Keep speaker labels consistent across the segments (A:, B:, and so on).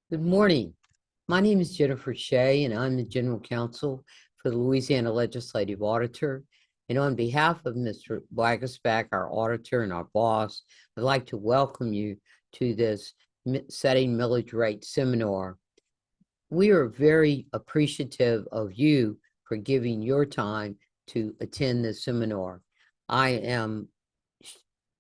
A: Good morning. My name is Jenifer Schaye, and I'm the General Counsel for the Louisiana Legislative Auditor. And on behalf of Mr. Wagasback, our auditor and our boss, I'd like to welcome you to this Setting Millage Rate seminar. We are very appreciative of you for giving your time to attend this seminar. I am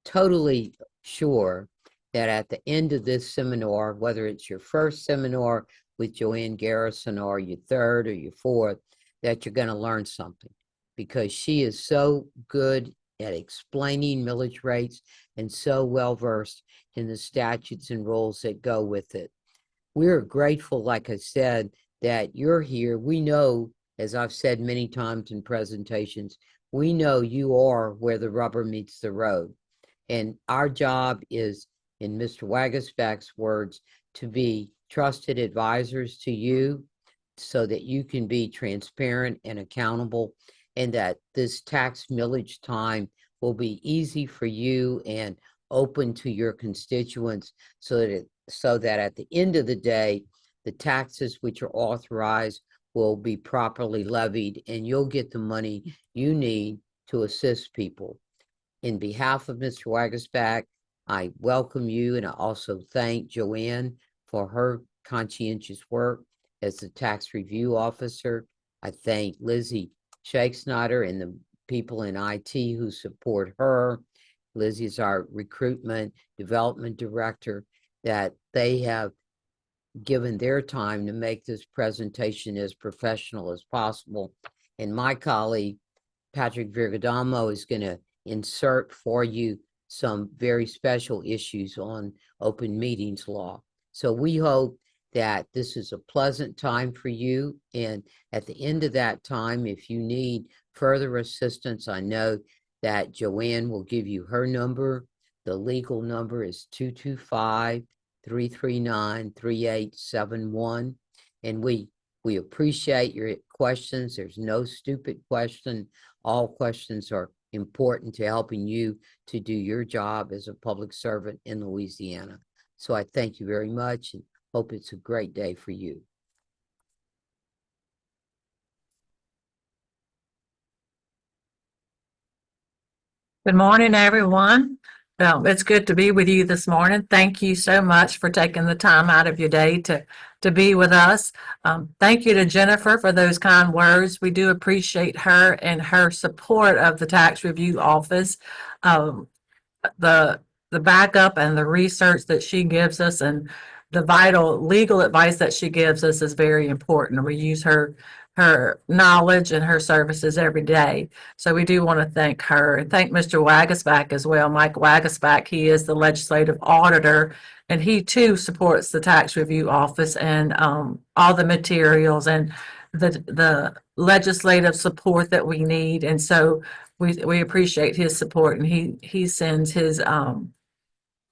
A: totally sure that at the end of this seminar, whether it's your first seminar with Joanne Garrison or your third or your fourth, that you're going to learn something, because she is so good at explaining millage rates and so well versed in the statutes and rules that go with it. We're grateful, like I said, that you're here. We know, as I've said many times in presentations, we know you are where the rubber meets the road. And our job is, in Mr. Wagasback's words, to be trusted advisors to you so that you can be transparent and accountable, and that this tax millage time will be easy for you and open to your constituents, so that at the end of the day, the taxes which are authorized will be properly levied and you'll get the money you need to assist people. In behalf of Mr. Wagasback, I welcome you, and I also thank Joanne for her conscientious work as the tax review officer. I thank Lizzie Shakesnyder and the people in IT who support her. Lizzie is our recruitment development director, that they have given their time to make this presentation as professional as possible. And my colleague, Patrick Virgadamo, is going to insert for you some very special issues on open meetings law. So we hope that this is a pleasant time for you. And at the end of that time, if you need further assistance, I know that Joanne will give you her number. The legal number is 225-339-3871. And we appreciate your questions. There's no stupid question. All questions are important to helping you to do your job as a public servant in Louisiana. So I thank you very much and hope it's a great day for you.
B: Good morning, everyone. It's good to be with you this morning. Thank you so much for taking the time out of your day to be with us. Thank you to Jenifer for those kind words. We do appreciate her and her support of the Tax Review Office. The backup and the research that she gives us and the vital legal advice that she gives us is very important. We use her knowledge and her services every day. So we do want to thank her and thank Mr. Wagasback as well. Mike Wagasback, he is the legislative auditor, and he too supports the Tax Review Office and all the materials and the legislative support that we need. And so we appreciate his support, and he sends his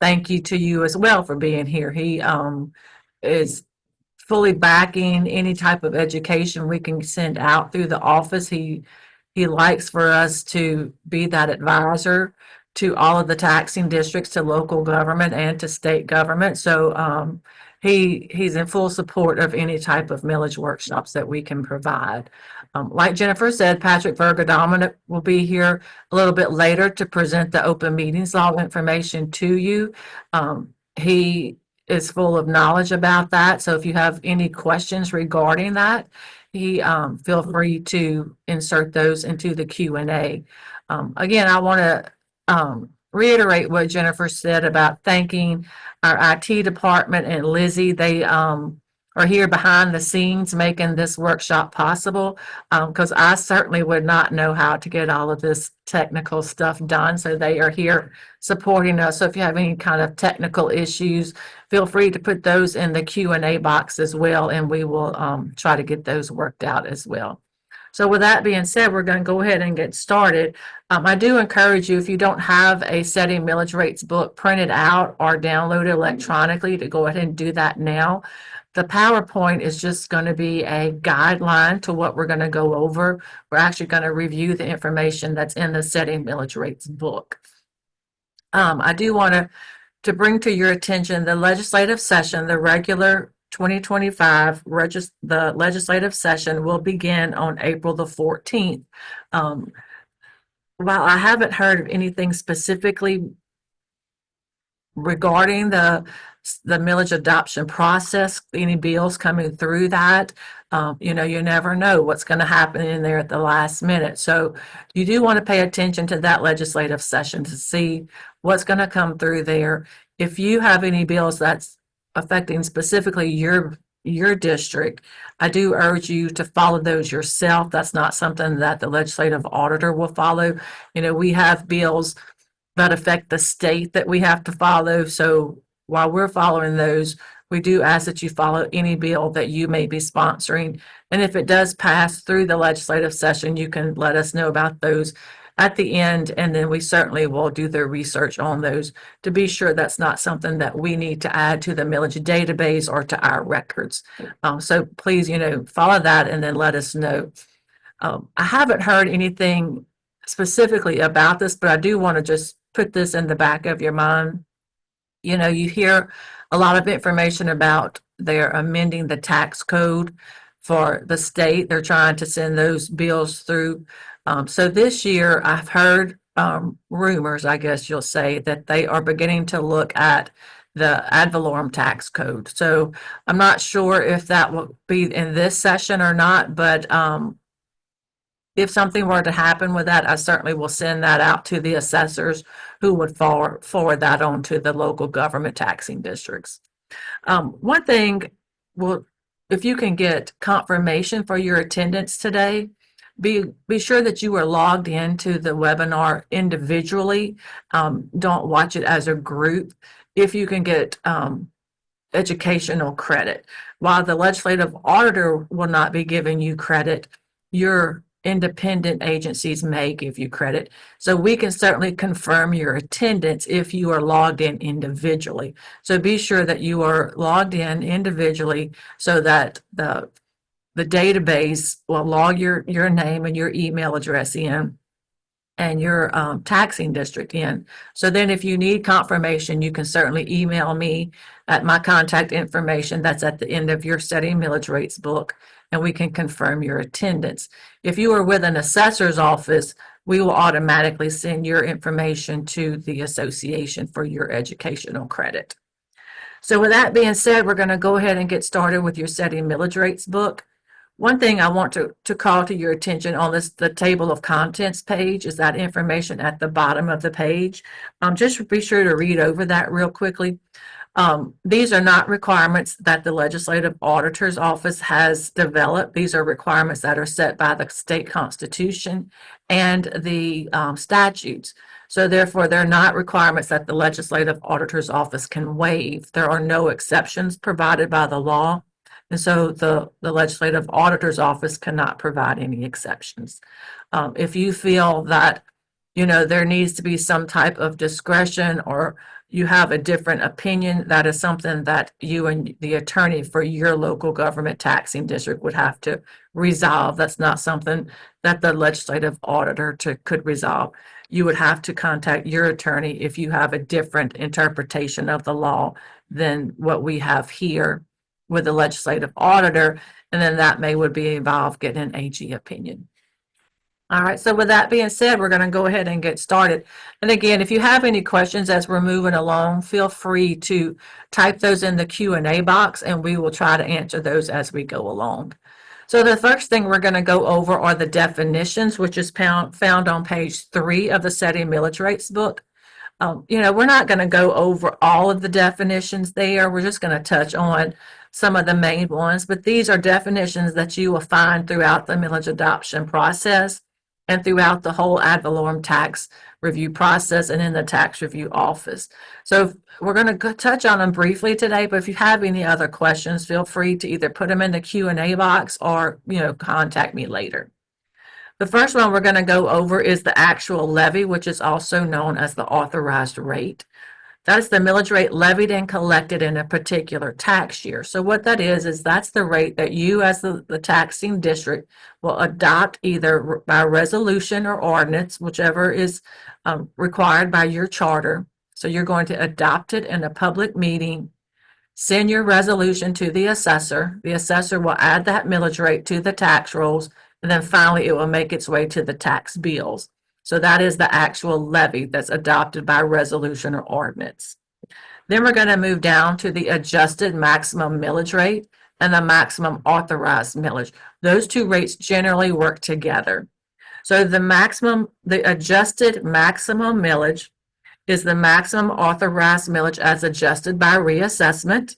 B: thank you to you as well for being here. He is fully backing any type of education we can send out through the office. He likes for us to be that advisor to all of the taxing districts, to local government and to state government. So he's in full support of any type of millage workshops that we can provide. Like Jenifer said, Patrick Virgadamo will be here a little bit later to present the open meetings law information to you. He is full of knowledge about that. So if you have any questions regarding that, feel free to insert those into the Q&A. Again, I want to reiterate what Jenifer said about thanking our IT department and Lizzie. They are here behind the scenes making this workshop possible, because I certainly would not know how to get all of this technical stuff done. So they are here supporting us. So if you have any kind of technical issues, feel free to put those in the Q&A box as well, and we will try to get those worked out as well. So with that being said, we're going to go ahead and get started. I do encourage you, if you don't have a Setting Millage Rates book printed out or downloaded electronically, to go ahead and do that now. The PowerPoint is just going to be a guideline to what we're going to go over. We're actually going to review the information that's in the Setting Millage Rates book. I do want to bring to your attention the legislative session, the regular 2025, the legislative session will begin on April the 14th. While I haven't heard of anything specifically regarding the millage adoption process, any bills coming through that, you never know what's going to happen in there at the last minute. So you do want to pay attention to that legislative session to see what's going to come through there. If you have any bills that's affecting specifically your district, I do urge you to follow those yourself. That's not something that the legislative auditor will follow. We have bills that affect the state that we have to follow. So while we're following those, we do ask that you follow any bill that you may be sponsoring. And if it does pass through the legislative session, you can let us know about those at the end, and then we certainly will do the research on those to be sure that's not something that we need to add to the millage database or to our records. So please, follow that and then let us know. I haven't heard anything specifically about this, but I do want to just put this in the back of your mind. You hear a lot of information about they're amending the tax code for the state. They're trying to send those bills through. So this year, I've heard rumors, I guess you'll say, that they are beginning to look at the ad valorem tax code. So I'm not sure if that will be in this session or not, but if something were to happen with that, I certainly will send that out to the assessors who would forward that on to the local government taxing districts. One thing, well, if you can get confirmation for your attendance today, be sure that you are logged into the webinar individually. Don't watch it as a group. If you can get educational credit. While the legislative auditor will not be giving you credit, your independent agencies may give you credit. So we can certainly confirm your attendance if you are logged in individually. So be sure that you are logged in individually so that the database will log your name and your email address in and your taxing district in. So then if you need confirmation, you can certainly email me at my contact information that's at the end of your setting millage rates book, and we can confirm your attendance. If you are with an assessor's office, we will automatically send your information to the association for your educational credit. So with that being said, we're going to go ahead and get started with your setting millage rates book. One thing I want to call to your attention on the table of contents page is that information at the bottom of the page. Just be sure to read over that real quickly. These are not requirements that the legislative auditor's office has developed. These are requirements that are set by the state constitution and the statutes. So therefore, they're not requirements that the legislative auditor's office can waive. There are no exceptions provided by the law. And so the legislative auditor's office cannot provide any exceptions. If you feel that, there needs to be some type of discretion or you have a different opinion, that is something that you and the attorney for your local government taxing district would have to resolve. That's not something that the legislative auditor could resolve. You would have to contact your attorney if you have a different interpretation of the law than what we have here with the legislative auditor, and then that would be involved getting an AG opinion. All right, so with that being said, we're going to go ahead and get started. And again, if you have any questions as we're moving along, feel free to type those in the Q&A box, and we will try to answer those as we go along. So the first thing we're going to go over are the definitions, which is found on page 3 of the Setting Millage Rates book. We're not going to go over all of the definitions there. We're just going to touch on some of the main ones, but these are definitions that you will find throughout the millage adoption process and throughout the whole ad valorem tax review process and in the tax review office. So we're going to touch on them briefly today, but if you have any other questions, feel free to either put them in the Q&A box or, contact me later. The first one we're going to go over is the actual levy, which is also known as the authorized rate. That's the millage rate levied and collected in a particular tax year. So what that is that's the rate that you as the taxing district will adopt either by resolution or ordinance, whichever is required by your charter. So you're going to adopt it in a public meeting send your resolution to the assessor. The assessor will add that millage rate to the tax rolls, and then finally it will make its way to the tax bills. So that is the actual levy that's adopted by resolution or ordinance. Then we're going to move down to the adjusted maximum millage rate and the maximum authorized millage. Those two rates generally work together. So the adjusted maximum millage is the maximum authorized millage as adjusted by reassessment.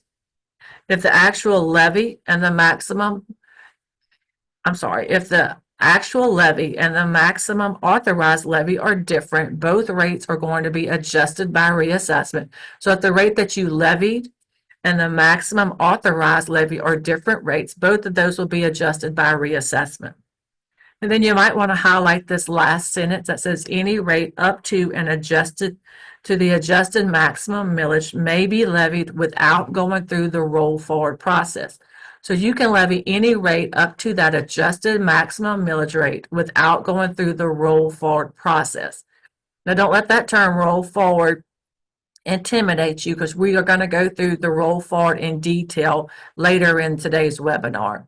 B: If the actual levy and the maximum, if the actual levy and the maximum authorized levy are different, both rates are going to be adjusted by reassessment. So if the rate that you levied and the maximum authorized levy are different rates, both of those will be adjusted by reassessment. And then you might want to highlight this last sentence that says any rate up to and adjusted to the adjusted maximum millage may be levied without going through the roll forward process. So you can levy any rate up to that adjusted maximum millage rate without going through the roll forward process. Now don't let that term roll forward intimidate you, because we are going to go through the roll forward in detail later in today's webinar.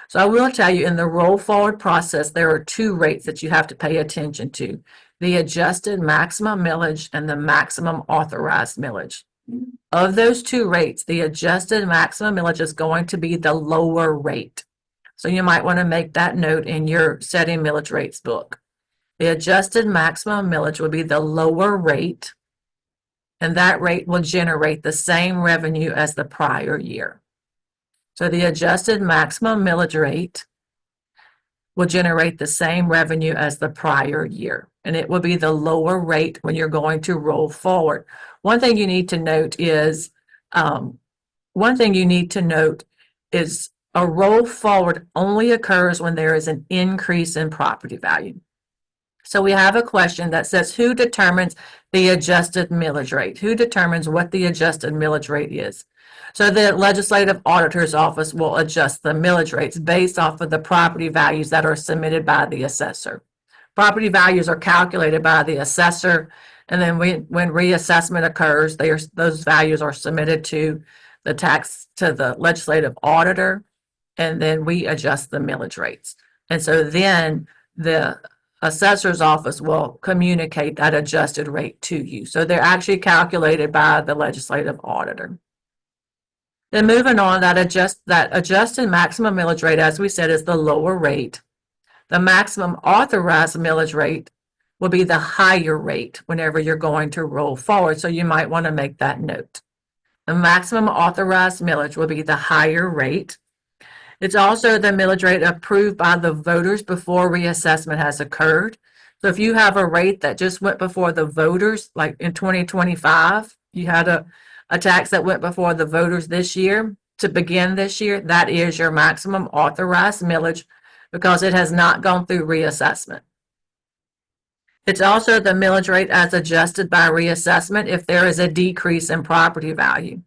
B: So I will tell you, in the roll forward process, there are two rates that you have to pay attention to: the adjusted maximum millage and the maximum authorized millage. Of those two rates, the adjusted maximum millage is going to be the lower rate. So you might want to make that note in your setting millage rates book. The adjusted maximum millage will be the lower rate, and that rate will generate the same revenue as the prior year. So the adjusted maximum millage rate will generate the same revenue as the prior year, and it will be the lower rate when you're going to roll forward. One thing you need to note is a roll forward only occurs when there is an increase in property value. So we have a question that says, who determines the adjusted millage rate? Who determines what the adjusted millage rate is? So the legislative auditor's office will adjust the millage rates based off of the property values that are submitted by the assessor. Property values are calculated by the assessor, and then when reassessment occurs, those values are submitted to the legislative auditor, and then we adjust the millage rates. And so then the assessor's office will communicate that adjusted rate to you. So they're actually calculated by the legislative auditor. Then moving on, that adjusted maximum millage rate, as we said, is the lower rate. The maximum authorized millage rate will be the higher rate whenever you're going to roll forward. So you might want to make that note. The maximum authorized millage will be the higher rate. It's also the millage rate approved by the voters before reassessment has occurred. So if you have a rate that just went before the voters, like in 2025, you had a tax that went before the voters this year, to begin this year, that is your maximum authorized millage, because it has not gone through reassessment. It's also the millage rate as adjusted by reassessment if there is a decrease in property value.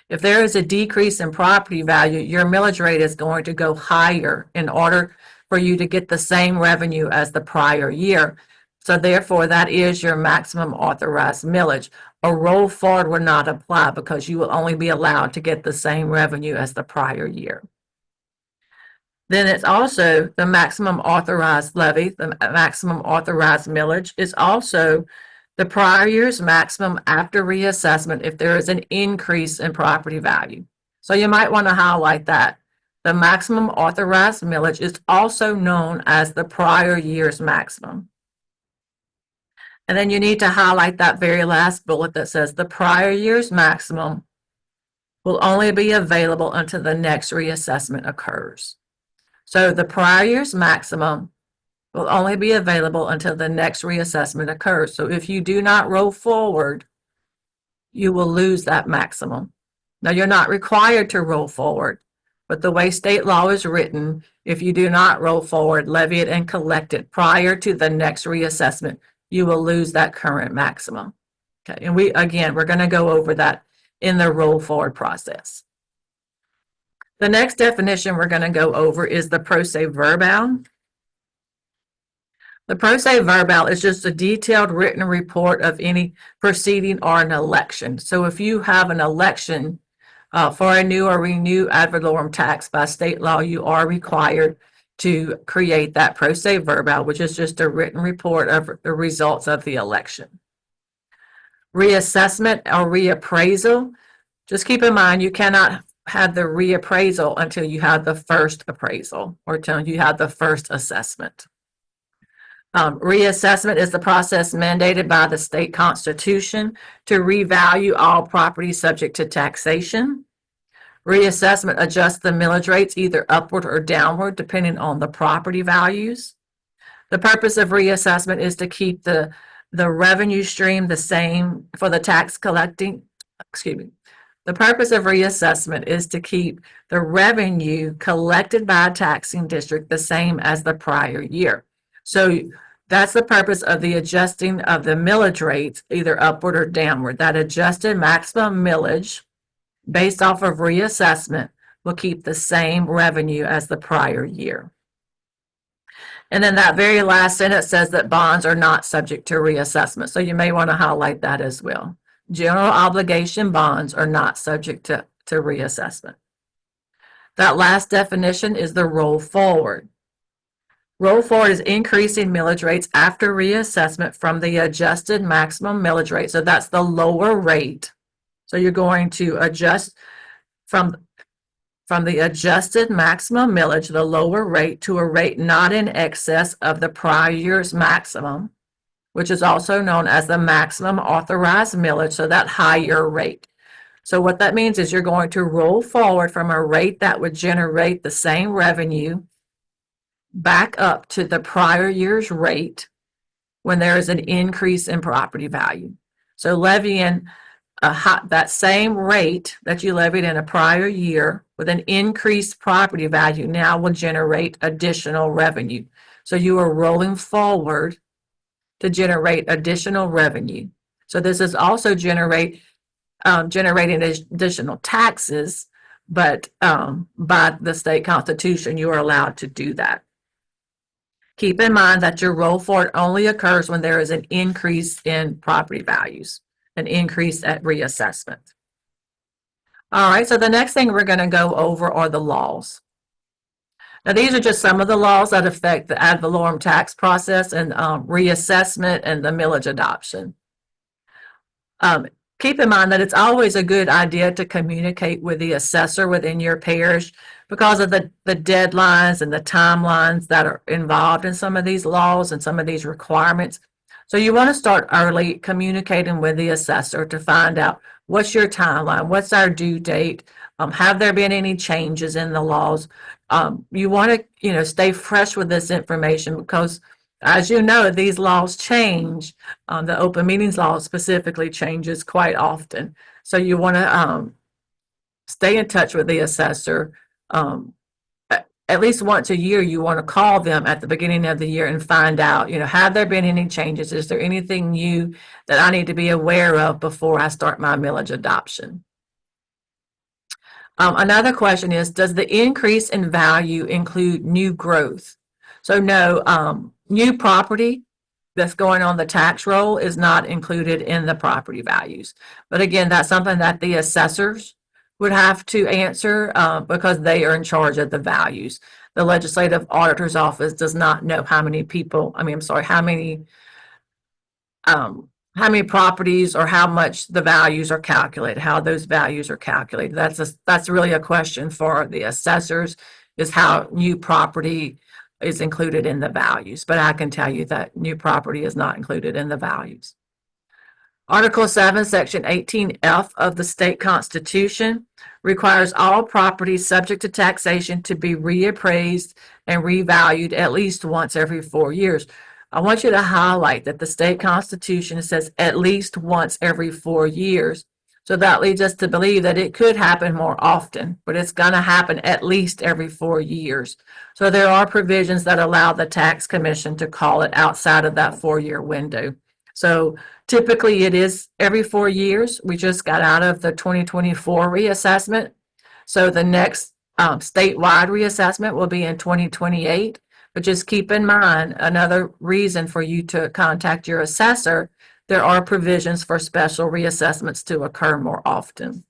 B: If there is a decrease in property value, your millage rate is going to go higher in order for you to get the same revenue as the prior year. So therefore, that is your maximum authorized millage. A roll forward will not apply because you will only be allowed to get the same revenue as the prior year. Then it's also the maximum authorized levy, the maximum authorized millage is also the prior year's maximum after reassessment if there is an increase in property value. So you might want to highlight that. The maximum authorized millage is also known as the prior year's maximum. And then you need to highlight that very last bullet that says the prior year's maximum will only be available until the next reassessment occurs. So the prior year's maximum will only be available until the next reassessment occurs. So if you do not roll forward, you will lose that maximum. Now, you're not required to roll forward, but the way state law is written, if you do not roll forward, levy it, and collect it prior to the next reassessment, you will lose that current maximum. Okay, and we're going to go over that in the roll forward process. The next definition we're going to go over is the pro se verbal. The pro se verbal is just a detailed written report of any proceeding or an election. So if you have an election For a new or renewed ad valorem tax by state law, you are required to create that pro se verbal, which is just a written report of the results of the election. Reassessment or reappraisal, just keep in mind you cannot have the reappraisal until you have the first appraisal or until you have the first assessment. Reassessment is the process mandated by the state constitution to revalue all property subject to taxation. Reassessment adjusts the millage rates either upward or downward depending on the property values. The purpose of reassessment is to keep the revenue stream the same for the tax collecting, The purpose of reassessment is to keep the revenue collected by a taxing district the same as the prior year. So that's the purpose of the adjusting of the millage rates, either upward or downward. That adjusted maximum millage based off of reassessment will keep the same revenue as the prior year. And then that very last sentence says that bonds are not subject to reassessment. So you may want to highlight that as well. General obligation bonds are not subject to reassessment. That last definition is the roll forward. Roll forward is increasing millage rates after reassessment from the adjusted maximum millage rate. So that's the lower rate. So you're going to adjust from the adjusted maximum millage, the lower rate, to a rate not in excess of the prior year's maximum, which is also known as the maximum authorized millage, so that higher rate. So what that means is you're going to roll forward from a rate that would generate the same revenue back up to the prior year's rate when there is an increase in property value. So levying that same rate that you levied in a prior year with an increased property value now will generate additional revenue. So you are rolling forward to generate additional revenue. So this is also generating additional taxes, but by the state constitution, you are allowed to do that. Keep in mind that your roll forward only occurs when there is an increase in property values, an increase at reassessment. All right, so the next thing we're going to go over are the laws. Now, these are just some of the laws that affect the ad valorem tax process and reassessment and the millage adoption. Keep in mind that it's always a good idea to communicate with the assessor within your parish because of the deadlines and the timelines that are involved in some of these laws and some of these requirements. So you want to start early communicating with the assessor to find out what's your timeline, what's our due date, have there been any changes in the laws. You want to stay fresh with this information because, as you know, these laws change. The open meetings law specifically changes quite often. So you want to stay in touch with the assessor. At least once a year, you want to call them at the beginning of the year and find out, have there been any changes? Is there anything new that I need to be aware of before I start my millage adoption? Another question is, does the increase in value include new growth? So no, new property that's going on the tax roll is not included in the property values. But again, that's something that the assessors would have to answer because they are in charge of the values. The legislative auditor's office does not know how many properties or how much the values are calculated, how those values are calculated. That's really a question for the assessors, is how new property is included in the values. But I can tell you that new property is not included in the values. Article 7, Section 18F of the state constitution requires all properties subject to taxation to be reappraised and revalued at least once every 4 years. I want you to highlight that the state constitution says at least once every 4 years. So that leads us to believe that it could happen more often, but it's going to happen at least every 4 years. So there are provisions that allow the tax commission to call it outside of that 4-year window. So typically it is every 4 years. We just got out of the 2024 reassessment. So the next statewide reassessment will be in 2028. But just keep in mind, another reason for you to contact your assessor, there are provisions for special reassessments to occur more often.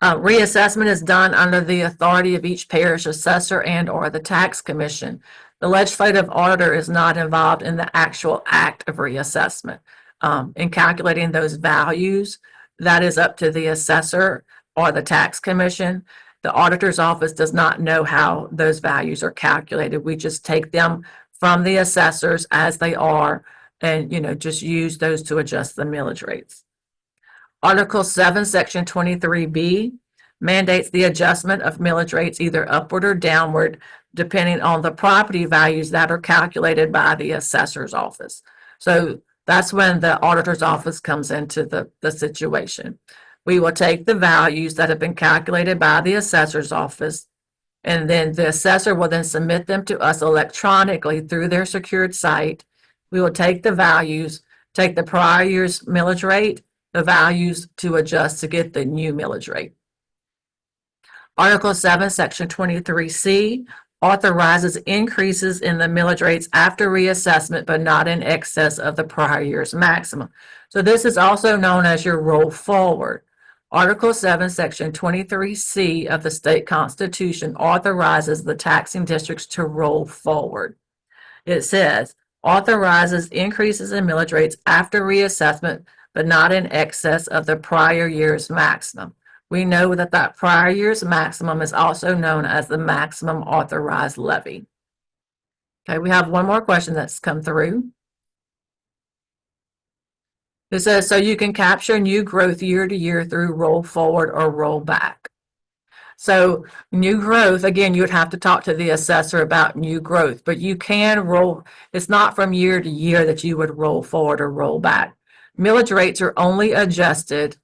B: Reassessment is done under the authority of each parish assessor and or the tax commission. The legislative auditor is not involved in the actual act of reassessment. In calculating those values, that is up to the assessor or the tax commission. The auditor's office does not know how those values are calculated. We just take them from the assessors as they are and, just use those to adjust the millage rates. Article 7, Section 23B mandates the adjustment of millage rates either upward or downward, depending on the property values that are calculated by the assessor's office. So that's when the auditor's office comes into the situation. We will take the values that have been calculated by the assessor's office, and then the assessor will then submit them to us electronically through their secured site. We will take the values, take the prior year's millage rate, the values to adjust to get the new millage rate. Article 7, Section 23C authorizes increases in the millage rates after reassessment, but not in excess of the prior year's maximum. So this is also known as your roll forward. Article 7, Section 23C of the state constitution authorizes the taxing districts to roll forward. It says, authorizes increases in millage rates after reassessment, but not in excess of the prior year's maximum. We know that that prior year's maximum is also known as the maximum authorized levy. Okay, we have one more question that's come through. It says, so you can capture new growth year to year through roll forward or roll back. So new growth, again, you would have to talk to the assessor about new growth, but you can roll, it's not from year to year that you would roll forward or roll back. Millage rates are only adjusted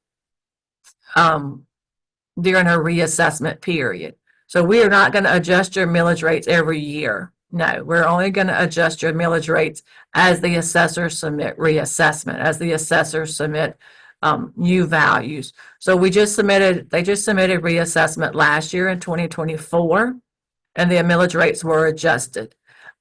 B: during a reassessment period. So we are not going to adjust your millage rates every year. No, we're only going to adjust your millage rates as the assessors submit reassessment, as the assessors submit new values. So they just submitted reassessment last year in 2024, and the millage rates were adjusted.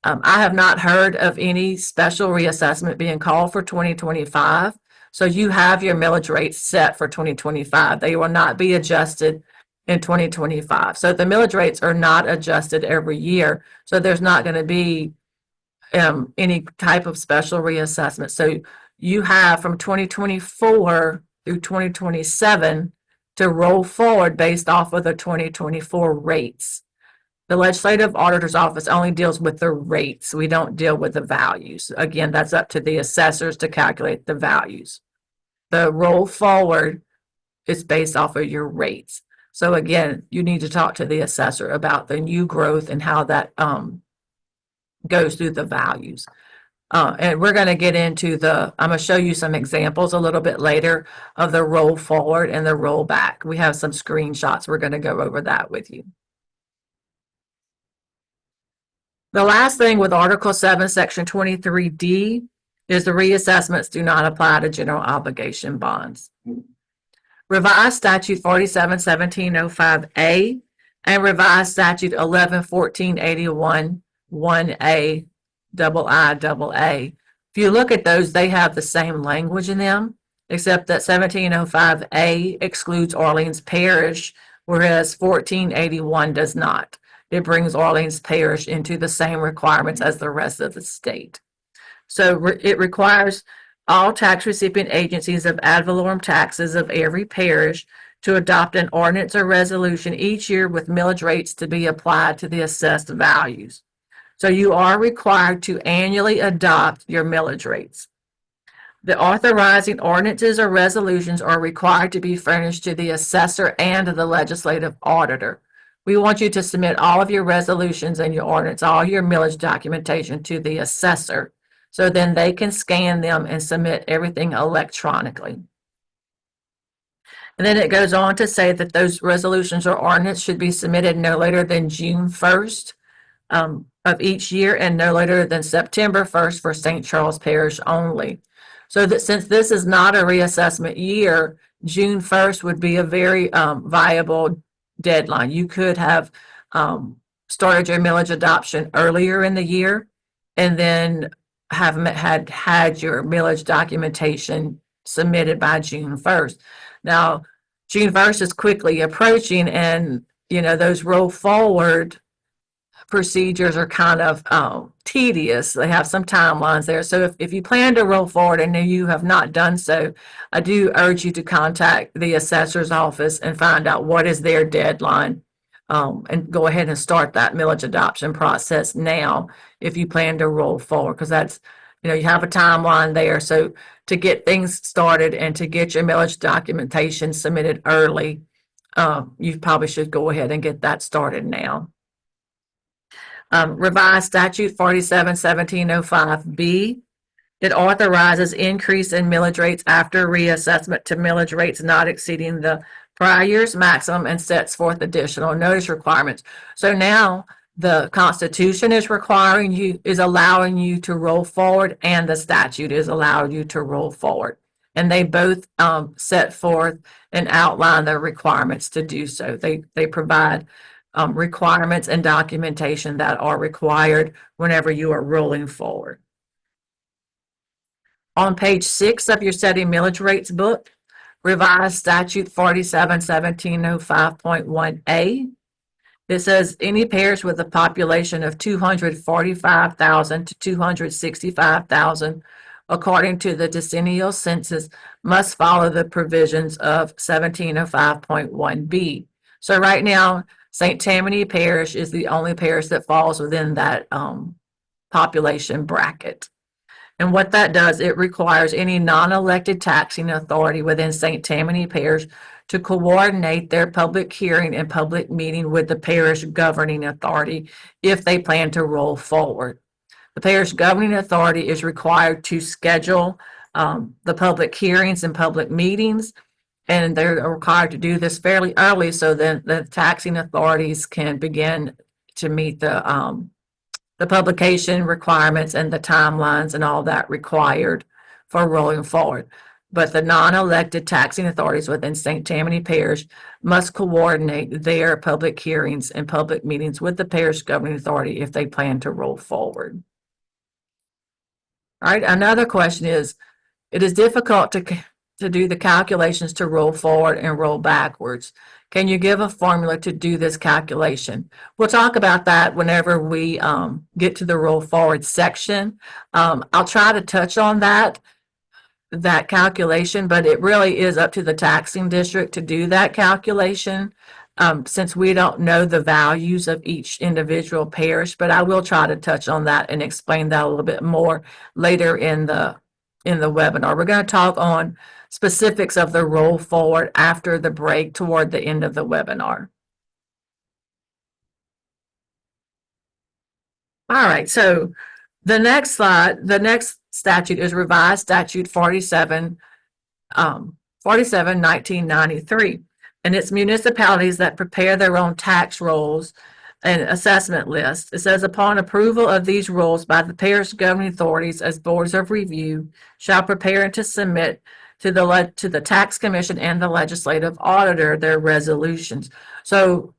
B: I have not heard of any special reassessment being called for 2025. So you have your millage rates set for 2025. They will not be adjusted in 2025. So the millage rates are not adjusted every year. So there's not going to be any type of special reassessment. So you have from 2024 through 2027 to roll forward based off of the 2024 rates. The legislative auditor's office only deals with the rates. We don't deal with the values. Again, that's up to the assessors to calculate the values. The roll forward is based off of your rates. So again, you need to talk to the assessor about the new growth and how that goes through the values. And we're going to get into I'm going to show you some examples a little bit later of the roll forward and the roll back. We have some screenshots. We're going to go over that with you. The last thing with Article 7, Section 23D is the reassessments do not apply to general obligation bonds. Revised Statute 47-1705A and Revised Statute 11-1481 1A II. If you look at those, they have the same language in them, except that 1705A excludes Orleans Parish, whereas 1481 does not. It brings Orleans Parish into the same requirements as the rest of the state. So it requires all tax recipient agencies of ad valorem taxes of every parish to adopt an ordinance or resolution each year with millage rates to be applied to the assessed values. So you are required to annually adopt your millage rates. The authorizing ordinances or resolutions are required to be furnished to the assessor and the legislative auditor. We want you to submit all of your resolutions and your ordinance, all your millage documentation to the assessor, so then they can scan them and submit everything electronically. And then it goes on to say that those resolutions or ordinance should be submitted no later than June 1st of each year and no later than September 1st for St. Charles Parish only. So that since this is not a reassessment year, June 1st would be a very viable deadline. You could have started your millage adoption earlier in the year and then have had your millage documentation submitted by June 1st. Now, June 1st is quickly approaching, and those roll forward procedures are kind of tedious. They have some timelines there. So if you plan to roll forward and you have not done so, I do urge you to contact the assessor's office and find out what is their deadline, and go ahead and start that millage adoption process now if you plan to roll forward, because that's, you have a timeline there. So to get things started and to get your millage documentation submitted early, you probably should go ahead and get that started now. Revised statute 47-1705B. It authorizes increase in millage rates after reassessment to millage rates not exceeding the prior year's maximum and sets forth additional notice requirements. So now the Constitution is allowing you to roll forward, and the statute is allowing you to roll forward. And they both set forth and outline the requirements to do so. They provide requirements and documentation that are required whenever you are rolling forward. On page 6 of your setting millage rates book, revised statute 47-1705.1A. It says any parish with a population of 245,000 to 265,000, according to the decennial census, must follow the provisions of 1705.1B. So right now, St. Tammany Parish is the only parish that falls within that population bracket. And what that does, it requires any non-elected taxing authority within St. Tammany Parish to coordinate their public hearing and public meeting with the parish governing authority if they plan to roll forward. The parish governing authority is required to schedule the public hearings and public meetings, and they're required to do this fairly early so that the taxing authorities can begin to meet the publication requirements and the timelines and all that required for rolling forward. But the non-elected taxing authorities within St. Tammany Parish must coordinate their public hearings and public meetings with the parish governing authority if they plan to roll forward. All right, another question is, it is difficult to do the calculations to roll forward and roll backwards. Can you give a formula to do this calculation? We'll talk about that whenever we get to the roll forward section. I'll try to touch on that calculation, but it really is up to the taxing district to do that calculation, since we don't know the values of each individual parish. But I will try to touch on that and explain that a little bit more later in the webinar. We're going to talk on specifics of the roll forward after the break toward the end of the webinar. All right, so the next slide, the next statute is revised statute 47-1993, and it's municipalities that prepare their own tax rolls and assessment list. It says, upon approval of these rules by the parish governing authorities as boards of review, shall prepare and to submit to the tax commission and the legislative auditor their resolutions. So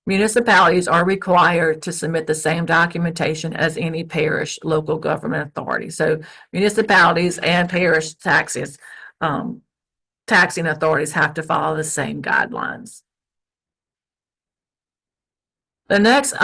B: municipalities are required to submit the same documentation as any parish local government authority. So municipalities and parish taxing authorities have to follow the same guidelines. The next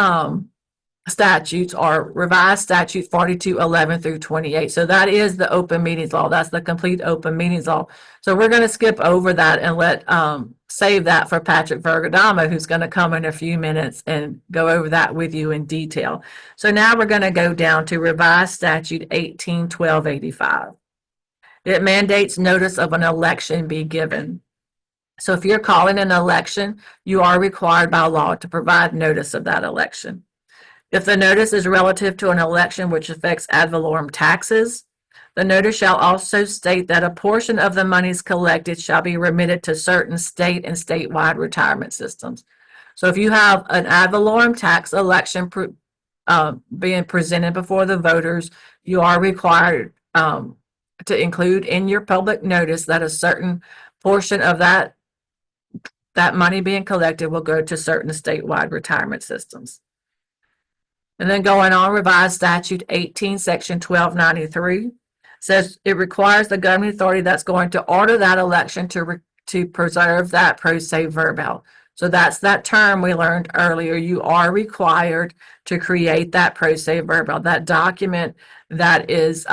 B: statutes are revised statute 4211 through 28. So that is the open meetings law. That's the complete open meetings law. So we're going to skip over that and save that for Patrick Virgadamo, who's going to come in a few minutes and go over that with you in detail. So now we're going to go down to revised statute 181285. It mandates notice of an election be given. So if you're calling an election, you are required by law to provide notice of that election. If the notice is relative to an election which affects ad valorem taxes, the notice shall also state that a portion of the monies collected shall be remitted to certain state and statewide retirement systems. So if you have an ad valorem tax election being presented before the voters, you are required to include in your public notice that a certain portion of that money being collected will go to certain statewide retirement systems. And then going on, revised statute 18, section 1293 says it requires the governing authority that's going to order that election to to preserve that pro se verbal. So that's that term we learned earlier. You are required to create that pro se verbal, that document that is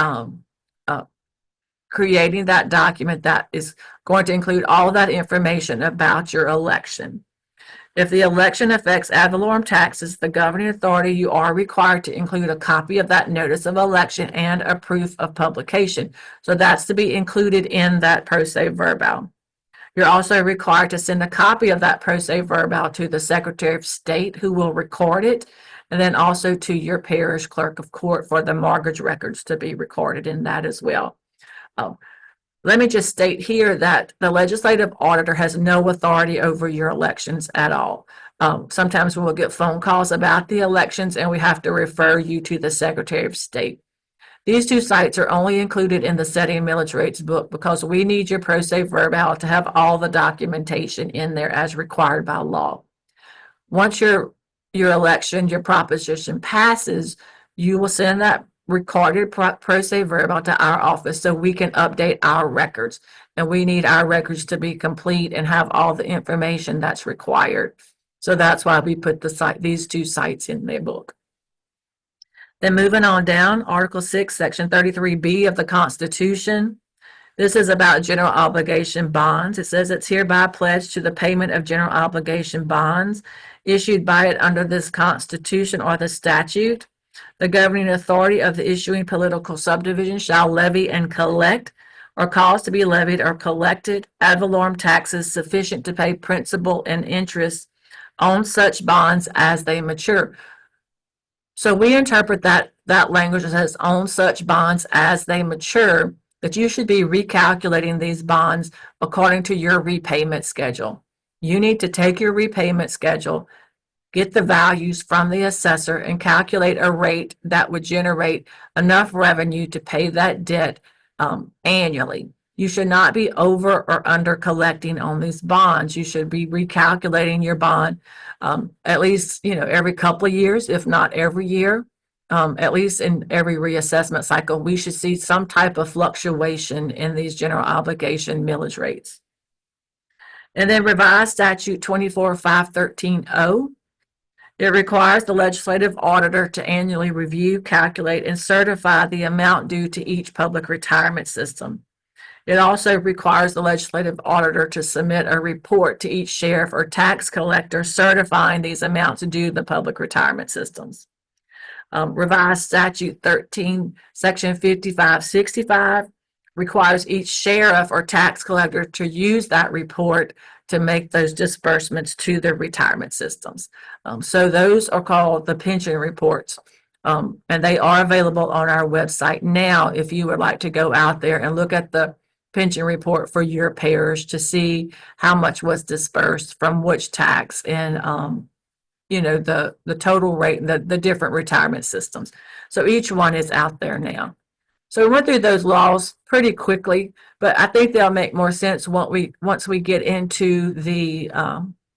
B: creating that document that is going to include all that information about your election. If the election affects ad valorem taxes, the governing authority, you are required to include a copy of that notice of election and a proof of publication. So that's to be included in that pro se verbal. You're also required to send a copy of that pro se verbal to the Secretary of State, who will record it, and then also to your parish clerk of court for the mortgage records to be recorded in that as well. Let me just state here that the legislative auditor has no authority over your elections at all. Sometimes we will get phone calls about the elections and we have to refer you to the Secretary of State. These two sites are only included in the setting millage rates book because we need your pro se verbal to have all the documentation in there as required by law. Once your election, your proposition passes, you will send that recorded pro se verbal to our office so we can update our records. And we need our records to be complete and have all the information that's required. So that's why we put these two sites in their book. Then moving on down, Article 6, Section 33B of the Constitution. This is about general obligation bonds. It says it's hereby pledged to the payment of general obligation bonds issued by it under this Constitution or the statute. The governing authority of the issuing political subdivision shall levy and collect or cause to be levied or collected ad valorem taxes sufficient to pay principal and interest on such bonds as they mature. So we interpret that language as on such bonds as they mature, that you should be recalculating these bonds according to your repayment schedule. You need to take your repayment schedule, get the values from the assessor, and calculate a rate that would generate enough revenue to pay that debt annually. You should not be over or under collecting on these bonds. You should be recalculating your bond at least every couple of years, if not every year. At least in every reassessment cycle, we should see some type of fluctuation in these general obligation millage rates. And then revised statute 24.513.0. It requires the legislative auditor to annually review, calculate, and certify the amount due to each public retirement system. It also requires the legislative auditor to submit a report to each sheriff or tax collector certifying these amounts due the public retirement systems. Revised statute 13, section 5565 requires each sheriff or tax collector to use that report to make those disbursements to the retirement systems. So those are called the pension reports. And they are available on our website now if you would like to go out there and look at the pension report for your parish to see how much was dispersed from which tax and the total rate, the different retirement systems. So each one is out there now. So we went through those laws pretty quickly, but I think they'll make more sense once we get into the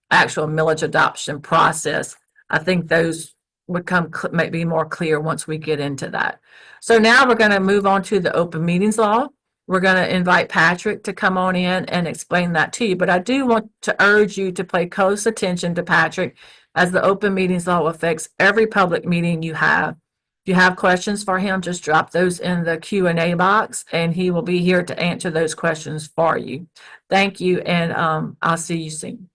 B: actual millage adoption process. I think those would maybe more clear once we get into that. So now we're going to move on to the open meetings law. We're going to invite Patrick to come on in and explain that to you, but I do want to urge you to pay close attention to Patrick, as the open meetings law affects every public meeting you have. If you have questions for him, just drop those in the Q&A box and he will be here to answer those questions for you. Thank you, and I'll see you soon.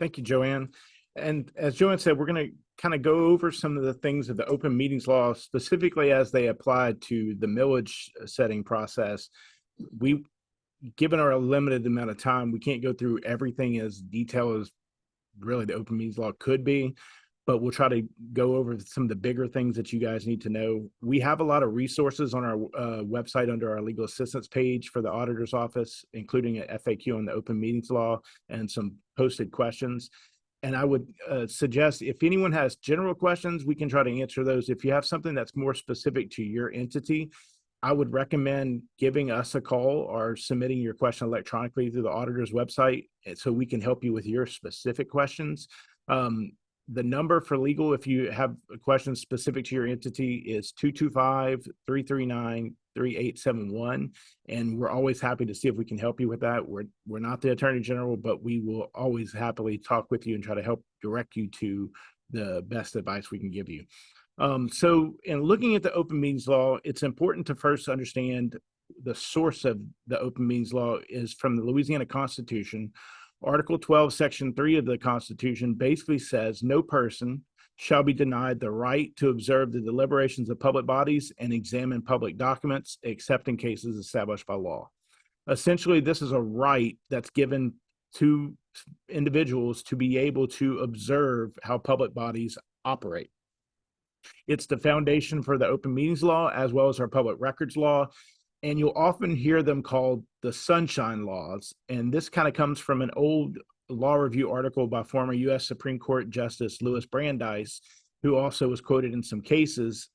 C: Thank you, Joanne. And as Joanne said, we're going to kind of go over some of the things of the open meetings law, specifically as they apply to the millage setting process. Given our limited amount of time, we can't go through everything as detailed as really the open meetings law could be, but we'll try to go over some of the bigger things that you guys need to know. We have a lot of resources on our website under our legal assistance page for the auditor's office, including an FAQ on the open meetings law and some posted questions. And I would suggest if anyone has general questions, we can try to answer those. If you have something that's more specific to your entity, I would recommend giving us a call or submitting your question electronically through the auditor's website so we can help you with your specific questions. The number for legal, if you have questions specific to your entity, is 225-339-3871. And we're always happy to see if we can help you with that. We're not the Attorney General, but we will always happily talk with you and try to help direct you to the best advice we can give you. So in looking at the open meetings law, it's important to first understand the source of the open meetings law is from the Louisiana Constitution. Article 12, Section 3 of the Constitution basically says no person shall be denied the right to observe the deliberations of public bodies and examine public documents, except in cases established by law. Essentially, this is a right that's given to individuals to be able to observe how public bodies operate. It's the foundation for the open meetings law as well as our public records law. And you'll often hear them called the sunshine laws. And this kind of comes from an old law review article by former U.S. Supreme Court Justice Louis Brandeis, who also was quoted in some cases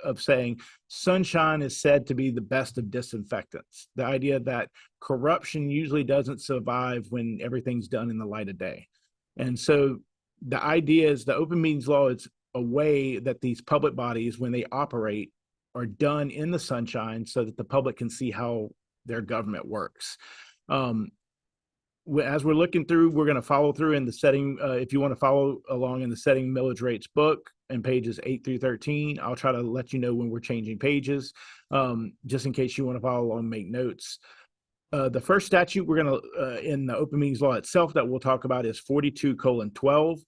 C: of saying sunshine is said to be the best of disinfectants. The idea that corruption usually doesn't survive when everything's done in the light of day. And so the idea is the open meetings law is a way that these public bodies, when they operate, are done in the sunshine so that the public can see how their government works. As we're looking through, we're going to follow through in the setting. If you want to follow along in the setting millage rates book and pages 8 through 13, I'll try to let you know when we're changing pages, just in case you want to follow along and make notes. The first statute we're going to, in the open meetings law itself that we'll talk about is 42:12.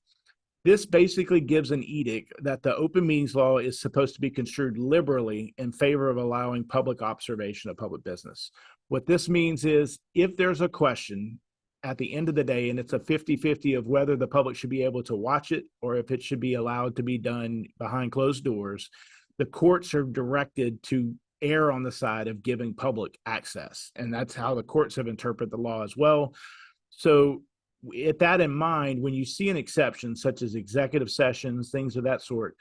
C: This basically gives an edict that the open meetings law is supposed to be construed liberally in favor of allowing public observation of public business. What this means is if there's a question at the end of the day, and it's a 50-50 of whether the public should be able to watch it or if it should be allowed to be done behind closed doors, the courts are directed to err on the side of giving public access. And that's how the courts have interpreted the law as well. So with that in mind, when you see an exception, such as executive sessions, things of that sort,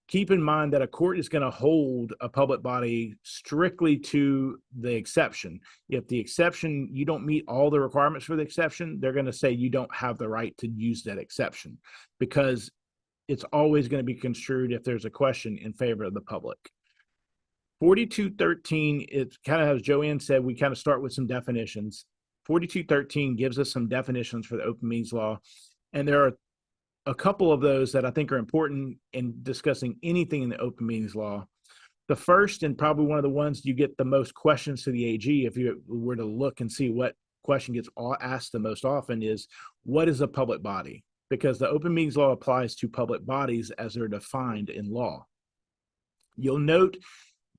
C: keep in mind that a court is going to hold a public body strictly to the exception. If the exception, you don't meet all the requirements for the exception, they're going to say you don't have the right to use that exception, because it's always going to be construed, if there's a question, in favor of the public. 42:13, it kind of, as Joanne said, we kind of start with some definitions. 42:13 gives us some definitions for the open meetings law. And there are a couple of those that I think are important in discussing anything in the open meetings law. The first, and probably one of the ones you get the most questions to the AG, if you were to look and see what question gets asked the most often, is what is a public body? Because the open meetings law applies to public bodies as they're defined in law. You'll note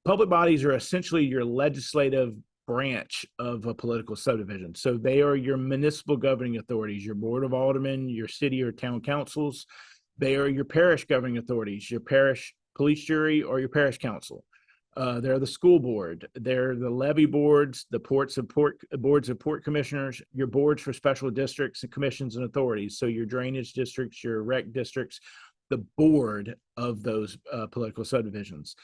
C: public bodies are essentially your legislative branch of a political subdivision. So they are your municipal governing authorities, your board of aldermen, your city or town councils. They are your parish governing authorities, your parish police jury or your parish council. They're the school board. They're the levy boards, the boards of port commissioners, your boards for special districts and commissions and authorities. So your drainage districts, your rec districts, the board of those political subdivisions.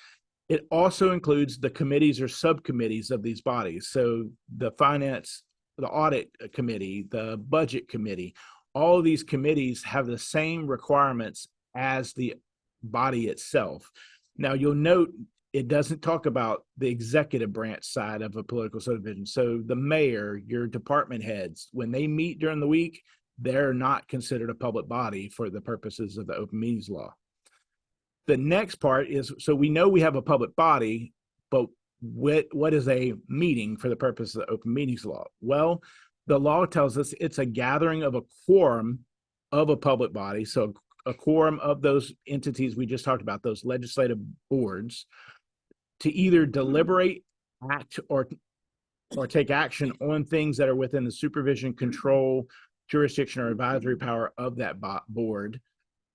C: It also includes the committees or subcommittees of these bodies. So the finance, the audit committee, the budget committee, all of these committees have the same requirements as the body itself. Now you'll note it doesn't talk about the executive branch side of a political subdivision. So the mayor, your department heads, when they meet during the week, they're not considered a public body for the purposes of the open meetings law. The next part is, so we know we have a public body, but what is a meeting for the purpose of the open meetings law? Well, the law tells us it's a gathering of a quorum of a public body. So a quorum of those entities we just talked about, those legislative boards, to either deliberate, act, or take action on things that are within the supervision, control, jurisdiction, or advisory power of that board.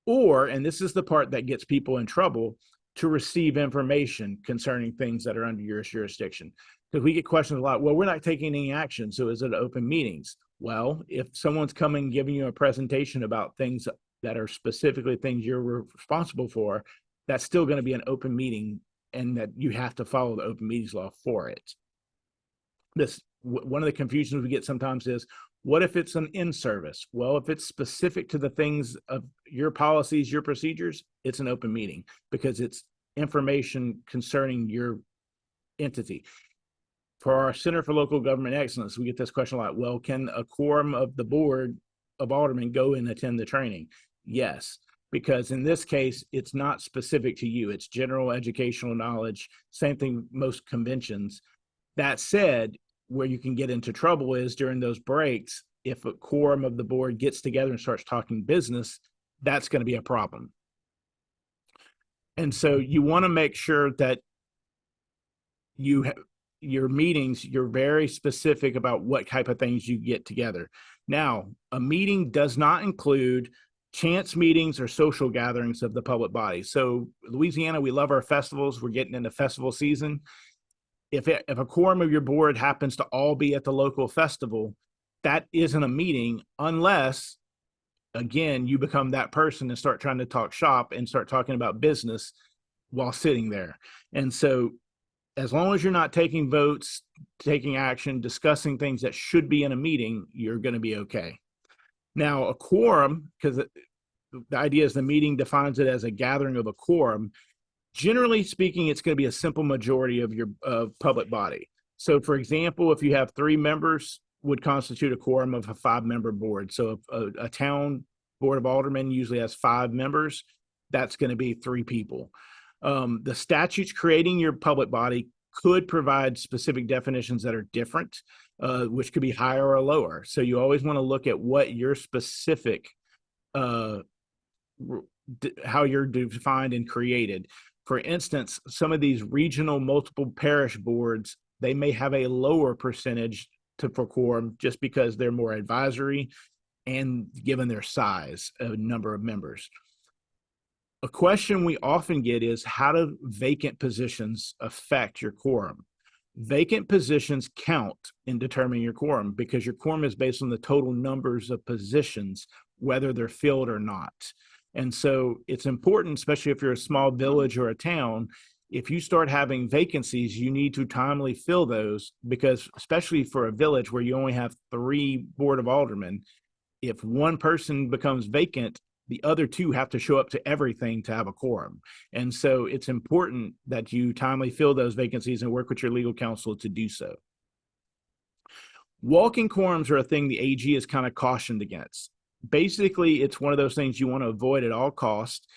C: Or, and this is the part that gets people in trouble, to receive information concerning things that are under your jurisdiction. Because we get questions a lot, well, we're not taking any action, so is it open meetings? Well, if someone's coming giving you a presentation about things that are specifically things you're responsible for, that's still going to be an open meeting, and that you have to follow the open meetings law for it. This one of the confusions we get sometimes is, what if it's an in-service? Well, if it's specific to the things of your policies, your procedures, it's an open meeting because it's information concerning your entity. For our Center for Local Government Excellence, we get this question a lot. Well, can a quorum of the board of aldermen go and attend the training? Yes, because in this case, it's not specific to you. It's general educational knowledge. Same thing, most conventions. That said, where you can get into trouble is during those breaks, if a quorum of the board gets together and starts talking business, that's going to be a problem. And so you want to make sure that you have your meetings, you're very specific about what type of things you get together. Now, a meeting does not include chance meetings or social gatherings of the public body. So Louisiana, we love our festivals. We're getting into festival season. If a quorum of your board happens to all be at the local festival, that isn't a meeting unless, again, you become that person and start trying to talk shop and start talking about business while sitting there. And so as long as you're not taking votes, taking action, discussing things that should be in a meeting, you're going to be okay. Now, a quorum, because the idea is the meeting defines it as a gathering of a quorum. Generally speaking, it's going to be a simple majority of your public body. So, for example, if you have 3 members, would constitute a quorum of a 5-member board. So a town board of aldermen usually has 5 members. That's going to be 3 people. The statutes creating your public body could provide specific definitions that are different, which could be higher or lower. So you always want to look at what your specific, how you're defined and created. For instance, some of these regional multiple parish boards, they may have a lower percentage for quorum just because they're more advisory and given their size, a number of members. A question we often get is, how do vacant positions affect your quorum? Vacant positions count in determining your quorum because your quorum is based on the total numbers of positions, whether they're filled or not. And so it's important, especially if you're a small village or a town, if you start having vacancies, you need to timely fill those, because especially for a village where you only have 3 board of aldermen, if one person becomes vacant, the other 2 have to show up to everything to have a quorum. And so it's important that you timely fill those vacancies and work with your legal counsel to do so. Walking quorums are a thing the AG is kind of cautioned against. Basically, it's one of those things you want to avoid at all costs.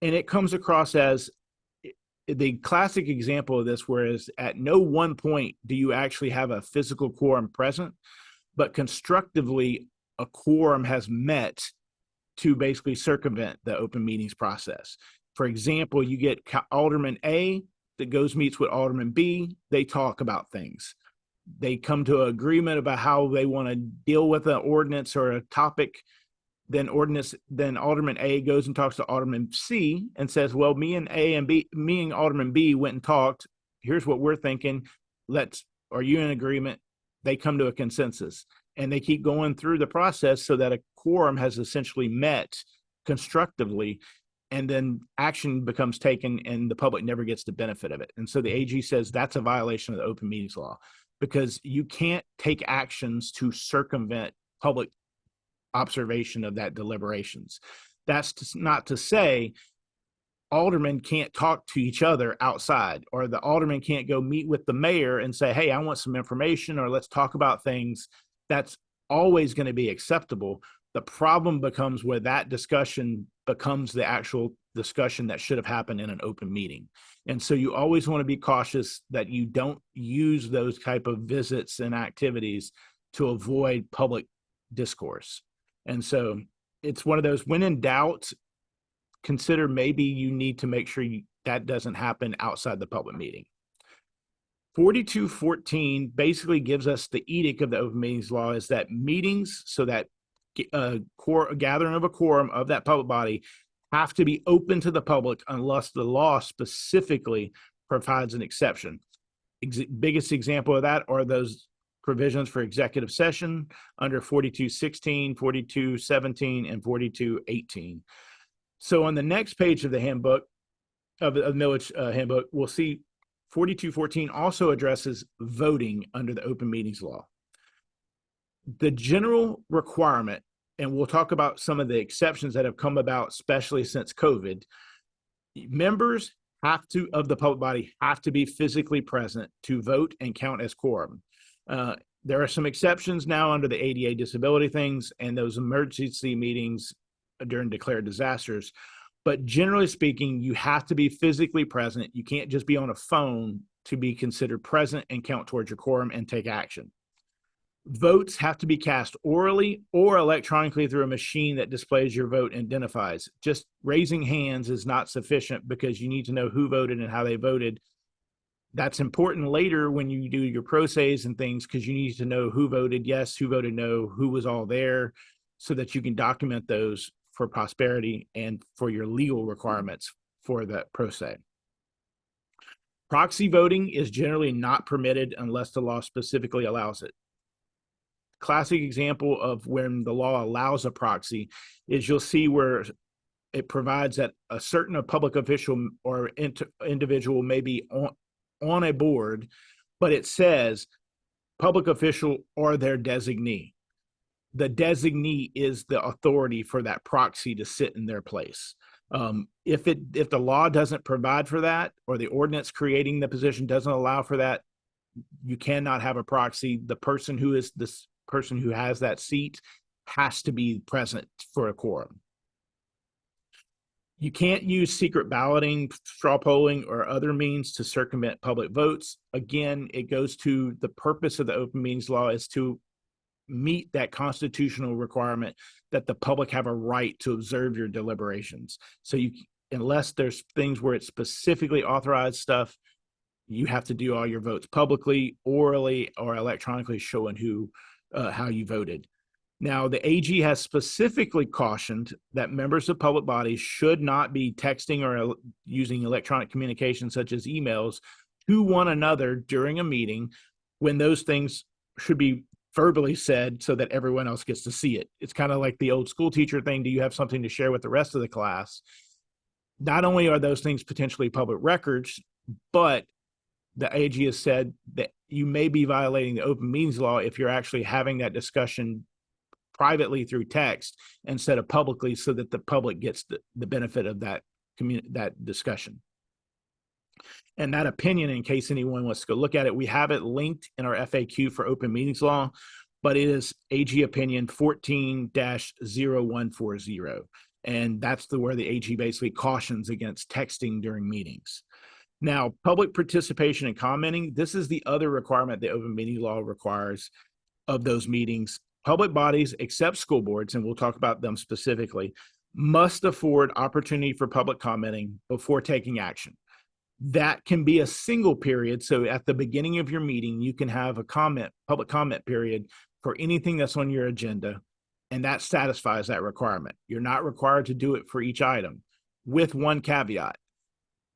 C: And it comes across as the classic example of this, whereas at no one point do you actually have a physical quorum present, but constructively a quorum has met to basically circumvent the open meetings process. For example, you get Alderman A that goes meets with Alderman B. They talk about things. They come to an agreement about how they want to deal with an ordinance or a topic. Then Alderman A goes and talks to Alderman C and says, well, me and Alderman B went and talked. Here's what we're thinking. Are you in agreement? They come to a consensus. And they keep going through the process so that a quorum has essentially met constructively, and then action becomes taken and the public never gets the benefit of it. And so the AG says that's a violation of the open meetings law, because you can't take actions to circumvent public observation of that deliberations. That's not to say aldermen can't talk to each other outside, or the alderman can't go meet with the mayor and say, hey, I want some information, or let's talk about things. That's always going to be acceptable. The problem becomes where that discussion becomes the actual discussion that should have happened in an open meeting. And so you always want to be cautious that you don't use those type of visits and activities to avoid public discourse. And so it's one of those, when in doubt, consider maybe you need to make sure that doesn't happen outside the public meeting. 4214 basically gives us the edict of the open meetings law, is that meetings, so that gathering of a quorum of that public body, have to be open to the public unless the law specifically provides an exception. Biggest example of that are those provisions for executive session under 4216, 4217, and 4218. So on the next page of the handbook, of the millage handbook, we'll see 4214 also addresses voting under the open meetings law. The general requirement, and we'll talk about some of the exceptions that have come about, especially since COVID, members of the public body have to be physically present to vote and count as quorum. There are some exceptions now under the ADA disability things and those emergency meetings during declared disasters. But generally speaking, you have to be physically present. You can't just be on a phone to be considered present and count towards your quorum and take action. Votes have to be cast orally or electronically through a machine that displays your vote and identifies. Just raising hands is not sufficient because you need to know who voted and how they voted. That's important later when you do your pro ses and things, because you need to know who voted yes, who voted no, who was all there, so that you can document those for prosperity and for your legal requirements for that pro se. Proxy voting is generally not permitted unless the law specifically allows it. Classic example of when the law allows a proxy is you'll see where it provides that a certain public official or individual may be on a board, but it says public official or their designee. The designee is the authority for that proxy to sit in their place. If the law doesn't provide for that, or the ordinance creating the position doesn't allow for that, you cannot have a proxy. The person who is this person who has that seat has to be present for a quorum. You can't use secret balloting, straw polling, or other means to circumvent public votes. Again, it goes to the purpose of the open meetings law is to meet that constitutional requirement that the public have a right to observe your deliberations. So unless there's things where it's specifically authorized stuff, you have to do all your votes publicly, orally, or electronically showing how you voted. Now, the AG has specifically cautioned that members of public bodies should not be texting or using electronic communication such as emails to one another during a meeting, when those things should be verbally said so that everyone else gets to see it. It's kind of like the old school teacher thing. Do you have something to share with the rest of the class? Not only are those things potentially public records, but the AG has said that you may be violating the open meetings law if you're actually having that discussion privately through text instead of publicly, so that the public gets the benefit of that discussion. And that opinion, in case anyone wants to go look at it, we have it linked in our FAQ for open meetings law, but it is AG opinion 14-0140. And that's where the AG basically cautions against texting during meetings. Now, public participation and commenting, this is the other requirement the open meeting law requires of those meetings. Public bodies, except school boards, and we'll talk about them specifically, must afford opportunity for public commenting before taking action. That can be a single period. So at the beginning of your meeting, you can have a public comment period for anything that's on your agenda, and that satisfies that requirement. You're not required to do it for each item, with one caveat.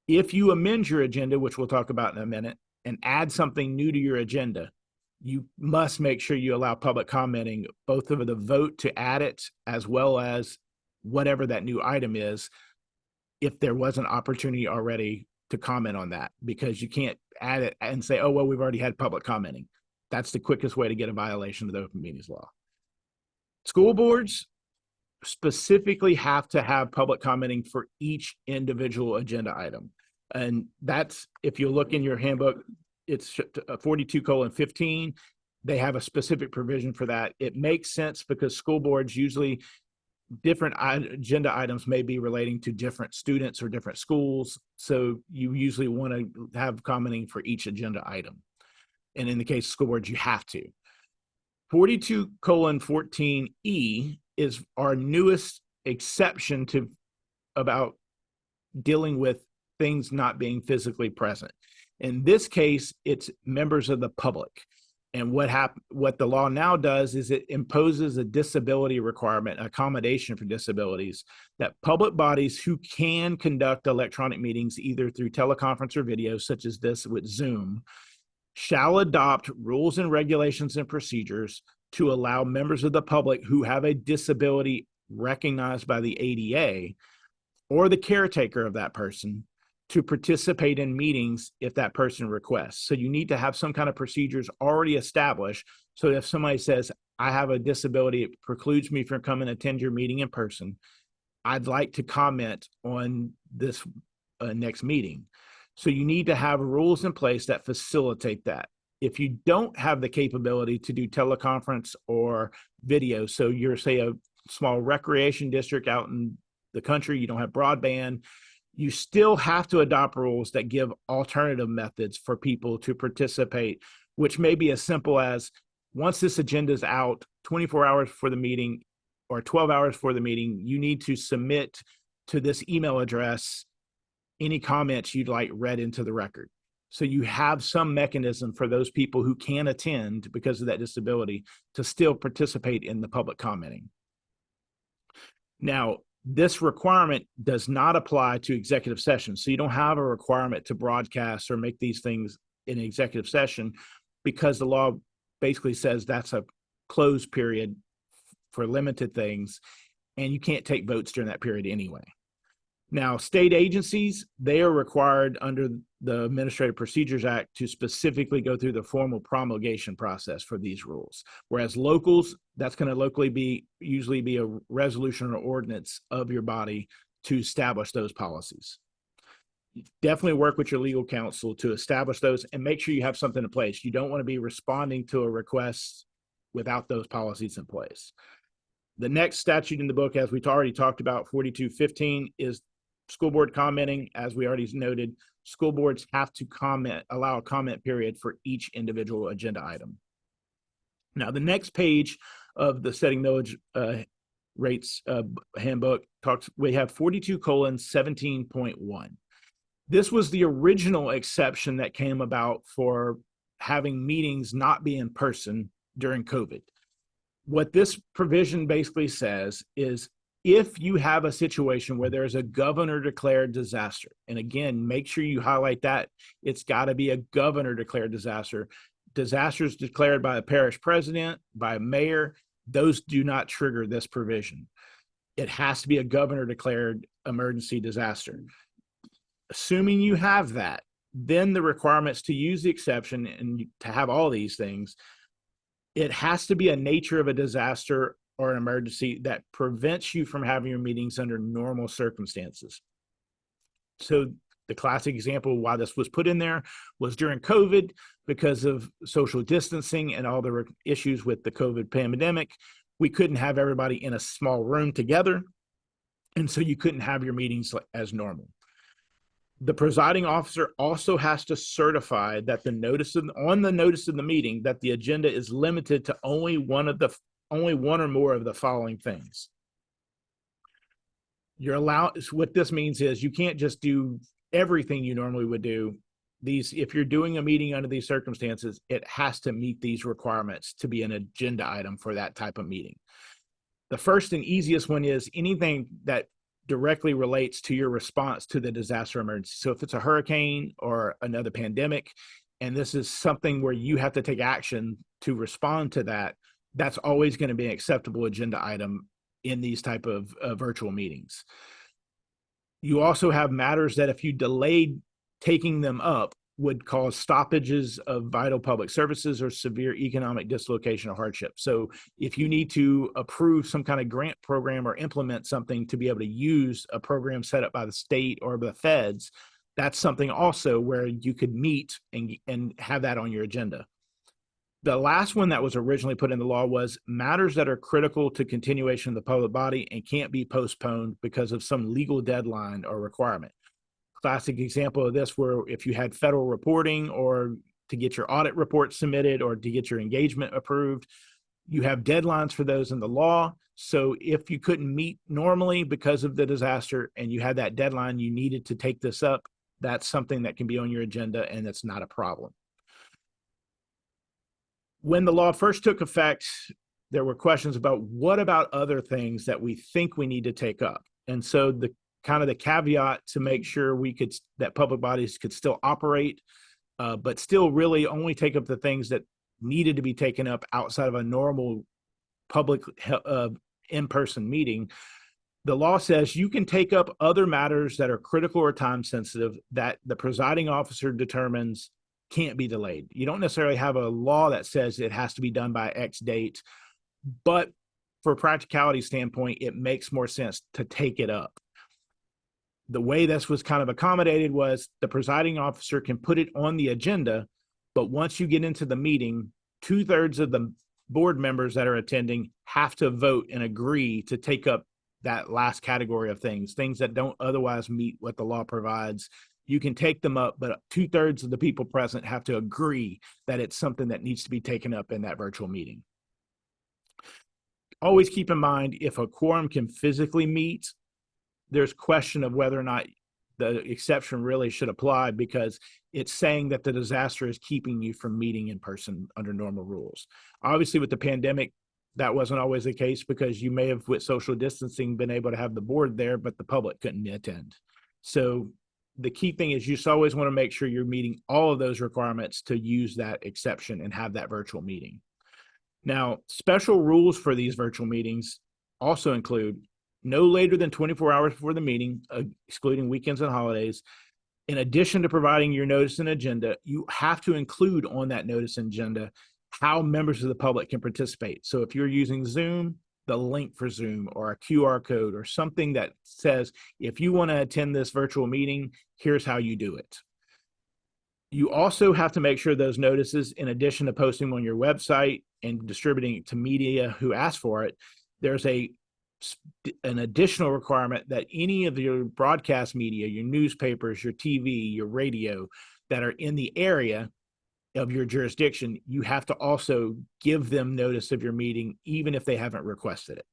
C: If you amend your agenda, which we'll talk about in a minute, and add something new to your agenda, you must make sure you allow public commenting, both of the vote to add it as well as whatever that new item is, if there was an opportunity already to comment on that, because you can't add it and say, oh, well, we've already had public commenting. That's the quickest way to get a violation of the open meetings law. School boards specifically have to have public commenting for each individual agenda item. And that's, if you look in your handbook, it's 42:15. They have a specific provision for that. It makes sense because school boards usually different agenda items may be relating to different students or different schools. So you usually want to have commenting for each agenda item. And in the case of school boards, you have to. 42:14E is our newest exception to about dealing with things not being physically present. In this case, it's members of the public. And what the law now does is it imposes a disability requirement, accommodation for disabilities, that public bodies who can conduct electronic meetings either through teleconference or video, such as this with Zoom, shall adopt rules and regulations and procedures to allow members of the public who have a disability recognized by the ADA or the caretaker of that person to participate in meetings if that person requests. So you need to have some kind of procedures already established. So if somebody says, I have a disability, it precludes me from coming to attend your meeting in person, I'd like to comment on this next meeting. So you need to have rules in place that facilitate that. If you don't have the capability to do teleconference or video, so you're, say, a small recreation district out in the country, you don't have broadband, you still have to adopt rules that give alternative methods for people to participate, which may be as simple as, once this agenda is out 24 hours before the meeting or 12 hours before the meeting, you need to submit to this email address any comments you'd like read into the record. So you have some mechanism for those people who can attend because of that disability to still participate in the public commenting. Now, this requirement does not apply to executive sessions. So you don't have a requirement to broadcast or make these things in executive session, because the law basically says that's a closed period for limited things, and you can't take votes during that period anyway. Now, state agencies, they are required under the Administrative Procedures Act to specifically go through the formal promulgation process for these rules. Whereas locals, that's going to usually be a resolution or ordinance of your body to establish those policies. Definitely work with your legal counsel to establish those and make sure you have something in place. You don't want to be responding to a request without those policies in place. The next statute in the book, as we've already talked about, 4215, is school board commenting. As we already noted, school boards have to allow a comment period for each individual agenda item. Now, the next page of the setting millage rates handbook we have 42:17.1. This was the original exception that came about for having meetings not be in person during COVID. What this provision basically says is, if you have a situation where there's a governor declared disaster, and again, make sure you highlight that it's got to be a governor declared disaster. Disasters declared by a parish president, by a mayor, those do not trigger this provision. It has to be a governor declared emergency disaster. Assuming you have that, then the requirements to use the exception and to have all these things, it has to be a nature of a disaster or an emergency that prevents you from having your meetings under normal circumstances. So the classic example of why this was put in there was during COVID, because of social distancing and all the issues with the COVID pandemic, we couldn't have everybody in a small room together. And so you couldn't have your meetings as normal. The presiding officer also has to certify that on the notice of the meeting that the agenda is limited to only one or more of the following things. What this means is you can't just do everything you normally would do. If you're doing a meeting under these circumstances, it has to meet these requirements to be an agenda item for that type of meeting. The first and easiest one is anything that directly relates to your response to the disaster emergency. So if it's a hurricane or another pandemic, and this is something where you have to take action to respond to that, that's always going to be an acceptable agenda item in these type of virtual meetings. You also have matters that if you delayed taking them up would cause stoppages of vital public services or severe economic dislocation or hardship. So if you need to approve some kind of grant program or implement something to be able to use a program set up by the state or the feds, that's something also where you could meet and have that on your agenda. The last one that was originally put in the law was matters that are critical to continuation of the public body and can't be postponed because of some legal deadline or requirement. Classic example of this, where if you had federal reporting or to get your audit report submitted or to get your engagement approved, you have deadlines for those in the law. So if you couldn't meet normally because of the disaster and you had that deadline, you needed to take this up, that's something that can be on your agenda and it's not a problem. When the law first took effect, there were questions about what about other things that we think we need to take up. And so the caveat to make sure that public bodies could still operate, but still really only take up the things that needed to be taken up outside of a normal public in-person meeting, The law says you can take up other matters that are critical or time sensitive that the presiding officer determines can't be delayed. You don't necessarily have a law that says it has to be done by X date, but for a practicality standpoint, it makes more sense to take it up. The way this was kind of accommodated was the presiding officer can put it on the agenda, but once you get into the meeting, 2/3 of the board members that are attending have to vote and agree to take up that last category of things that don't otherwise meet what the law provides. You can take them up, but 2/3 of the people present have to agree that it's something that needs to be taken up in that virtual meeting. Always keep in mind, if a quorum can physically meet, there's question of whether or not the exception really should apply, because it's saying that the disaster is keeping you from meeting in person under normal rules. Obviously, with the pandemic, that wasn't always the case, because you may have, with social distancing, been able to have the board there, but the public couldn't attend. So the key thing is you just always want to make sure you're meeting all of those requirements to use that exception and have that virtual meeting. Now, special rules for these virtual meetings also include no later than 24 hours before the meeting, excluding weekends and holidays. In addition to providing your notice and agenda, you have to include on that notice and agenda how members of the public can participate. So if you're using Zoom, the link for Zoom or a QR code or something that says, if you want to attend this virtual meeting, here's how you do it. You also have to make sure those notices, in addition to posting on your website and distributing it to media who ask for it, there's an additional requirement that any of your broadcast media, your newspapers, your TV, your radio that are in the area of your jurisdiction, you have to also give them notice of your meeting, even if they haven't requested it.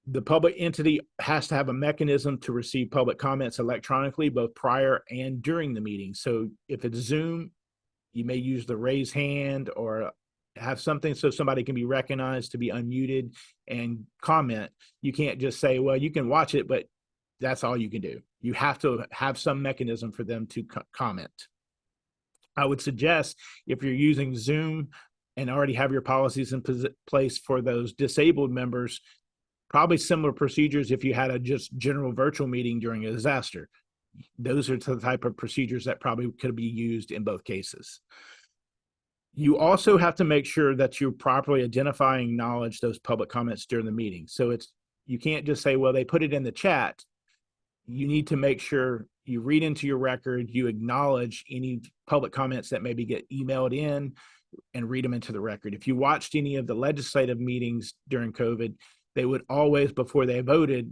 C: The public entity has to have a mechanism to receive public comments electronically, both prior and during the meeting. So if it's Zoom, you may use the raise hand or have something so somebody can be recognized to be unmuted and comment. You can't just say, well, you can watch it, but that's all you can do. You have to have some mechanism for them to comment. I would suggest, if you're using Zoom and already have your policies in place for those disabled members, probably similar procedures if you had a just general virtual meeting during a disaster. Those are the type of procedures that probably could be used in both cases. You also have to make sure that you properly identify and acknowledge those public comments during the meeting. So you can't just say, well, they put it in the chat. You need to make sure you read into your record, you acknowledge any public comments that maybe get emailed in, and read them into the record. If you watched any of the legislative meetings during COVID, they would always, before they voted,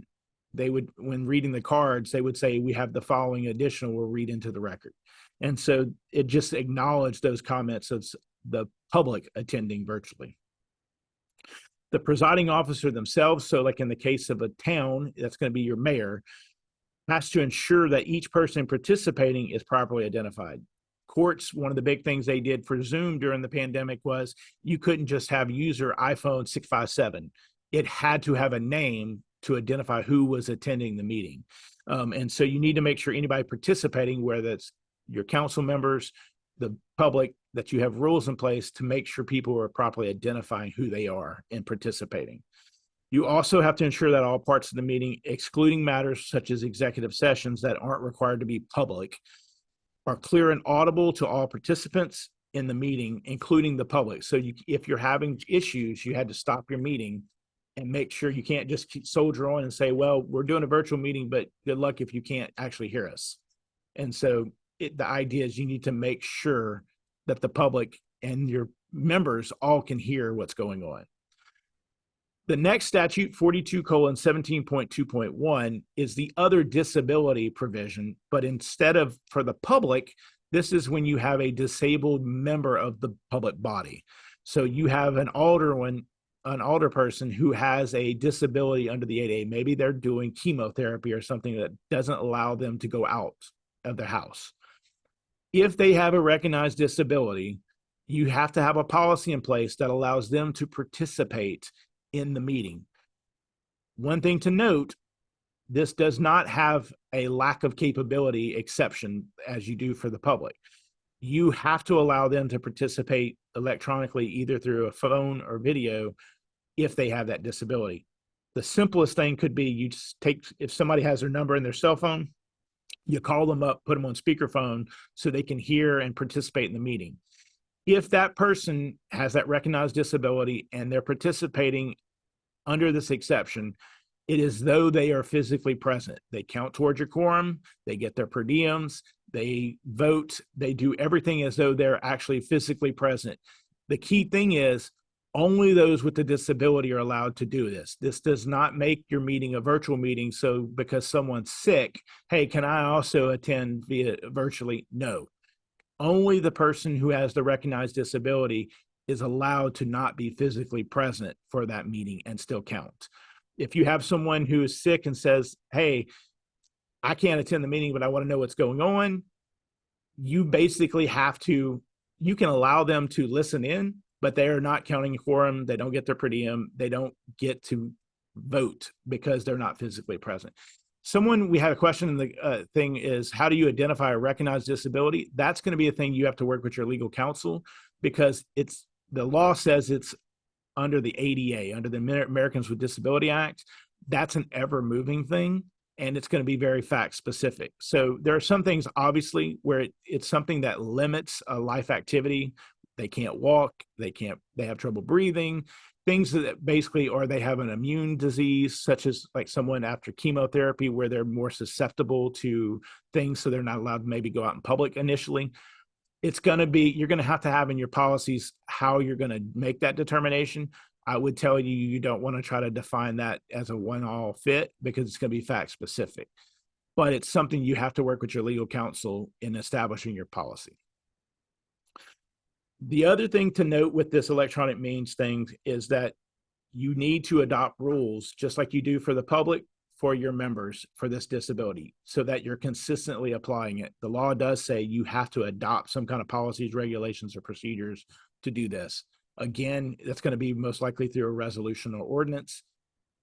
C: when reading the cards, they would say, we have the following additional, we'll read into the record. And so it just acknowledged those comments of the public attending virtually. The presiding officer themselves, so like in the case of a town, that's going to be your mayor, has to ensure that each person participating is properly identified. Courts, one of the big things they did for Zoom during the pandemic was you couldn't just have user iPhone 657. It had to have a name to identify who was attending the meeting. And so you need to make sure anybody participating, whether it's your council members, the public, that you have rules in place to make sure people are properly identifying who they are and participating. You also have to ensure that all parts of the meeting, excluding matters such as executive sessions that aren't required to be public, are clear and audible to all participants in the meeting, including the public. So if you're having issues, you had to stop your meeting and make sure you can't just keep soldier on and say, well, we're doing a virtual meeting, but good luck if you can't actually hear us. And so the idea is you need to make sure that the public and your members all can hear what's going on. The next statute, 42:17.2.1, is the other disability provision, but instead of for the public, this is when you have a disabled member of the public body. So you have an alder person who has a disability under the 8A. Maybe they're doing chemotherapy or something that doesn't allow them to go out of their house. If they have a recognized disability, you have to have a policy in place that allows them to participate in the meeting. One thing to note, this does not have a lack of capability exception as you do for the public. You have to allow them to participate electronically, either through a phone or video, if they have that disability. The simplest thing could be you just take, if somebody has their number in their cell phone, you call them up, put them on speakerphone so they can hear and participate in the meeting. If that person has that recognized disability and they're participating under this exception, it is though they are physically present. They count towards your quorum, they get their per diems, they vote, they do everything as though they're actually physically present. The key thing is only those with the disability are allowed to do this. This does not make your meeting a virtual meeting. So because someone's sick, hey, can I also attend via virtually? No. Only the person who has the recognized disability is allowed to not be physically present for that meeting and still count. If you have someone who is sick and says, hey, I can't attend the meeting, but I want to know what's going on, you basically have to, you can allow them to listen in, but they are not counting quorum. They don't get their per diem. They don't get to vote because they're not physically present. We had a question in the thing is, how do you identify a recognized disability? That's going to be a thing you have to work with your legal counsel, because the law says it's under the ADA, under the Americans with Disability Act. That's an ever moving thing, and it's going to be very fact specific. So there are some things obviously where it's something that limits a life activity. They can't walk, they have trouble breathing, things that basically, or they have an immune disease, such as like someone after chemotherapy where they're more susceptible to things, so they're not allowed to maybe go out in public initially. It's going to be, you're going to have in your policies how you're going to make that determination. I would tell you, you don't want to try to define that as a one-all fit, because it's going to be fact specific. But it's something you have to work with your legal counsel in establishing your policy. The other thing to note with this electronic means thing is that you need to adopt rules, just like you do for the public, for your members for this disability, so that you're consistently applying it. The law does say you have to adopt some kind of policies, regulations, or procedures to do this. Again, that's going to be most likely through a resolution or ordinance.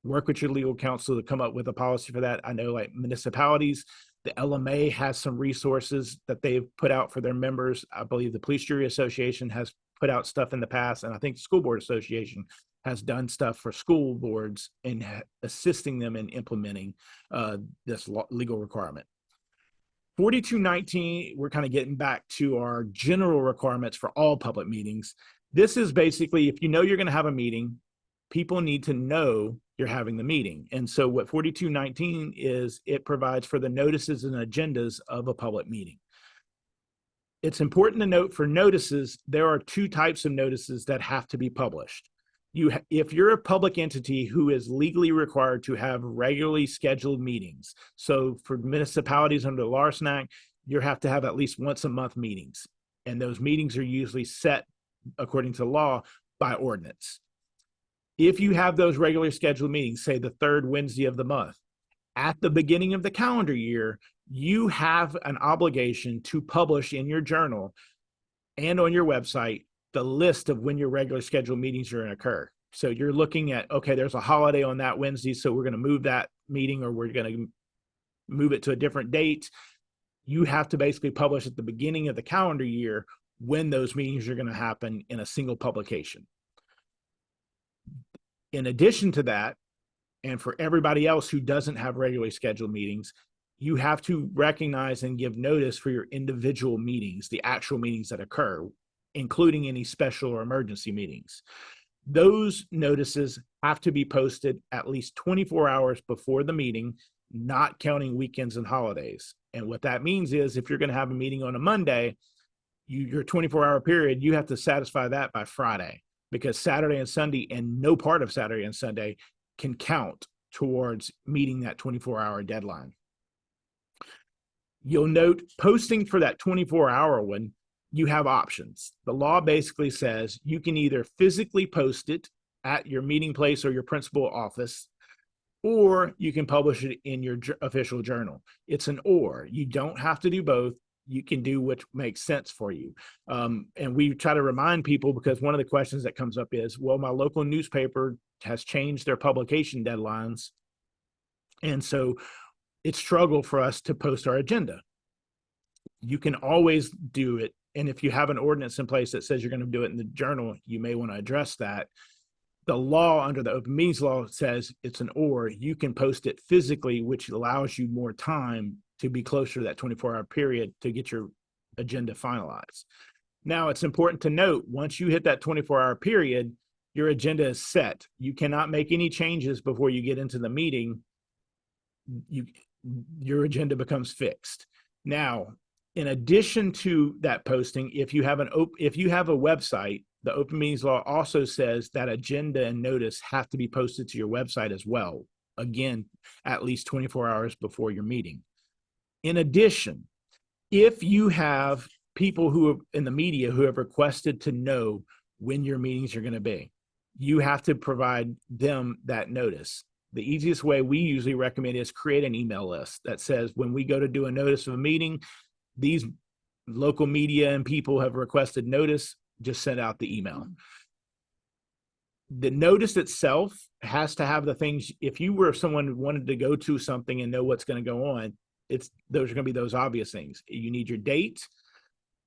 C: Work with your legal counsel to come up with a policy for that. I know like municipalities, the LMA has some resources that they've put out for their members. I believe the Police Jury Association has put out stuff in the past, and I think the School Board Association has done stuff for school boards in assisting them in implementing this legal requirement. 4219, we're kind of getting back to our general requirements for all public meetings. This is basically, if you know you're going to have a meeting, people need to know you're having the meeting. And so what 4219 is, it provides for the notices and agendas of a public meeting. It's important to note for notices, there are two types of notices that have to be published. If you're a public entity who is legally required to have regularly scheduled meetings, so for municipalities under the Larson Act, you have to have at least once a month meetings. And those meetings are usually set according to law by ordinance. If you have those regularly scheduled meetings, say the third Wednesday of the month, at the beginning of the calendar year, you have an obligation to publish in your journal and on your website the list of when your regular scheduled meetings are going to occur. So you're looking at, okay, there's a holiday on that Wednesday, so we're going to move that meeting, or we're going to move it to a different date. You have to basically publish at the beginning of the calendar year when those meetings are going to happen in a single publication. In addition to that, and for everybody else who doesn't have regularly scheduled meetings, you have to recognize and give notice for your individual meetings, the actual meetings that occur, including any special or emergency meetings. Those notices have to be posted at least 24 hours before the meeting, not counting weekends and holidays. And what that means is, if you're going to have a meeting on a Monday, your 24-hour period, you have to satisfy that by Friday, because Saturday and Sunday, and no part of Saturday and Sunday, can count towards meeting that 24-hour deadline. You'll note, posting for that 24-hour one, you have options. The law basically says you can either physically post it at your meeting place or your principal office, or you can publish it in your official journal. It's an or. You don't have to do both. You can do what makes sense for you. And we try to remind people, because one of the questions that comes up is, well, my local newspaper has changed their publication deadlines, and so it's struggle for us to post our agenda. You can always do it. And if you have an ordinance in place that says you're going to do it in the journal, you may want to address that. The law under the open meetings law says it's an or. You can post it physically, which allows you more time to be closer to that 24-hour period to get your agenda finalized. Now, it's important to note, once you hit that 24-hour period, your agenda is set. You cannot make any changes before you get into the meeting. Your agenda becomes fixed. Now, in addition to that posting, if you have a website, the open meetings law also says that agenda and notice have to be posted to your website as well. Again, at least 24 hours before your meeting. In addition, if you have people who are in the media who have requested to know when your meetings are going to be, you have to provide them that notice. The easiest way we usually recommend is create an email list that says, when we go to do a notice of a meeting, these local media and people have requested notice, just send out the email. The notice itself has to have the things. If you were someone who wanted to go to something and know what's going to go on, those are going to be those obvious things. You need your date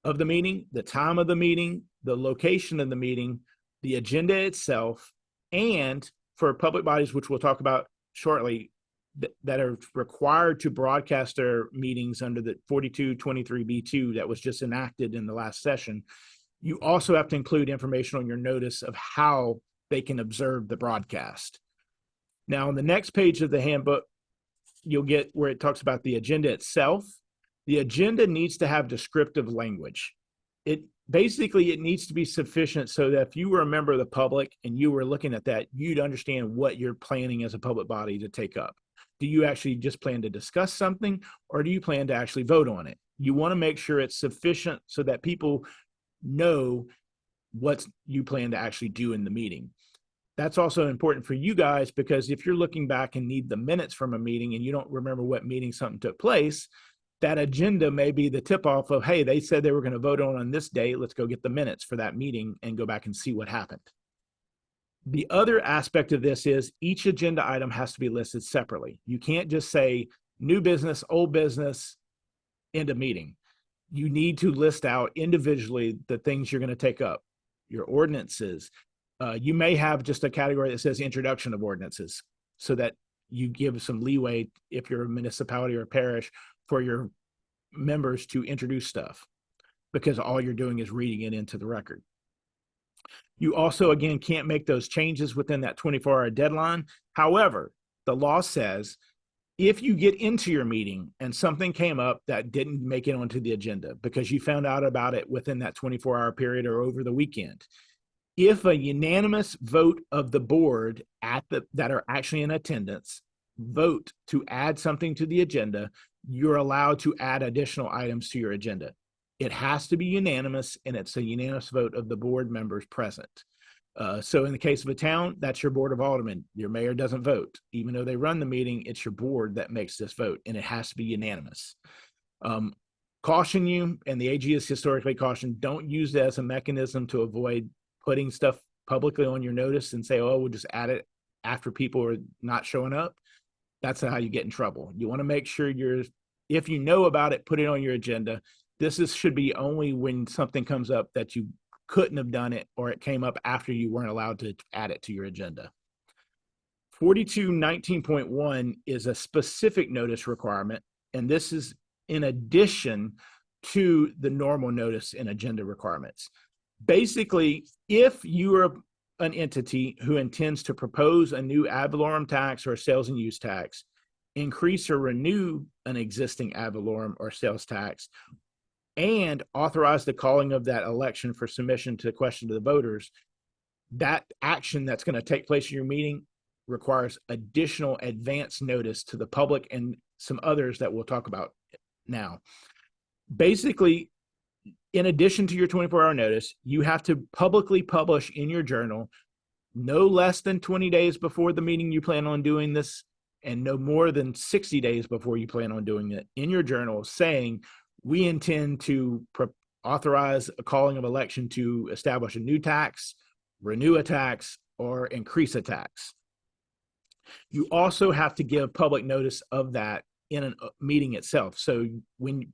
C: of the meeting, the time of the meeting, the location of the meeting, the agenda itself, and for public bodies, which we'll talk about shortly, that are required to broadcast their meetings under the 4223B2 that was just enacted in the last session, you also have to include information on your notice of how they can observe the broadcast. Now, on the next page of the handbook, you'll get where it talks about the agenda itself. The agenda needs to have descriptive language. It needs to be sufficient so that if you were a member of the public and you were looking at that, you'd understand what you're planning as a public body to take up. Do you actually just plan to discuss something, or do you plan to actually vote on it? You want to make sure it's sufficient so that people know what you plan to actually do in the meeting. That's also important for you guys, because if you're looking back and need the minutes from a meeting and you don't remember what meeting something took place, that agenda may be the tip-off of, hey, they said they were going to vote on this day. Let's go get the minutes for that meeting and go back and see what happened. The other aspect of this is each agenda item has to be listed separately. You can't just say new business, old business, end of meeting. You need to list out individually the things you're going to take up, your ordinances. You may have just a category that says introduction of ordinances, so that you give some leeway, if you're a municipality or a parish, for your members to introduce stuff, because all you're doing is reading it into the record. You also, again, can't make those changes within that 24-hour deadline. However, the law says if you get into your meeting and something came up that didn't make it onto the agenda because you found out about it within that 24-hour period or over the weekend, if a unanimous vote of the board that are actually in attendance vote to add something to the agenda, you're allowed to add additional items to your agenda. It has to be unanimous, and it's a unanimous vote of the board members present. So in the case of a town, that's your board of aldermen. Your mayor doesn't vote. Even though they run the meeting, it's your board that makes this vote, and it has to be unanimous. Caution you, and the AG is historically cautioned, don't use it as a mechanism to avoid putting stuff publicly on your notice and say, oh, we'll just add it after people are not showing up. That's how you get in trouble. You want to make sure if you know about it, put it on your agenda. Should be only when something comes up that you couldn't have done it, or it came up after you weren't allowed to add it to your agenda. 4219.1 is a specific notice requirement, and this is in addition to the normal notice and agenda requirements. Basically, if you are an entity who intends to propose a new ad valorem tax or sales and use tax, increase or renew an existing ad valorem or sales tax, and authorize the calling of that election for submission to the question to the voters, that action that's going to take place in your meeting requires additional advance notice to the public and some others that we'll talk about now. Basically, in addition to your 24-hour notice, you have to publicly publish in your journal no less than 20 days before the meeting you plan on doing this, and no more than 60 days before you plan on doing it, in your journal saying, we intend to authorize a calling of election to establish a new tax, renew a tax, or increase a tax. You also have to give public notice of that in a meeting itself. So when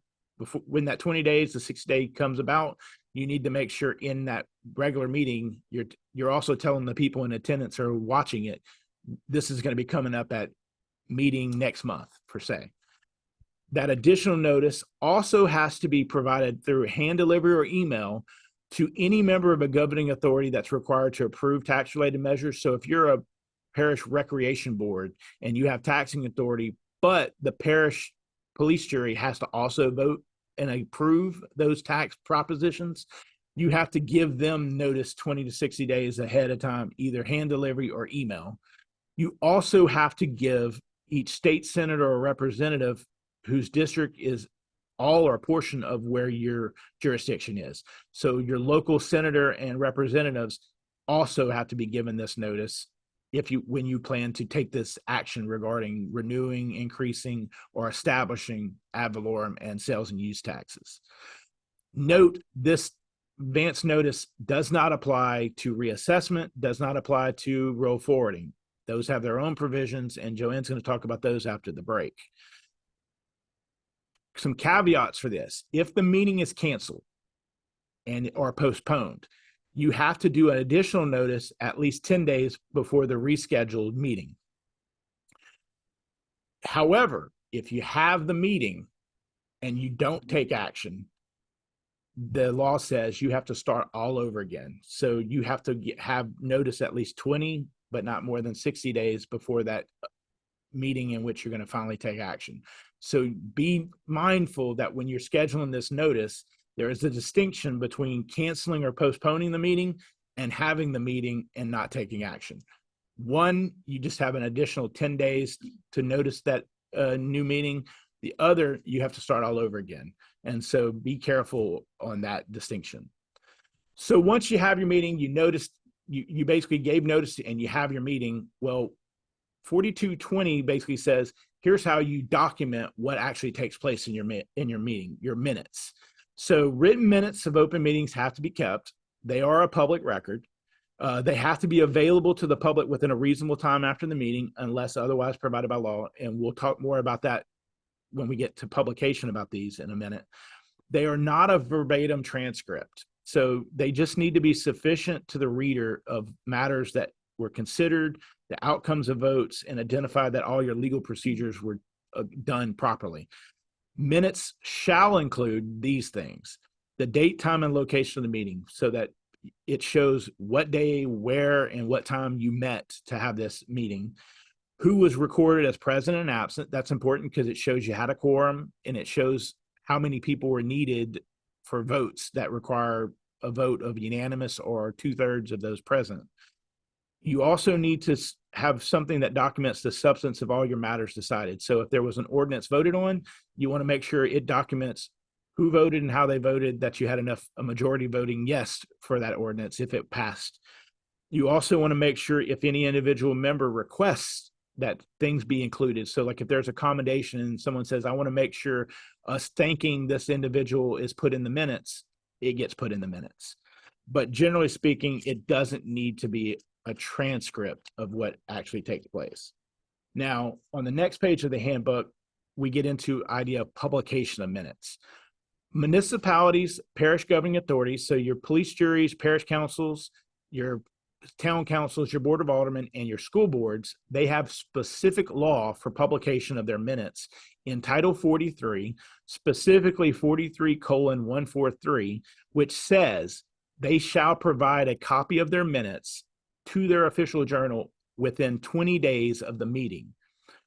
C: that 20 days, the 6 day comes about, you need to make sure in that regular meeting, you're also telling the people in attendance or watching it, this is going to be coming up at meeting next month, per se. That additional notice also has to be provided through hand delivery or email to any member of a governing authority that's required to approve tax-related measures. So if you're a parish recreation board and you have taxing authority, but the parish police jury has to also vote and approve those tax propositions, you have to give them notice 20 to 60 days ahead of time, either hand delivery or email. You also have to give each state senator or representative whose district is all or a portion of where your jurisdiction is. So your local senator and representatives also have to be given this notice when you plan to take this action regarding renewing, increasing, or establishing ad valorem and sales and use taxes. Note, this advance notice does not apply to reassessment, does not apply to roll forwarding. Those have their own provisions, and Joanne's going to talk about those after the break. Some caveats for this. If the meeting is canceled or postponed, you have to do an additional notice at least 10 days before the rescheduled meeting. However, if you have the meeting and you don't take action, the law says you have to start all over again. So you have to have notice at least 20, but not more than 60 days before that meeting in which you're going to finally take action. So be mindful that when you're scheduling this notice, there is a distinction between canceling or postponing the meeting and having the meeting and not taking action. One, you just have an additional 10 days to notice that new meeting. The other, you have to start all over again. And so be careful on that distinction. So once you have your meeting, you basically gave notice and you have your meeting. Well, 4220 basically says, here's how you document what actually takes place in your meeting, your minutes. So written minutes of open meetings have to be kept. They are a public record. They have to be available to the public within a reasonable time after the meeting, unless otherwise provided by law. And we'll talk more about that when we get to publication about these in a minute. They are not a verbatim transcript. So they just need to be sufficient to the reader of matters that were considered, the outcomes of votes, and identify that all your legal procedures were done properly. Minutes shall include these things: the date, time, and location of the meeting, so that it shows what day, where, and what time you met to have this meeting. Who was recorded as present and absent. That's important because it shows you had a quorum, and it shows how many people were needed for votes that require a vote of unanimous or 2/3 of those present. You also need to have something that documents the substance of all your matters decided. So if there was an ordinance voted on, you want to make sure it documents who voted and how they voted, that you had a majority voting yes for that ordinance if it passed. You also want to make sure if any individual member requests that things be included. So like if there's a commendation and someone says, I want to make sure us thanking this individual is put in the minutes, it gets put in the minutes. But generally speaking, it doesn't need to be a transcript of what actually takes place. Now, on the next page of the handbook, we get into idea of publication of minutes. Municipalities, parish governing authorities, so your police juries, parish councils, your town councils, your board of aldermen, and your school boards, they have specific law for publication of their minutes in Title 43, specifically 43:143, which says they shall provide a copy of their minutes to their official journal within 20 days of the meeting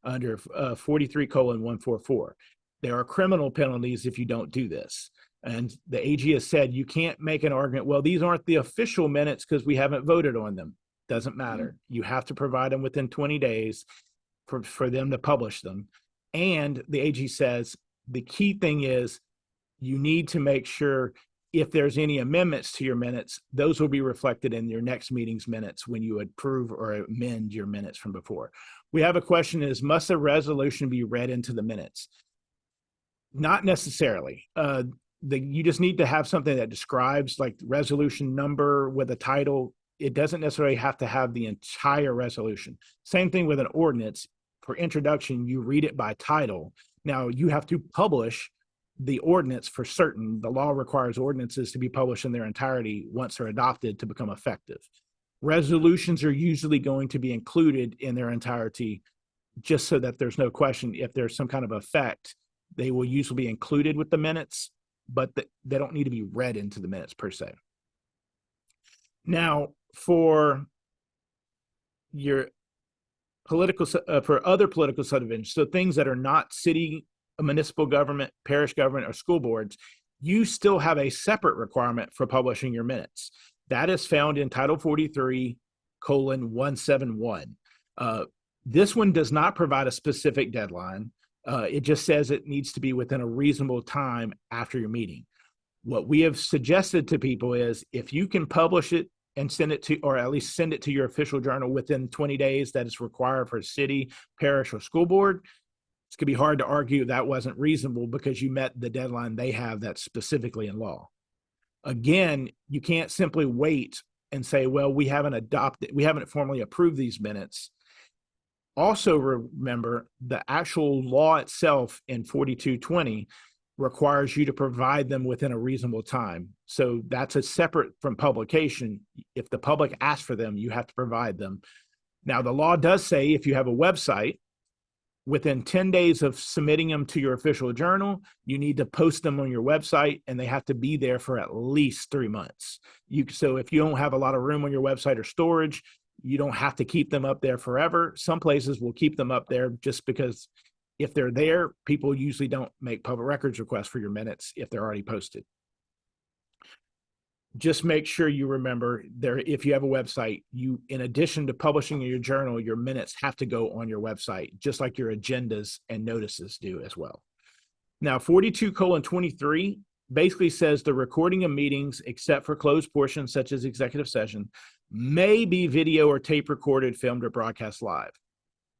C: under 43:144. There are criminal penalties if you don't do this. And the AG has said you can't make an argument, well, these aren't the official minutes because we haven't voted on them. Doesn't matter. You have to provide them within 20 days for them to publish them. And the AG says the key thing is you need to make sure if there's any amendments to your minutes, those will be reflected in your next meeting's minutes when you approve or amend your minutes from before. We have a question is, must a resolution be read into the minutes? Not necessarily. You just need to have something that describes like resolution number with a title. It doesn't necessarily have to have the entire resolution. Same thing with an ordinance. For introduction, you read it by title. Now you have to publish the ordinance for certain. The law requires ordinances to be published in their entirety once they're adopted to become effective. Resolutions are usually going to be included in their entirety, just so that there's no question. If there's some kind of effect, they will usually be included with the minutes, but they don't need to be read into the minutes per se. Now, for your for other political subdivisions, so things that are not city, municipal government, parish government, or school boards, you still have a separate requirement for publishing your minutes. That is found in Title 43:171. This one does not provide a specific deadline. It just says it needs to be within a reasonable time after your meeting. What we have suggested to people is, if you can publish it and send it to, or at least send it to your official journal within 20 days that is required for a city, parish, or school board, it's going to be hard to argue that wasn't reasonable because you met the deadline they have that's specifically in law. Again, you can't simply wait and say, well, we haven't formally approved these minutes. Also remember, the actual law itself in 4220 requires you to provide them within a reasonable time. So that's a separate from publication. If the public asks for them, you have to provide them. Now, the law does say if you have a website, within 10 days of submitting them to your official journal, you need to post them on your website, and they have to be there for at least 3 months. So if you don't have a lot of room on your website or storage, you don't have to keep them up there forever. Some places will keep them up there just because if they're there, people usually don't make public records requests for your minutes if they're already posted. Just make sure you remember there, if you have a website, you, in addition to publishing in your journal, your minutes have to go on your website, just like your agendas and notices do as well. Now, 42:23 basically says the recording of meetings, except for closed portions such as executive session, may be video or tape recorded, filmed, or broadcast live.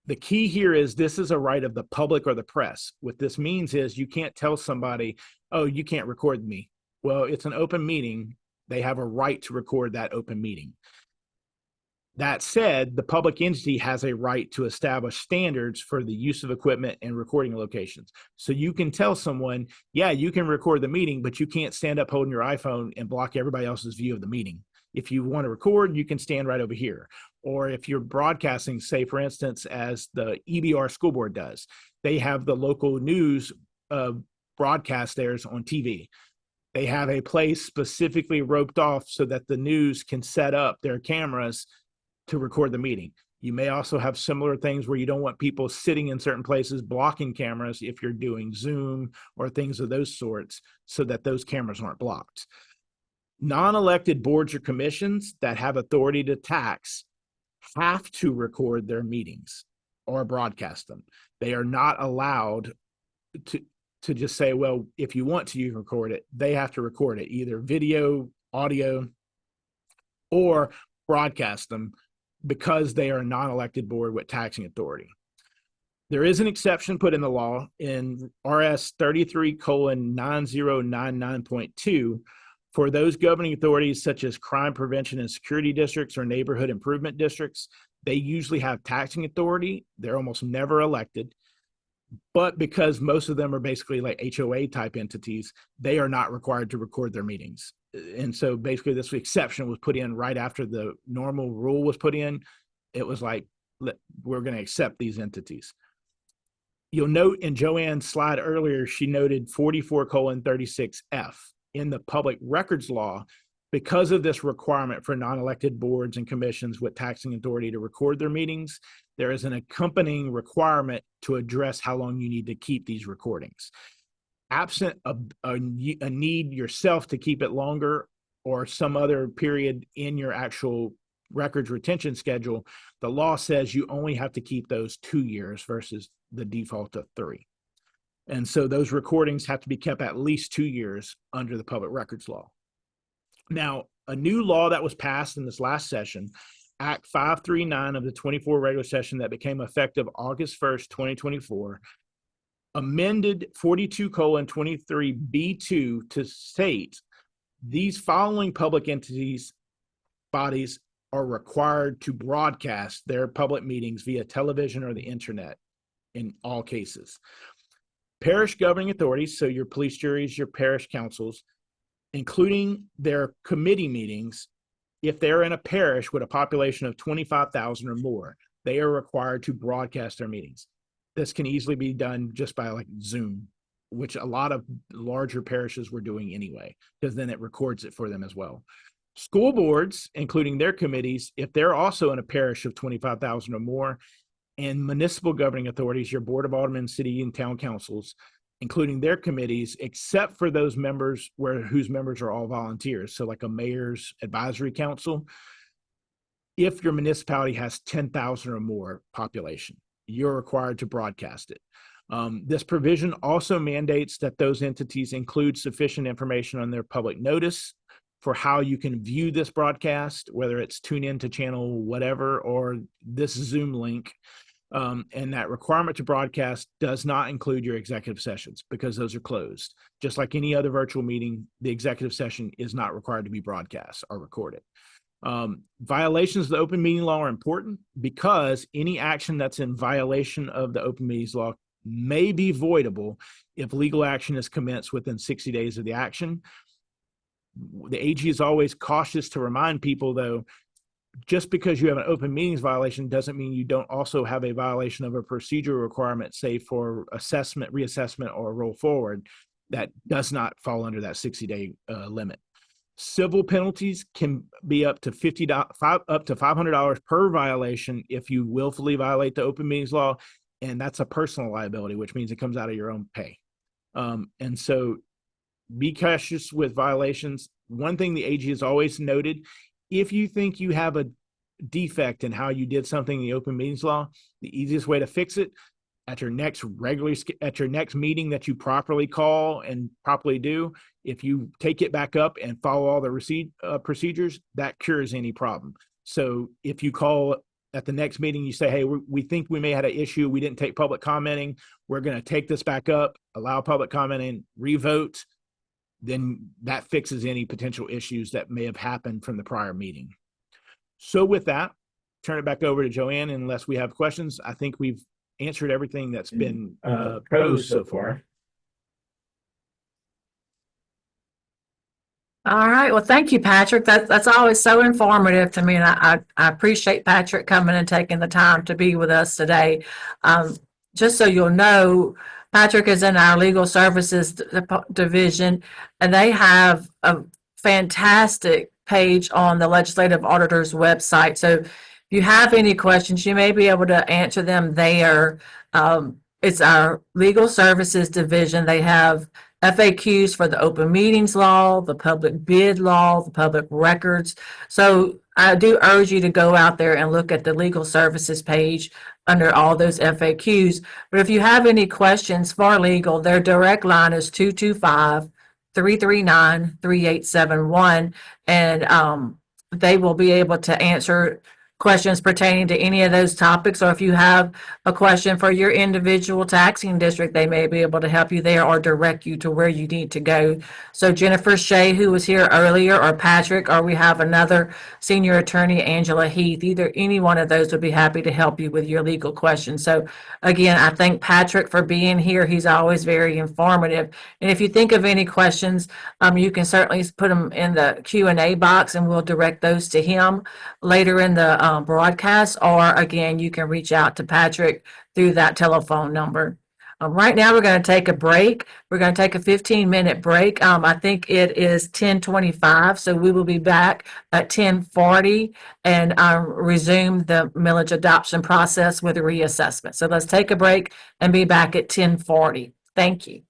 C: The key here is this is a right of the public or the press. What this means is you can't tell somebody, oh, you can't record me. Well, it's an open meeting. They have a right to record that open meeting. That said, the public entity has a right to establish standards for the use of equipment and recording locations. So you can tell someone, yeah, you can record the meeting, but you can't stand up holding your iPhone and block everybody else's view of the meeting. If you want to record, you can stand right over here. Or if you're broadcasting, say, for instance, as the EBR school board does, they have the local news broadcast theirs on TV. They have a place specifically roped off so that the news can set up their cameras to record the meeting. You may also have similar things where you don't want people sitting in certain places blocking cameras if you're doing Zoom or things of those sorts, so that those cameras aren't blocked. Non-elected boards or commissions that have authority to tax have to record their meetings or broadcast them. They are not allowed to just say, well, if you want to, you can record it. They have to record it, either video, audio, or broadcast them, because they are a non-elected board with taxing authority. There is an exception put in the law in RS 33:9099.2 for those governing authorities such as crime prevention and security districts or neighborhood improvement districts. They usually have taxing authority. They're almost never elected. But because most of them are basically like HOA type entities, they are not required to record their meetings. And so basically this exception was put in right after the normal rule was put in. It was like, we're going to accept these entities. You'll note in Joanne's slide earlier, she noted 44:36F in the public records law. Because of this requirement for non-elected boards and commissions with taxing authority to record their meetings, there is an accompanying requirement to address how long you need to keep these recordings. Absent a need yourself to keep it longer or some other period in your actual records retention schedule, the law says you only have to keep those 2 years versus the default of 3. And so those recordings have to be kept at least 2 years under the public records law. Now, a new law that was passed in this last session, Act 539 of the 24 regular session that became effective August 1st, 2024, amended 42:23B2 to state these following public entities, bodies are required to broadcast their public meetings via television or the internet in all cases. Parish governing authorities, so your police juries, your parish councils, including their committee meetings, if they're in a parish with a population of 25,000 or more, they are required to broadcast their meetings. This can easily be done just by like Zoom, which a lot of larger parishes were doing anyway, because then it records it for them as well. School boards, including their committees, if they're also in a parish of 25,000 or more, and municipal governing authorities, your board of aldermen, city and town councils, including their committees, except for those members whose members are all volunteers. So like a mayor's advisory council, if your municipality has 10,000 or more population, you're required to broadcast it. This provision also mandates that those entities include sufficient information on their public notice for how you can view this broadcast, whether it's tune in to channel whatever or this Zoom link. And that requirement to broadcast does not include your executive sessions because those are closed. Just like any other virtual meeting, the executive session is not required to be broadcast or recorded. Violations of the open meeting law are important because any action that's in violation of the open meetings law may be voidable if legal action is commenced within 60 days of the action. The AG is always cautious to remind people, though, just because you have an open meetings violation doesn't mean you don't also have a violation of a procedural requirement, say for assessment, reassessment, or roll forward, that does not fall under that 60-day limit. Civil penalties can be up to $500 per violation if you willfully violate the open meetings law, and that's a personal liability, which means it comes out of your own pay. And so be cautious with violations. One thing the AG has always noted, if you think you have a defect in how you did something in the open meetings law, the easiest way to fix it at your next meeting that you properly call and properly do, if you take it back up and follow all the procedures, that cures any problem. So if you call at the next meeting, you say, hey, we think we may have an issue. We didn't take public commenting. We're going to take this back up, allow public commenting, revote. Then that fixes any potential issues that may have happened from the prior meeting. So with that, turn it back over to Joanne. Unless we have questions, I think we've answered everything that's been posed so far.
B: All right. Well, thank you, Patrick. That's always so informative to me, and I appreciate Patrick coming and taking the time to be with us today. Just so you'll know, Patrick is in our legal services division, and they have a fantastic page on the legislative auditor's website. So if you have any questions, you may be able to answer them there. It's our legal services division. They have FAQs for the open meetings law, the public bid law, the public records. So I do urge you to go out there and look at the legal services page under all those FAQs. But if you have any questions for legal, their direct line is 225-339-3871. And they will be able to answer questions pertaining to any of those topics, or if you have a question for your individual taxing district, they may be able to help you there or direct you to where you need to go. So Jenifer, Schaye, who was here earlier, or Patrick, or we have another senior attorney, Angela Heath, either any one of those would be happy to help you with your legal questions. So again, I thank Patrick for being here. He's always very informative. And if you think of any questions, you can certainly put them in the Q&A box and we'll direct those to him later in the broadcast, or again, you can reach out to Patrick through that telephone number. Right now, we're going to take a break. We're going to take a 15-minute break. I think it is 10:25, so we will be back at 10:40 and resume the millage adoption process with a reassessment. So let's take a break and be back at 10:40. Thank you.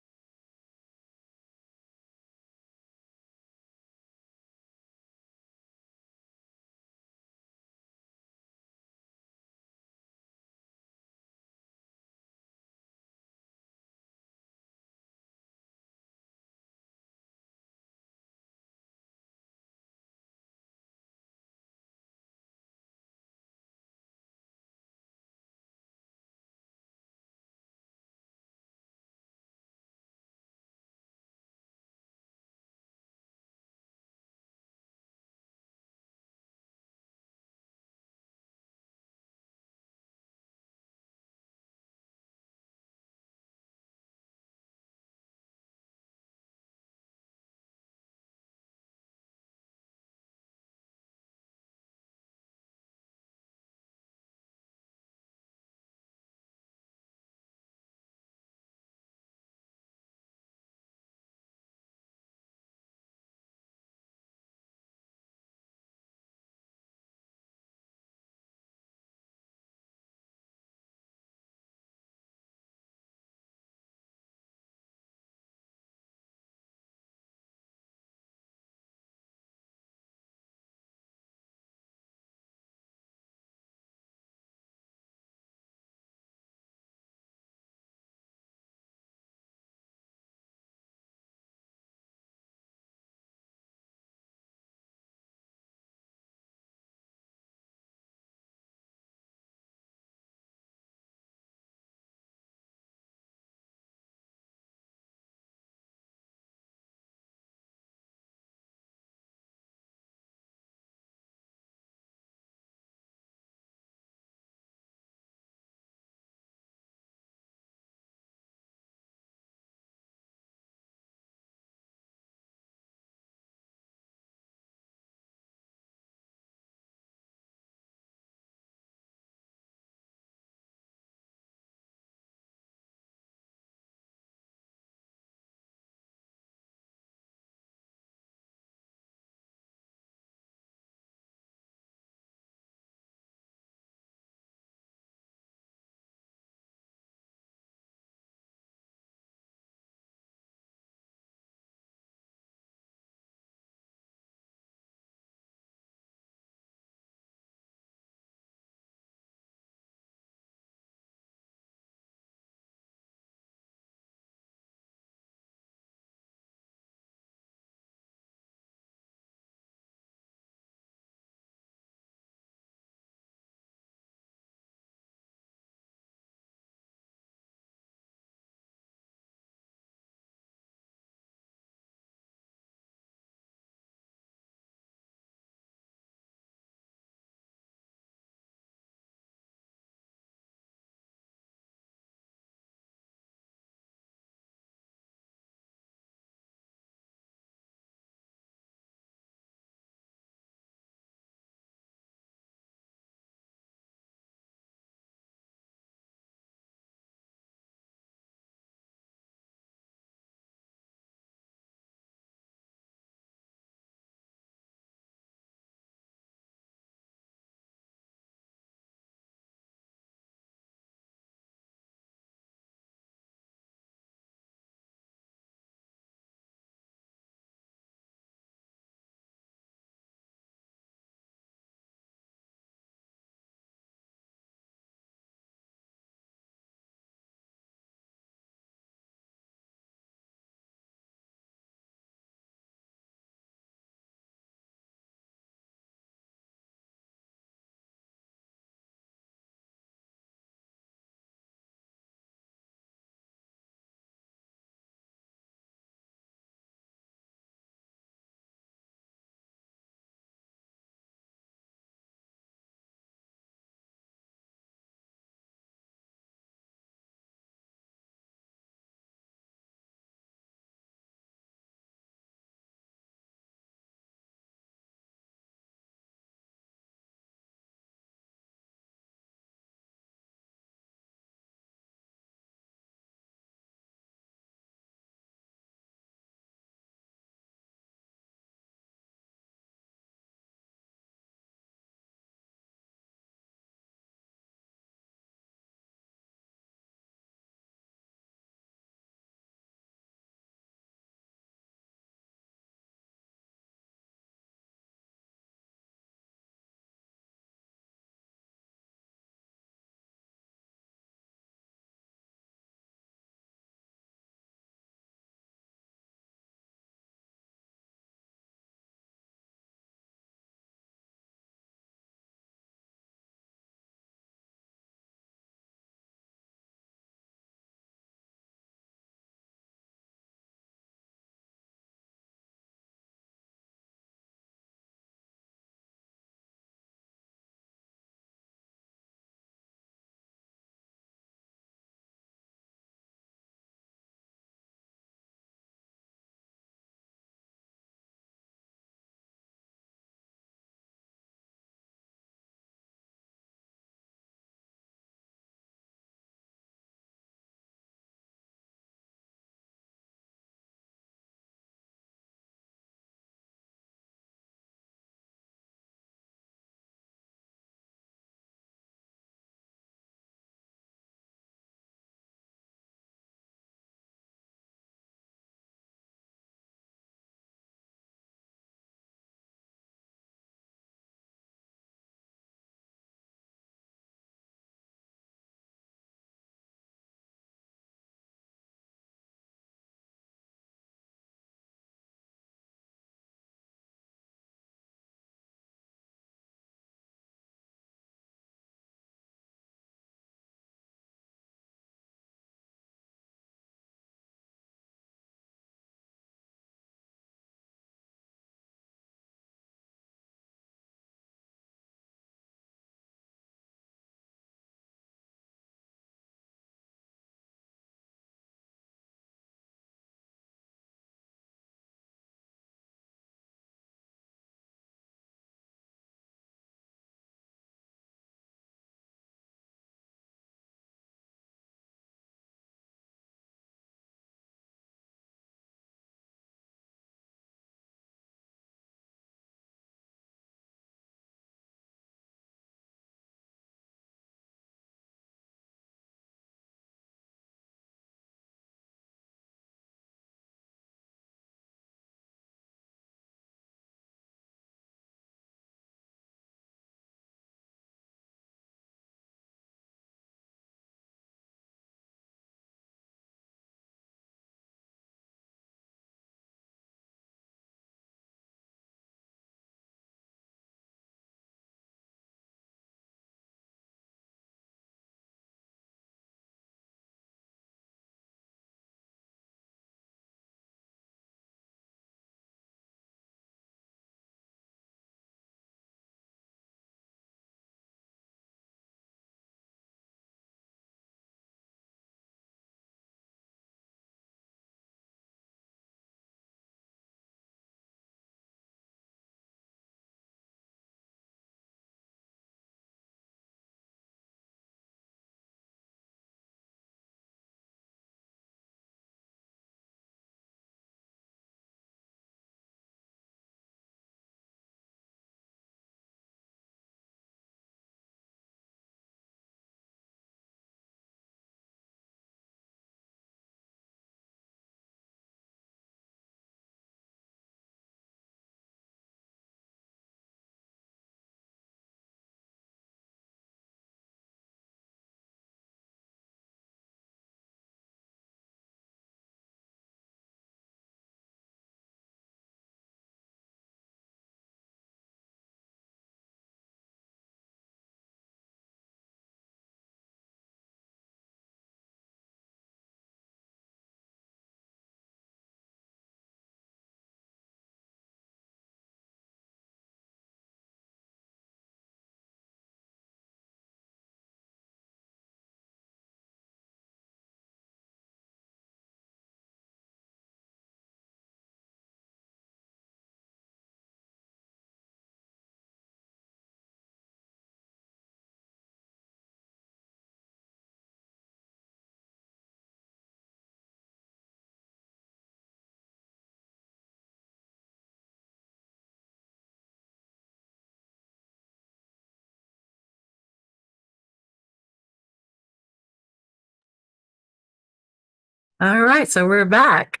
B: All right, so we're back.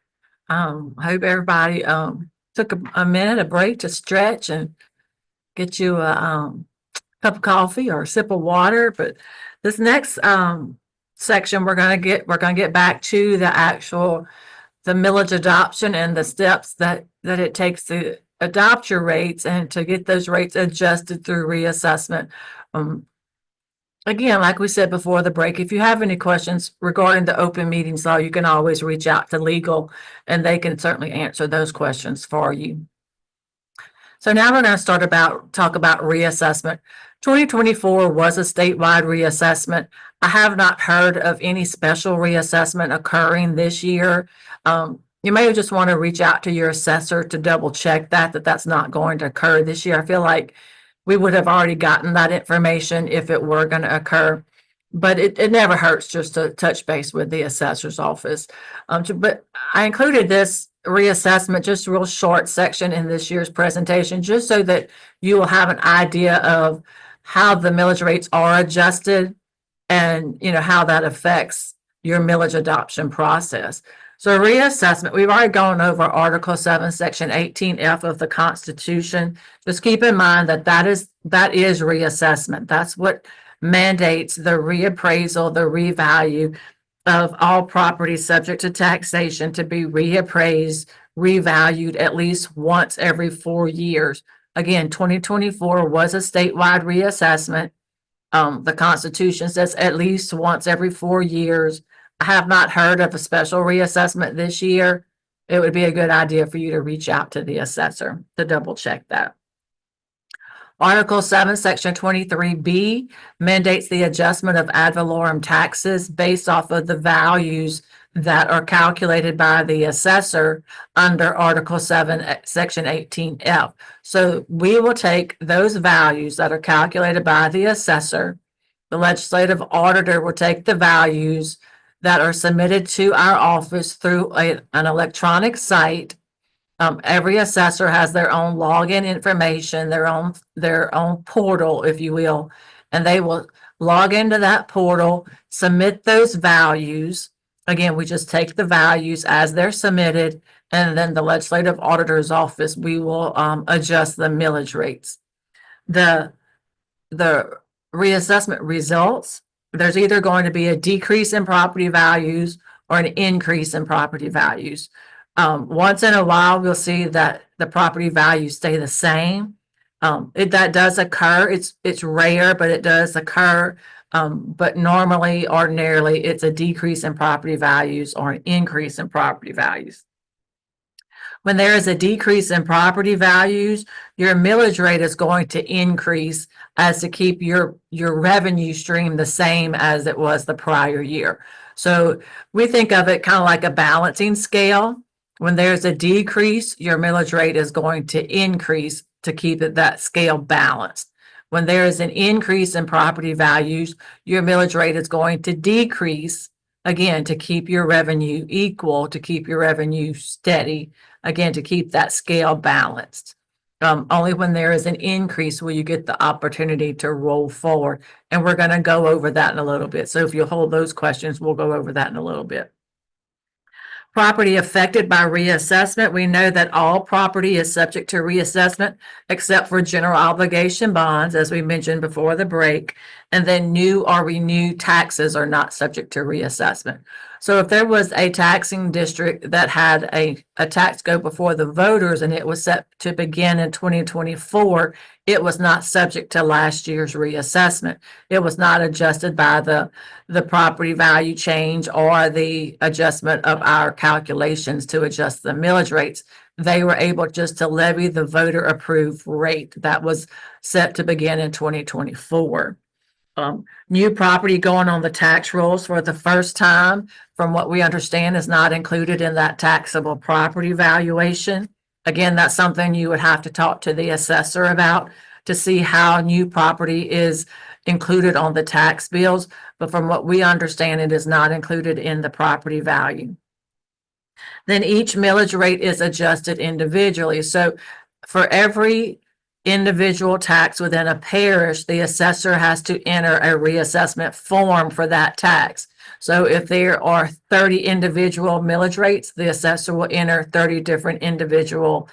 B: I hope everybody took a minute, a break to stretch and get you a cup of coffee or a sip of water. But this next section, we're gonna get back to the millage adoption and the steps that it takes to adopt your rates and to get those rates adjusted through reassessment. Again, like we said before the break, if you have any questions regarding the open meetings law, you can always reach out to legal and they can certainly answer those questions for you. So now we're going to talk about reassessment. 2024 was a statewide reassessment. I have not heard of any special reassessment occurring this year. You may just want to reach out to your assessor to double check that that's not going to occur this year. I feel like we would have already gotten that information if it were going to occur, but it never hurts just to touch base with the assessor's office. But I included this reassessment, just a real short section in this year's presentation, just so that you will have an idea of how the millage rates are adjusted and how that affects your millage adoption process. So reassessment, we've already gone over Article 7, Section 18F of the Constitution. Just keep in mind that is reassessment. That's what mandates the reappraisal, the revalue of all property subject to taxation to be reappraised, revalued at least once every 4 years. Again, 2024 was a statewide reassessment. The Constitution says at least once every 4 years. I have not heard of a special reassessment this year. It would be a good idea for you to reach out to the assessor to double check that. Article 7, Section 23B mandates the adjustment of ad valorem taxes based off of the values that are calculated by the assessor under Article 7, Section 18F. So we will take those values that are calculated by the assessor. The legislative auditor will take the values that are submitted to our office through an electronic site. Every assessor has their own login information, their own portal, if you will, and they will log into that portal, submit those values. Again, we just take the values as they're submitted, and then the legislative auditor's office, we will adjust the millage rates. The reassessment results, there's either going to be a decrease in property values or an increase in property values. Once in a while, we'll see that the property values stay the same. That does occur. It's rare, but it does occur. But normally, ordinarily, it's a decrease in property values or an increase in property values. When there is a decrease in property values, your millage rate is going to increase as to keep your revenue stream the same as it was the prior year. So we think of it kind of like a balancing scale. When there's a decrease, your millage rate is going to increase to keep that scale balanced. When there is an increase in property values, your millage rate is going to decrease, again, to keep your revenue equal, to keep your revenue steady, again, to keep that scale balanced. Only when there is an increase will you get the opportunity to roll forward. And we're going to go over that in a little bit. So if you hold those questions, we'll go over that in a little bit. Property affected by reassessment. We know that all property is subject to reassessment except for general obligation bonds, as we mentioned before the break, and then new or renewed taxes are not subject to reassessment. So if there was a taxing district that had a tax go before the voters and it was set to begin in 2024, it was not subject to last year's reassessment. It was not adjusted by the property value change or the adjustment of our calculations to adjust the millage rates. They were able just to levy the voter approved rate that was set to begin in 2024. New property going on the tax rolls for the first time, from what we understand, is not included in that taxable property valuation. Again, that's something you would have to talk to the assessor about to see how new property is included on the tax bills. But from what we understand, it is not included in the property value. Then each millage rate is adjusted individually. So for every individual tax within a parish, the assessor has to enter a reassessment form for that tax. So if there are 30 individual millage rates, the assessor will enter 30 different individual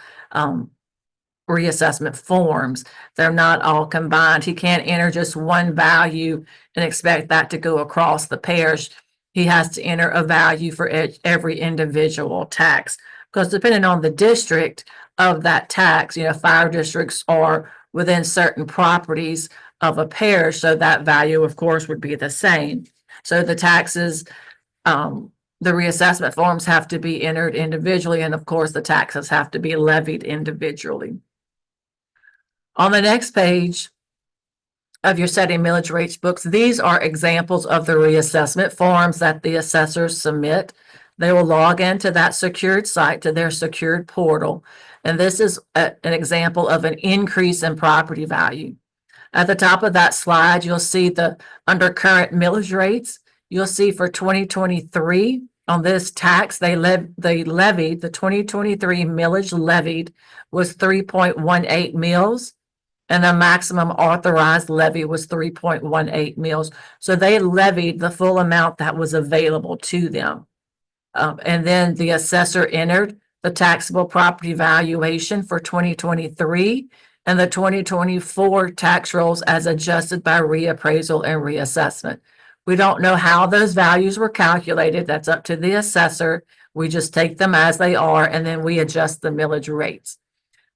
B: reassessment forms. They're not all combined. He can't enter just one value and expect that to go across the parish. He has to enter a value for every individual tax, because depending on the district of that tax, fire districts are within certain properties of a parish, so that value, of course, would be the same. So the taxes, the reassessment forms have to be entered individually, and of course, the taxes have to be levied individually. On the next page of your setting millage rates books, these are examples of the reassessment forms that the assessors submit. They will log into that secured site, to their secured portal, and this is an example of an increase in property value. At the top of that slide, you'll see under current millage rates, you'll see for 2023 on this tax, they levied, the 2023 millage levied was 3.18 mills, and the maximum authorized levy was 3.18 mills. So they levied the full amount that was available to them. And then the assessor entered the taxable property valuation for 2023 and the 2024 tax rolls as adjusted by reappraisal and reassessment. We don't know how those values were calculated. That's up to the assessor. We just take them as they are, and then we adjust the millage rates.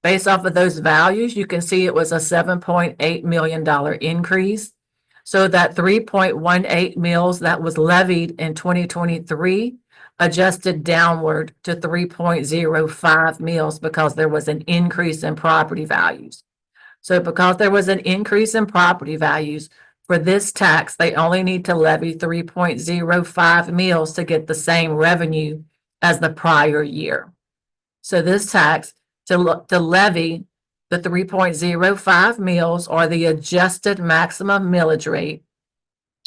B: Based off of those values, you can see it was a $7.8 million increase. So that 3.18 mills that was levied in 2023 adjusted downward to 3.05 mills because there was an increase in property values. So because there was an increase in property values, for this tax, they only need to levy 3.05 mills to get the same revenue as the prior year. So this tax, to levy the 3.05 mills, or the adjusted maximum millage rate,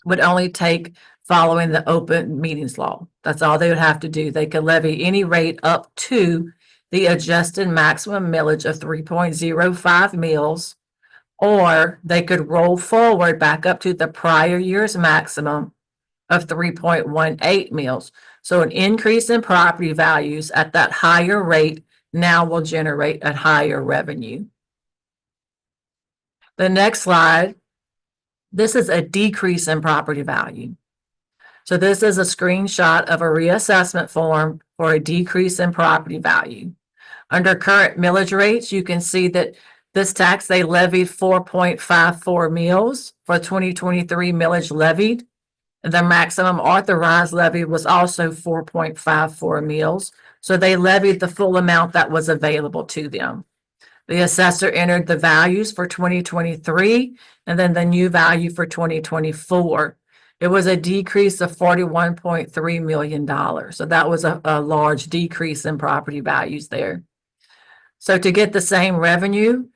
B: would only take following the open meetings law. That's all they would have to do. They could levy any rate up to the adjusted maximum millage of 3.05 mills, or they could roll forward back up to the prior year's maximum of 3.18 mills. So an increase in property values at that higher rate now will generate a higher revenue. The next slide, this is a decrease in property value. So this is a screenshot of a reassessment form for a decrease in property value. Under current millage rates, you can see that this tax, they levied 4.54 mills for 2023 millage levied. The maximum authorized levy was also 4.54 mills. So they levied the full amount that was available to them. The assessor entered the values for 2023 and then the new value for 2024. It was a decrease of $41.3 million. So that was a large decrease in property values there. So to get the same revenue,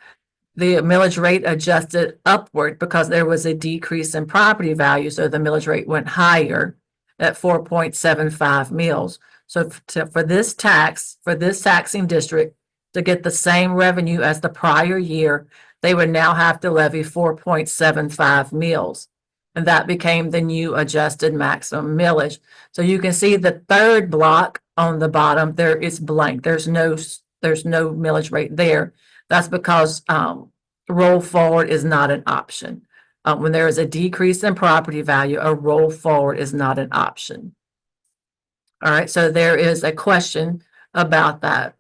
B: the millage rate adjusted upward because there was a decrease in property value. So the millage rate went higher at 4.75 mills. So for this taxing district, to get the same revenue as the prior year, they would now have to levy 4.75 mills. And that became the new adjusted maximum millage. So you can see the third block on the bottom there is blank. There's no millage rate there. That's because roll forward is not an option. When there is a decrease in property value, a roll forward is not an option. All right, so there is a question about that.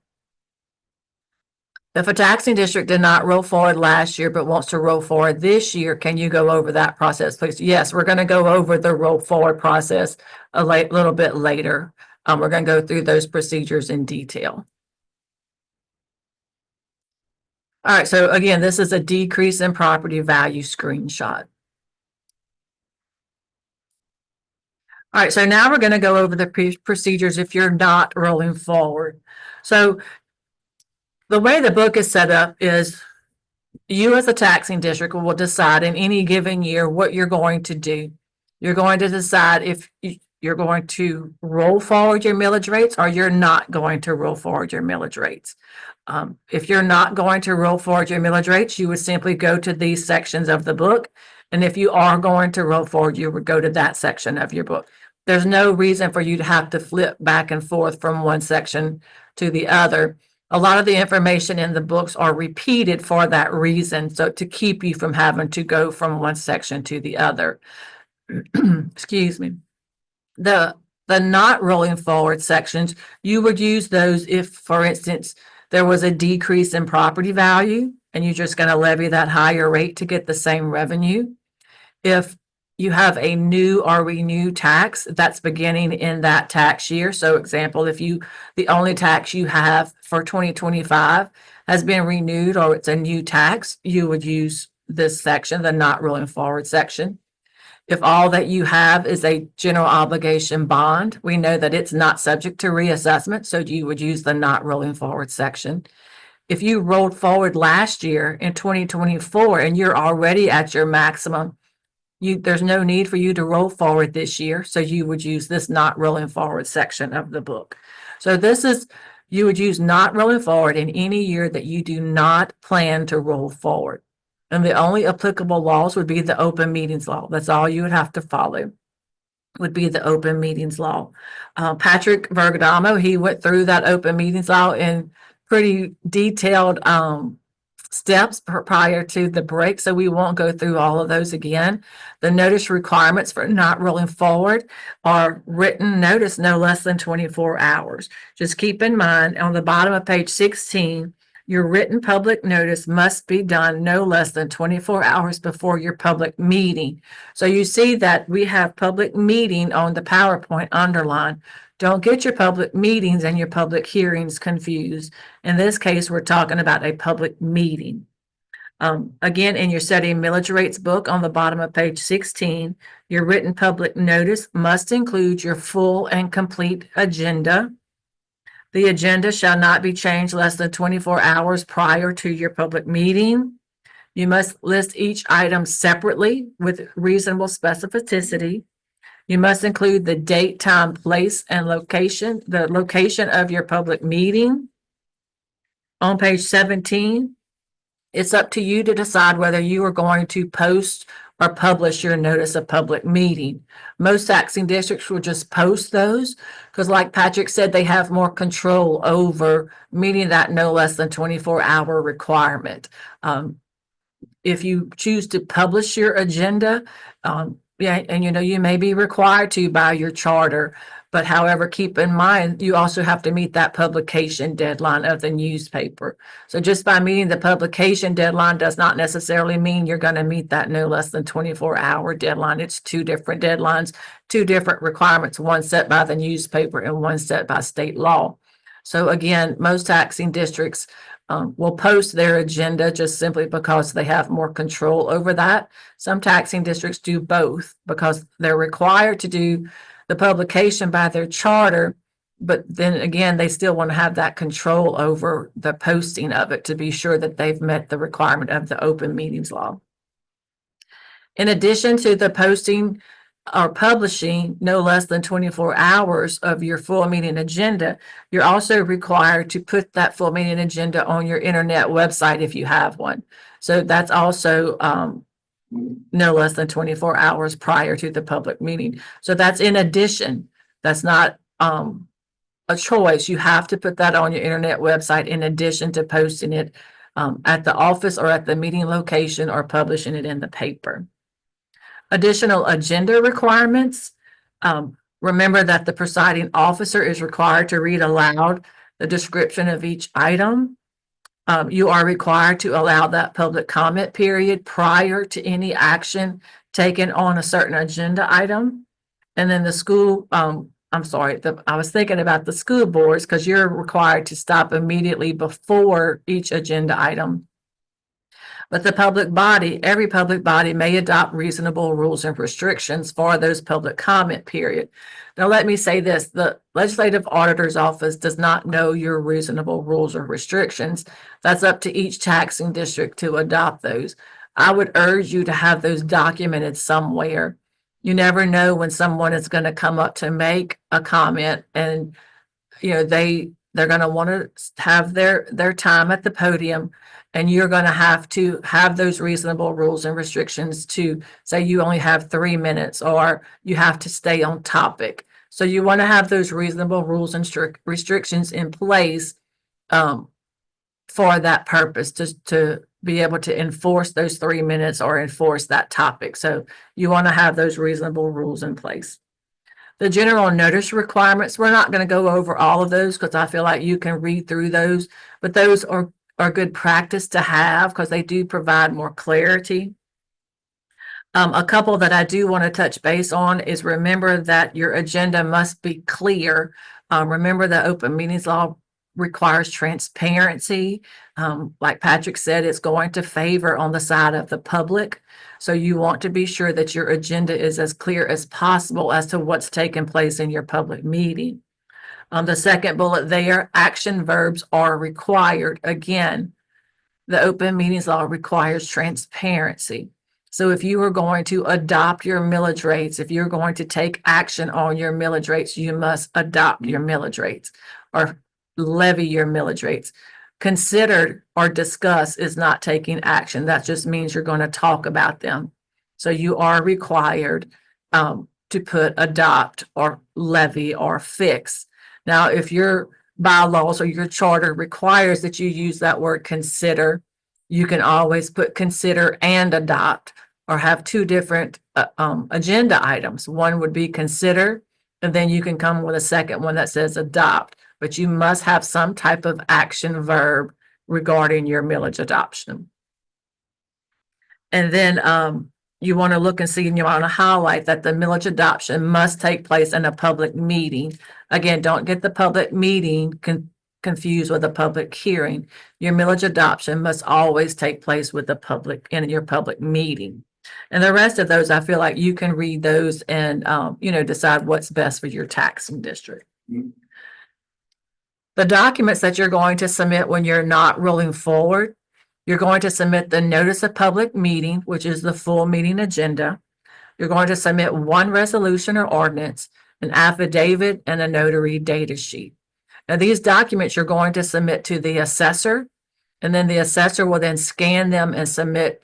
B: If a taxing district did not roll forward last year but wants to roll forward this year, can you go over that process, please? Yes, we're going to go over the roll forward process a little bit later. We're going to go through those procedures in detail. All right, so again, this is a decrease in property value screenshot. All right, so now we're going to go over the procedures if you're not rolling forward. So the way the book is set up is you as a taxing district will decide in any given year what you're going to do. You're going to decide if you're going to roll forward your millage rates or you're not going to roll forward your millage rates. If you're not going to roll forward your millage rates, you would simply go to these sections of the book. And if you are going to roll forward, you would go to that section of your book. There's no reason for you to have to flip back and forth from one section to the other. A lot of the information in the books are repeated for that reason, so to keep you from having to go from one section to the other. Excuse me. The not rolling forward sections, you would use those if, for instance, there was a decrease in property value and you're just going to levy that higher rate to get the same revenue. If you have a new or renewed tax that's beginning in that tax year. So example, if the only tax you have for 2025 has been renewed or it's a new tax, you would use this section, the not rolling forward section. If all that you have is a general obligation bond, we know that it's not subject to reassessment, so you would use the not rolling forward section. If you rolled forward last year in 2024 and you're already at your maximum, there's no need for you to roll forward this year, so you would use this not rolling forward section of the book. So you would use not rolling forward in any year that you do not plan to roll forward. And the only applicable laws would be the open meetings law. That's all you would have to follow, would be the open meetings law. Patrick Virgadamo, he went through that open meetings law in pretty detailed steps prior to the break, so we won't go through all of those again. The notice requirements for not rolling forward are written notice no less than 24 hours. Just keep in mind on the bottom of page 16, your written public notice must be done no less than 24 hours before your public meeting. So you see that we have public meeting on the PowerPoint underlined. Don't get your public meetings and your public hearings confused. In this case, we're talking about a public meeting. Again, in your setting millage rates book on the bottom of page 16, your written public notice must include your full and complete agenda. The agenda shall not be changed less than 24 hours prior to your public meeting. You must list each item separately with reasonable specificity. You must include the date, time, place, and location, the location of your public meeting. On page 17, it's up to you to decide whether you are going to post or publish your notice of public meeting. Most taxing districts will just post those because, like Patrick said, they have more control over meeting that no less than 24-hour requirement. If you choose to publish your agenda, and you may be required to by your charter, but however, keep in mind, you also have to meet that publication deadline of the newspaper. So just by meeting the publication deadline does not necessarily mean you're going to meet that no less than 24-hour deadline. It's two different deadlines, two different requirements, one set by the newspaper and one set by state law. So again, most taxing districts will post their agenda just simply because they have more control over that. Some taxing districts do both because they're required to do the publication by their charter, but then again, they still want to have that control over the posting of it to be sure that they've met the requirement of the open meetings law. In addition to the posting or publishing no less than 24 hours of your full meeting agenda, you're also required to put that full meeting agenda on your internet website if you have one. So that's also no less than 24 hours prior to the public meeting. So that's in addition. That's not a choice. You have to put that on your internet website in addition to posting it at the office or at the meeting location or publishing it in the paper. Additional agenda requirements. Remember that the presiding officer is required to read aloud the description of each item. You are required to allow that public comment period prior to any action taken on a certain agenda item. And then the school, I'm sorry, I was thinking about the school boards because you're required to stop immediately before each agenda item. But the public body, every public body may adopt reasonable rules and restrictions for those public comment period. Now, let me say this, the legislative auditor's office does not know your reasonable rules or restrictions. That's up to each taxing district to adopt those. I would urge you to have those documented somewhere. You never know when someone is going to come up to make a comment, and they're going to want to have their time at the podium, and you're going to have those reasonable rules and restrictions to say you only have 3 minutes or you have to stay on topic. So you want to have those reasonable rules and restrictions in place for that purpose, to be able to enforce those 3 minutes or enforce that topic. So you want to have those reasonable rules in place. The general notice requirements, we're not going to go over all of those because I feel like you can read through those, but those are good practice to have because they do provide more clarity. A couple that I do want to touch base on is remember that your agenda must be clear. Remember the open meetings law requires transparency. Like Patrick said, it's going to favor on the side of the public. So you want to be sure that your agenda is as clear as possible as to what's taking place in your public meeting. The second bullet there, action verbs are required. Again, the open meetings law requires transparency. So if you are going to adopt your millage rates, if you're going to take action on your millage rates, you must adopt your millage rates or levy your millage rates. Considered or discuss is not taking action. That just means you're going to talk about them. So you are required to put adopt or levy or fix. Now, if your bylaws or your charter requires that you use that word consider, you can always put consider and adopt or have two different agenda items. One would be consider, and then you can come with a second one that says adopt. But you must have some type of action verb regarding your millage adoption. And then you want to look and see, and you want to highlight that the millage adoption must take place in a public meeting. Again, don't get the public meeting confused with a public hearing. Your millage adoption must always take place with the public in your public meeting. And the rest of those, I feel like you can read those and decide what's best for your taxing district. Mm-hmm. The documents that you're going to submit when you're not rolling forward, you're going to submit the notice of public meeting, which is the full meeting agenda. You're going to submit one resolution or ordinance, an affidavit, and a notary data sheet. Now, these documents you're going to submit to the assessor, and then the assessor will then scan them and submit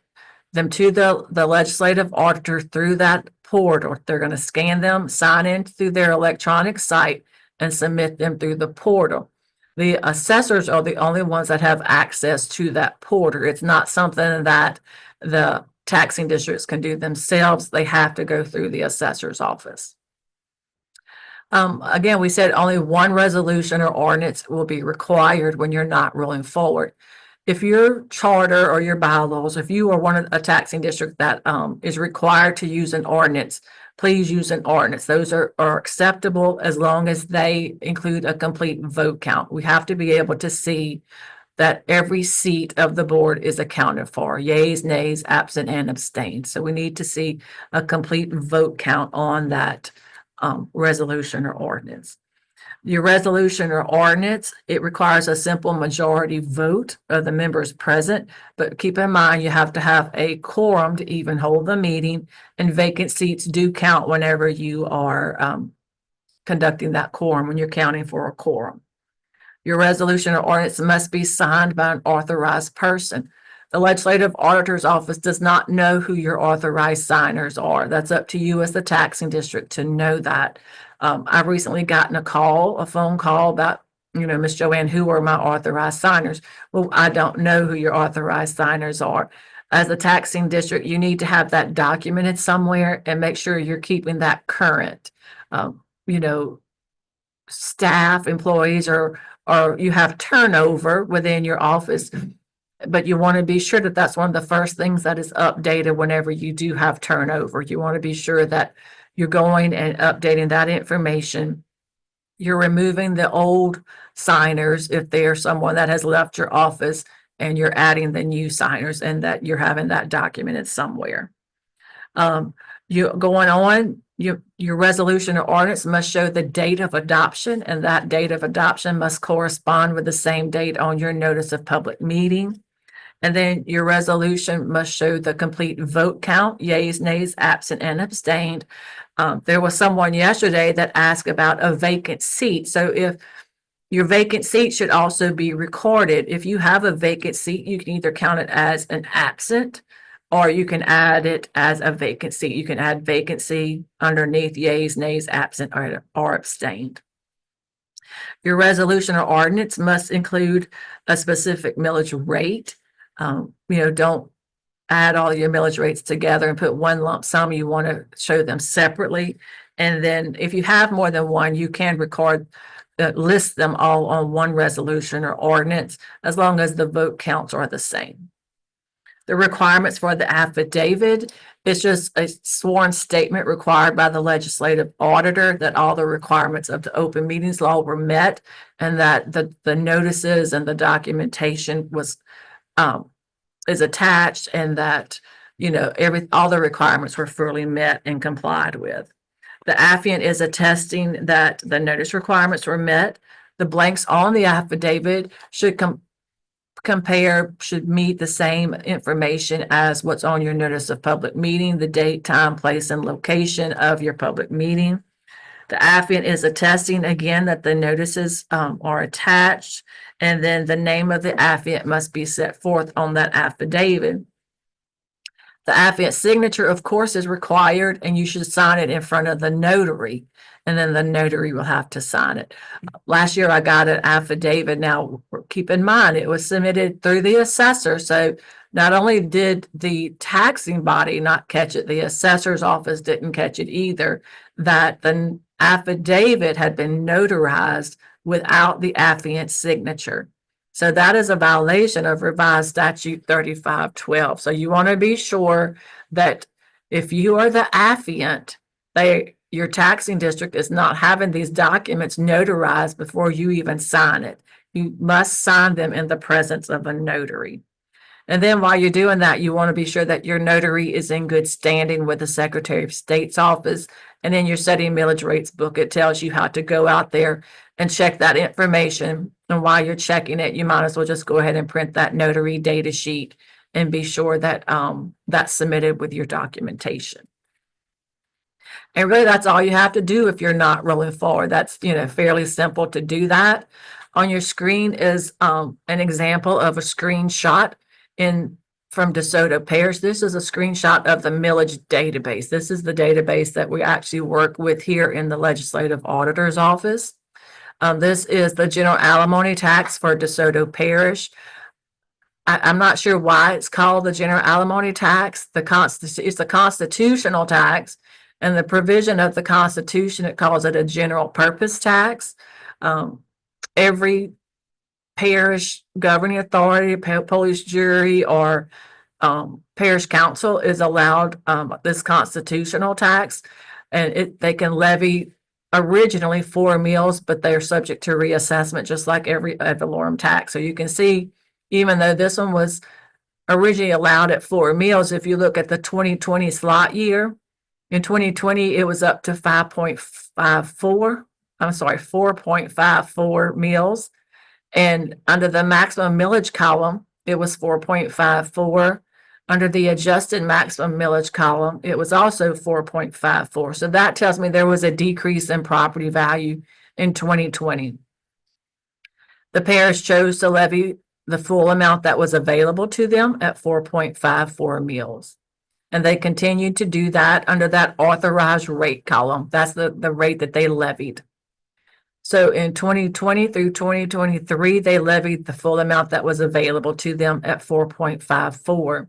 B: them to the legislative auditor through that portal. They're going to scan them, sign in through their electronic site, and submit them through the portal. The assessors are the only ones that have access to that portal. It's not something that the taxing districts can do themselves. They have to go through the assessor's office. Again, we said only one resolution or ordinance will be required when you're not rolling forward. If your charter or your bylaws, if you are one of a taxing district that is required to use an ordinance, please use an ordinance. Those are acceptable as long as they include a complete vote count. We have to be able to see that every seat of the board is accounted for, yays, nays, absent, and abstain. So we need to see a complete vote count on that resolution or ordinance. Your resolution or ordinance, it requires a simple majority vote of the members present, but keep in mind you have to have a quorum to even hold the meeting, and vacant seats do count whenever you are conducting that quorum, when you're counting for a quorum. Your resolution or ordinance must be signed by an authorized person. The legislative auditor's office does not know who your authorized signers are. That's up to you as the taxing district to know that. I've recently gotten a phone call about, Miss Joanne, who are my authorized signers? Well, I don't know who your authorized signers are. As a taxing district, you need to have that documented somewhere and make sure you're keeping that current. Staff, employees, or you have turnover within your office, but you want to be sure that that's one of the first things that is updated whenever you do have turnover. You want to be sure that you're going and updating that information. You're removing the old signers if there's someone that has left your office, and you're adding the new signers, and that you're having that documented somewhere. Your resolution or ordinance must show the date of adoption, and that date of adoption must correspond with the same date on your notice of public meeting. And then your resolution must show the complete vote count, yays, nays, absent, and abstained. There was someone yesterday that asked about a vacant seat. So if your vacant seat should also be recorded. If you have a vacant seat, you can either count it as an absent or you can add it as a vacant seat. You can add vacancy underneath yays, nays, absent, or abstained. Your resolution or ordinance must include a specific millage rate. Don't add all your millage rates together and put one lump sum. You want to show them separately. And then if you have more than one, you can list them all on one resolution or ordinance, as long as the vote counts are the same. The requirements for the affidavit is just a sworn statement required by the legislative auditor that all the requirements of the open meetings law were met, and that the notices and the documentation is attached, and that all the requirements were fully met and complied with. The affiant is attesting that the notice requirements were met. The blanks on the affidavit should should meet the same information as what's on your notice of public meeting, the date, time, place, and location of your public meeting. The affiant is attesting again that the notices are attached, and then the name of the affiant must be set forth on that affidavit. The affiant signature, of course, is required, and you should sign it in front of the notary, and then the notary will have to sign it. Last year, I got an affidavit. Now, keep in mind, it was submitted through the assessor. So not only did the taxing body not catch it, the assessor's office didn't catch it either, that the affidavit had been notarized without the affiant's signature. So that is a violation of revised statute 3512. So you want to be sure that if you are the affiant, your taxing district is not having these documents notarized before you even sign it. You must sign them in the presence of a notary. And then while you're doing that, you want to be sure that your notary is in good standing with the Secretary of State's office. And in your setting millage rates book, it tells you how to go out there and check that information. And while you're checking it, you might as well just go ahead and print that notary data sheet and be sure that that's submitted with your documentation. And really, that's all you have to do if you're not rolling forward. That's, fairly simple to do that. On your screen is an example of a screenshot from DeSoto Parish. This is a screenshot of the millage database. This is the database that we actually work with here in the Legislative Auditor's Office. This is the general alimony tax for DeSoto Parish. I'm not sure why it's called the general alimony tax. It's a constitutional tax, and the provision of the Constitution, it calls it a general purpose tax. Every parish governing authority, police jury, or parish council is allowed this constitutional tax, and they can levy originally 4 mills, but they are subject to reassessment just like every ad valorem tax. So you can see, even though this one was originally allowed at 4 mills, if you look at the 2020 slot year, in 2020 it was up to 4.54 mills. And under the maximum millage column, it was 4.54. Under the adjusted maximum millage column, it was also 4.54. So that tells me there was a decrease in property value in 2020. The parish chose to levy the full amount that was available to them at 4.54 mills. And they continued to do that under that authorized rate column. That's the rate that they levied. So in 2020 through 2023, they levied the full amount that was available to them at 4.54.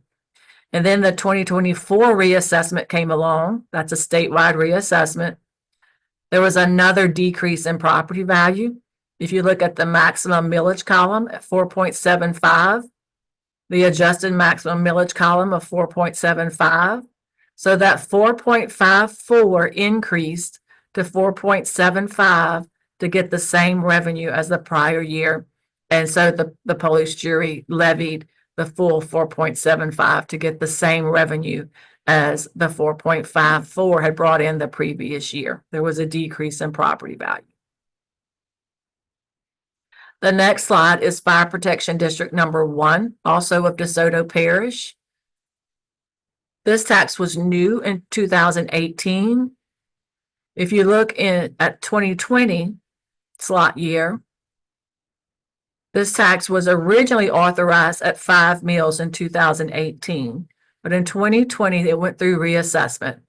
B: And then the 2024 reassessment came along. That's a statewide reassessment. There was another decrease in property value. If you look at the maximum millage column at 4.75, the adjusted maximum millage column of 4.75. So that 4.54 increased to 4.75 to get the same revenue as the prior year. And so the police jury levied the full 4.75 to get the same revenue as the 4.54 had brought in the previous year. There was a decrease in property value. The next slide is Fire Protection District number 1, also of DeSoto Parish. This tax was new in 2018. If you look at 2020 slot year, this tax was originally authorized at 5 mills in 2018, but in 2020 it went through reassessment.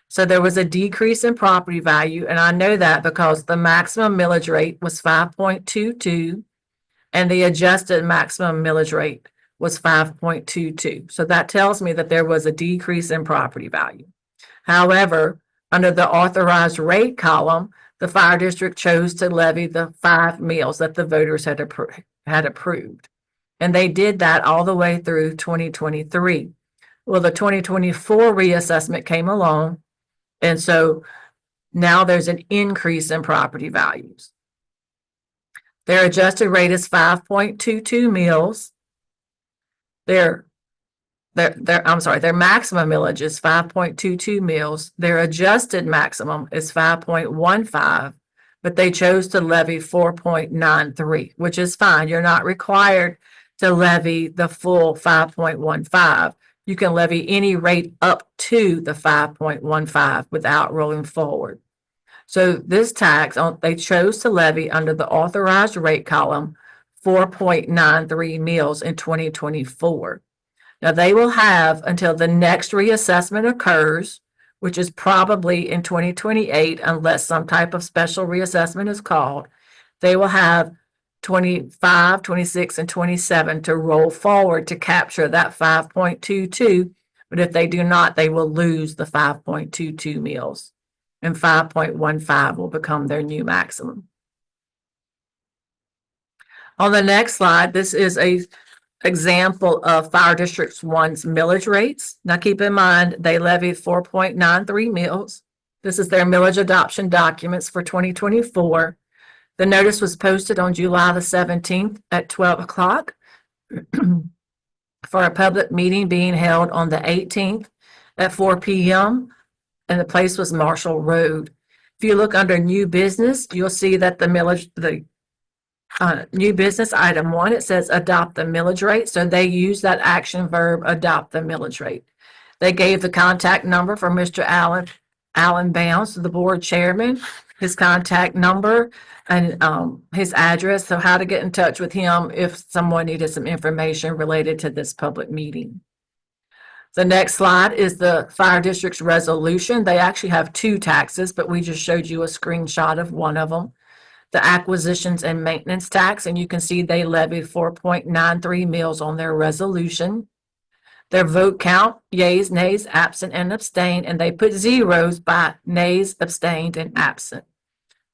B: So there was a decrease in property value, and I know that because the maximum millage rate was 5.22 and the adjusted maximum millage rate was 5.22. So that tells me that there was a decrease in property value. However, under the authorized rate column, the fire district chose to levy the 5 mills that the voters had approved. And they did that all the way through 2023. Well, the 2024 reassessment came along, and so now there's an increase in property values. Their adjusted rate is 5.22 mills. Their maximum millage is 5.22 mills. Their adjusted maximum is 5.15, but they chose to levy 4.93, which is fine. You're not required to levy the full 5.15. You can levy any rate up to the 5.15 without rolling forward. So this tax, they chose to levy under the authorized rate column 4.93 mills in 2024. Now they will have until the next reassessment occurs, which is probably in 2028, unless some type of special reassessment is called. They will have 25, 26, and 27 to roll forward to capture that 5.22. But if they do not, they will lose the 5.22 mills, and 5.15 will become their new maximum. On the next slide, this is a example of Fire District 1's millage rates. Now keep in mind, they levied 4.93 mills. This is their millage adoption documents for 2024. The notice was posted on July the 17th at 12 o'clock for a public meeting being held on the 18th at 4 p.m. and the place was Marshall Road. If you look under new business, you'll see that the millage, new business item 1, it says adopt the millage rate. So they use that action verb, adopt the millage rate. They gave the contact number for Mr. Allen Bounds, the board chairman, his contact number and his address. So how to get in touch with him if someone needed some information related to this public meeting. The next slide is the fire district's resolution. They actually have 2 taxes, but we just showed you a screenshot of one of them. The acquisitions and maintenance tax, and you can see they levied 4.93 mills on their resolution. Their vote count, yeas, nays, absent, and abstain, and they put zeros by nays, abstained, and absent.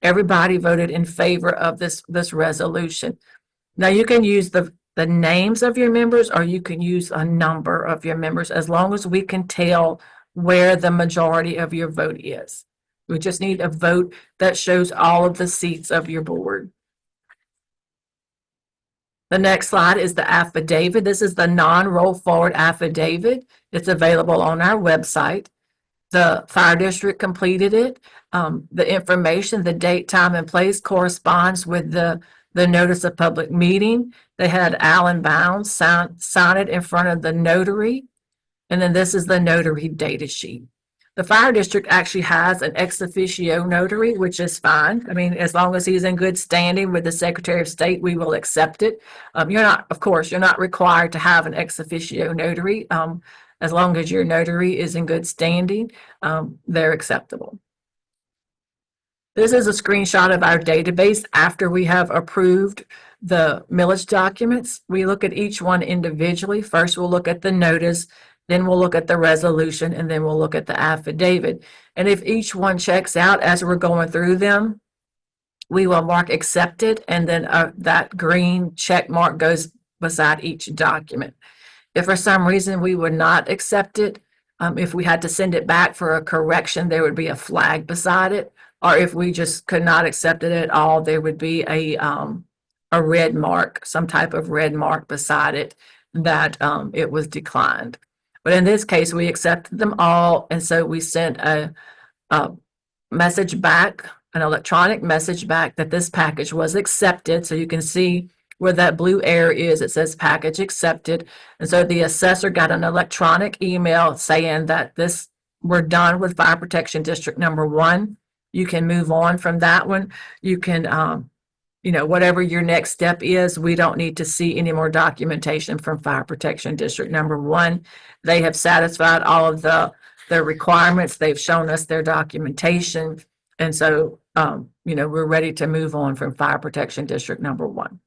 B: Everybody voted in favor of this resolution. Now you can use the names of your members, or you can use a number of your members, as long as we can tell where the majority of your vote is. We just need a vote that shows all of the seats of your board. The next slide is the affidavit. This is the non-roll forward affidavit. It's available on our website. The fire district completed it. The information, the date, time, and place corresponds with the notice of public meeting. They had Allen Bounds sign it in front of the notary. And then this is the notary data sheet. The fire district actually has an ex officio notary, which is fine. I mean, as long as he's in good standing with the Secretary of State, we will accept it. You're not required to have an ex officio notary. As long as your notary is in good standing, they're acceptable. This is a screenshot of our database after we have approved the millage documents. We look at each one individually. First, we'll look at the notice, then we'll look at the resolution, and then we'll look at the affidavit. And if each one checks out as we're going through them, we will mark accepted, and then that green check mark goes beside each document. If for some reason we would not accept it, if we had to send it back for a correction, there would be a flag beside it. Or if we just could not accept it at all, there would be a red mark, some type of red mark beside it that it was declined. But in this case, we accepted them all, and so we sent a message back an electronic message back that this package was accepted. So you can see where that blue arrow is, it says package accepted. And so the assessor got an electronic email saying that we're done with Fire Protection District number 1. You can move on from that one. You can, whatever your next step is, we don't need to see any more documentation from Fire Protection District number 1. They have satisfied all of their requirements. They've shown us their documentation. And so, we're ready to move on from Fire Protection District number 1.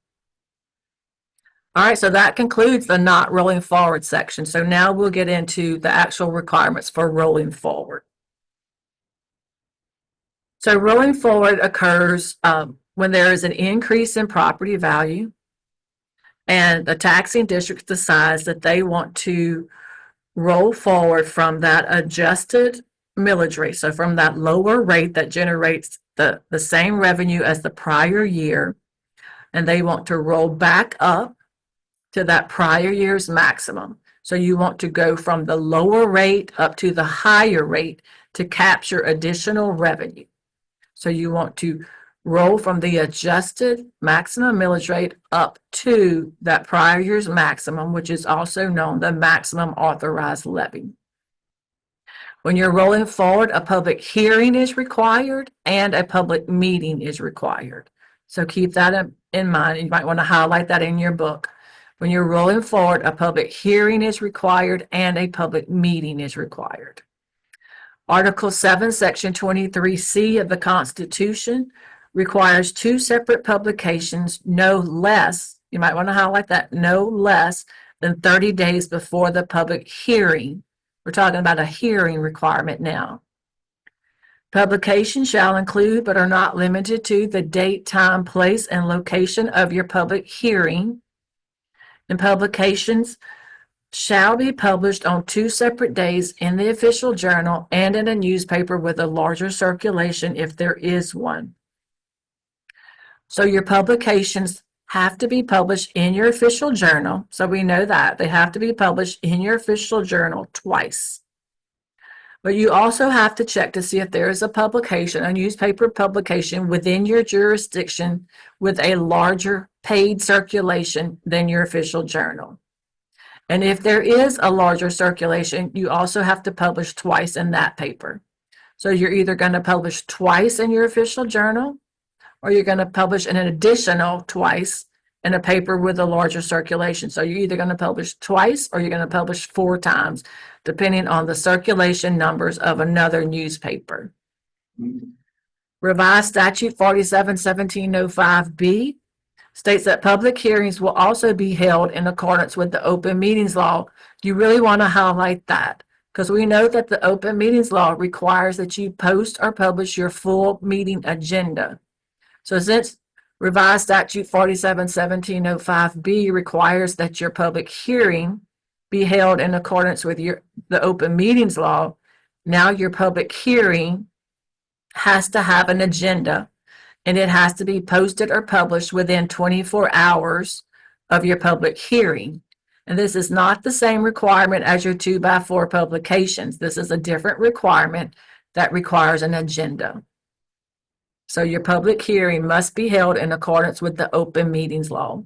B: All right, so that concludes the not rolling forward section. So now we'll get into the actual requirements for rolling forward. So rolling forward occurs when there is an increase in property value and the taxing district decides that they want to roll forward from that adjusted millage rate. So from that lower rate that generates the same revenue as the prior year, and they want to roll back up to that prior year's maximum. So you want to go from the lower rate up to the higher rate to capture additional revenue. So you want to roll from the adjusted maximum millage rate up to that prior year's maximum, which is also known the maximum authorized levy. When you're rolling forward, a public hearing is required and a public meeting is required. So keep that in mind. You might want to highlight that in your book. When you're rolling forward, a public hearing is required and a public meeting is required. Article 7, Section 23C of the Constitution requires 2 separate publications no less, you might want to highlight that, no less than 30 days before the public hearing. We're talking about a hearing requirement now. Publication shall include, but are not limited to, the date, time, place, and location of your public hearing. And publications shall be published on 2 separate days in the official journal and in a newspaper with a larger circulation if there is one. So your publications have to be published in your official journal. So we know that they have to be published in your official journal twice. But you also have to check to see if there is a publication, a newspaper publication within your jurisdiction with a larger paid circulation than your official journal. And if there is a larger circulation, you also have to publish twice in that paper. So you're either going to publish twice in your official journal, or you're going to publish an additional twice in a paper with a larger circulation. So you're either going to publish twice or you're going to publish 4 times, depending on the circulation numbers of another newspaper. Revised Statute 47-1705B states that public hearings will also be held in accordance with the Open Meetings Law. You really want to highlight that because we know that the Open Meetings Law requires that you post or publish your full meeting agenda. So since Revised Statute 47-1705B requires that your public hearing be held in accordance with the Open Meetings Law, now your public hearing has to have an agenda and it has to be posted or published within 24 hours of your public hearing. And this is not the same requirement as your 2x4 publications. This is a different requirement that requires an agenda. So your public hearing must be held in accordance with the Open Meetings Law.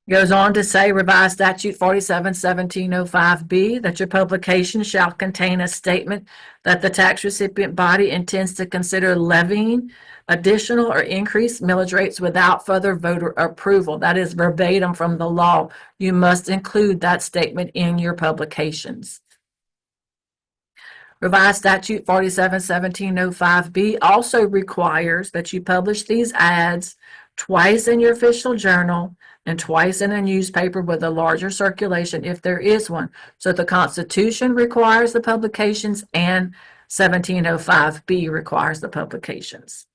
B: Goes on to say, Revised Statute 47-1705B, that your publication shall contain a statement that the tax recipient body intends to consider levying additional or increased millage rates without further voter approval. That is verbatim from the law. You must include that statement in your publications. Revised Statute 47-1705B also requires that you publish these ads twice in your official journal and twice in a newspaper with a larger circulation if there is one. So the Constitution requires the publications and 1705B requires the publications.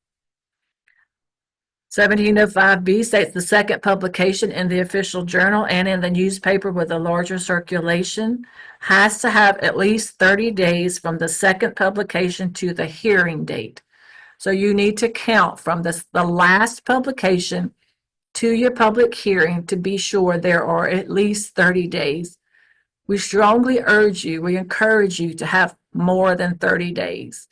B: 1705B states the second publication in the official journal and in the newspaper with a larger circulation has to have at least 30 days from the second publication to the hearing date. So you need to count from the last publication to your public hearing to be sure there are at least 30 days. We strongly urge you, we encourage you to have more than 30 days.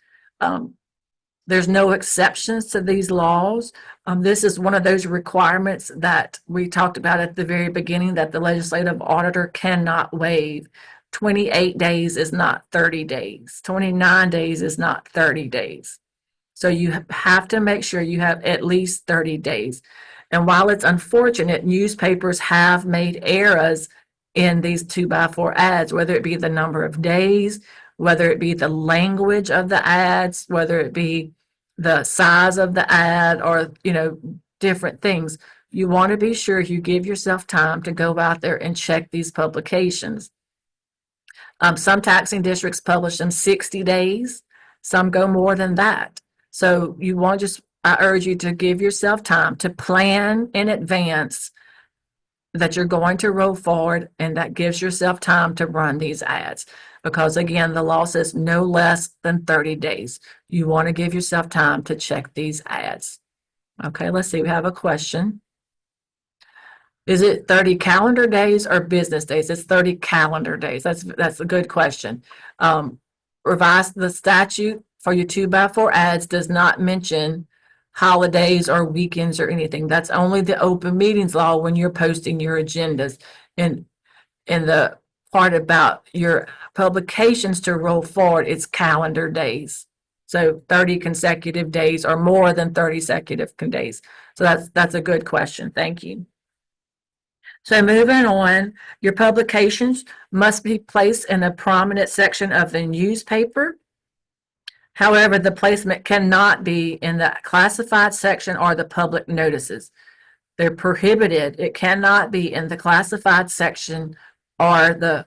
B: There's no exceptions to these laws. This is one of those requirements that we talked about at the very beginning that the legislative auditor cannot waive. 28 days is not 30 days. 29 days is not 30 days. So you have to make sure you have at least 30 days. And while it's unfortunate, newspapers have made errors in these 2x4 ads, whether it be the number of days, whether it be the language of the ads, whether it be the size of the ad, or, different things. You want to be sure you give yourself time to go out there and check these publications. Some taxing districts publish them 60 days. Some go more than that. So I urge you to give yourself time to plan in advance that you're going to roll forward, and that gives yourself time to run these ads. Because again, the law says no less than 30 days. You want to give yourself time to check these ads. Okay, let's see, we have a question. Is it 30 calendar days or business days? It's 30 calendar days. That's a good question. Revise the statute for your 2x4 ads does not mention holidays or weekends or anything. That's only the open meetings law when you're posting your agendas. And in the part about your publications to roll forward, it's calendar days. So 30 consecutive days or more than 30 consecutive days. So that's a good question. Thank you. So moving on, your publications must be placed in a prominent section of the newspaper. However, the placement cannot be in the classified section or the public notices. They're prohibited. It cannot be in the classified section or the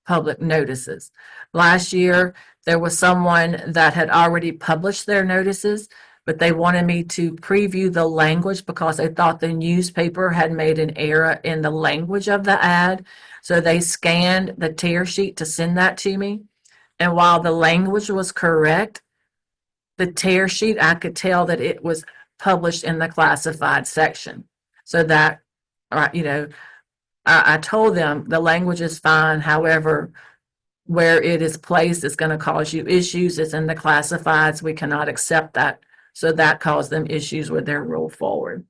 B: public notices. Last year, there was someone that had already published their notices, but they wanted me to preview the language because they thought the newspaper had made an error in the language of the ad. So they scanned the tear sheet to send that to me. And while the language was correct, the tear sheet, I could tell that it was published in the classified section. So that, I told them the language is fine. However, where it is placed is going to cause you issues. It's in the classifieds. We cannot accept that. So that caused them issues with their roll forward.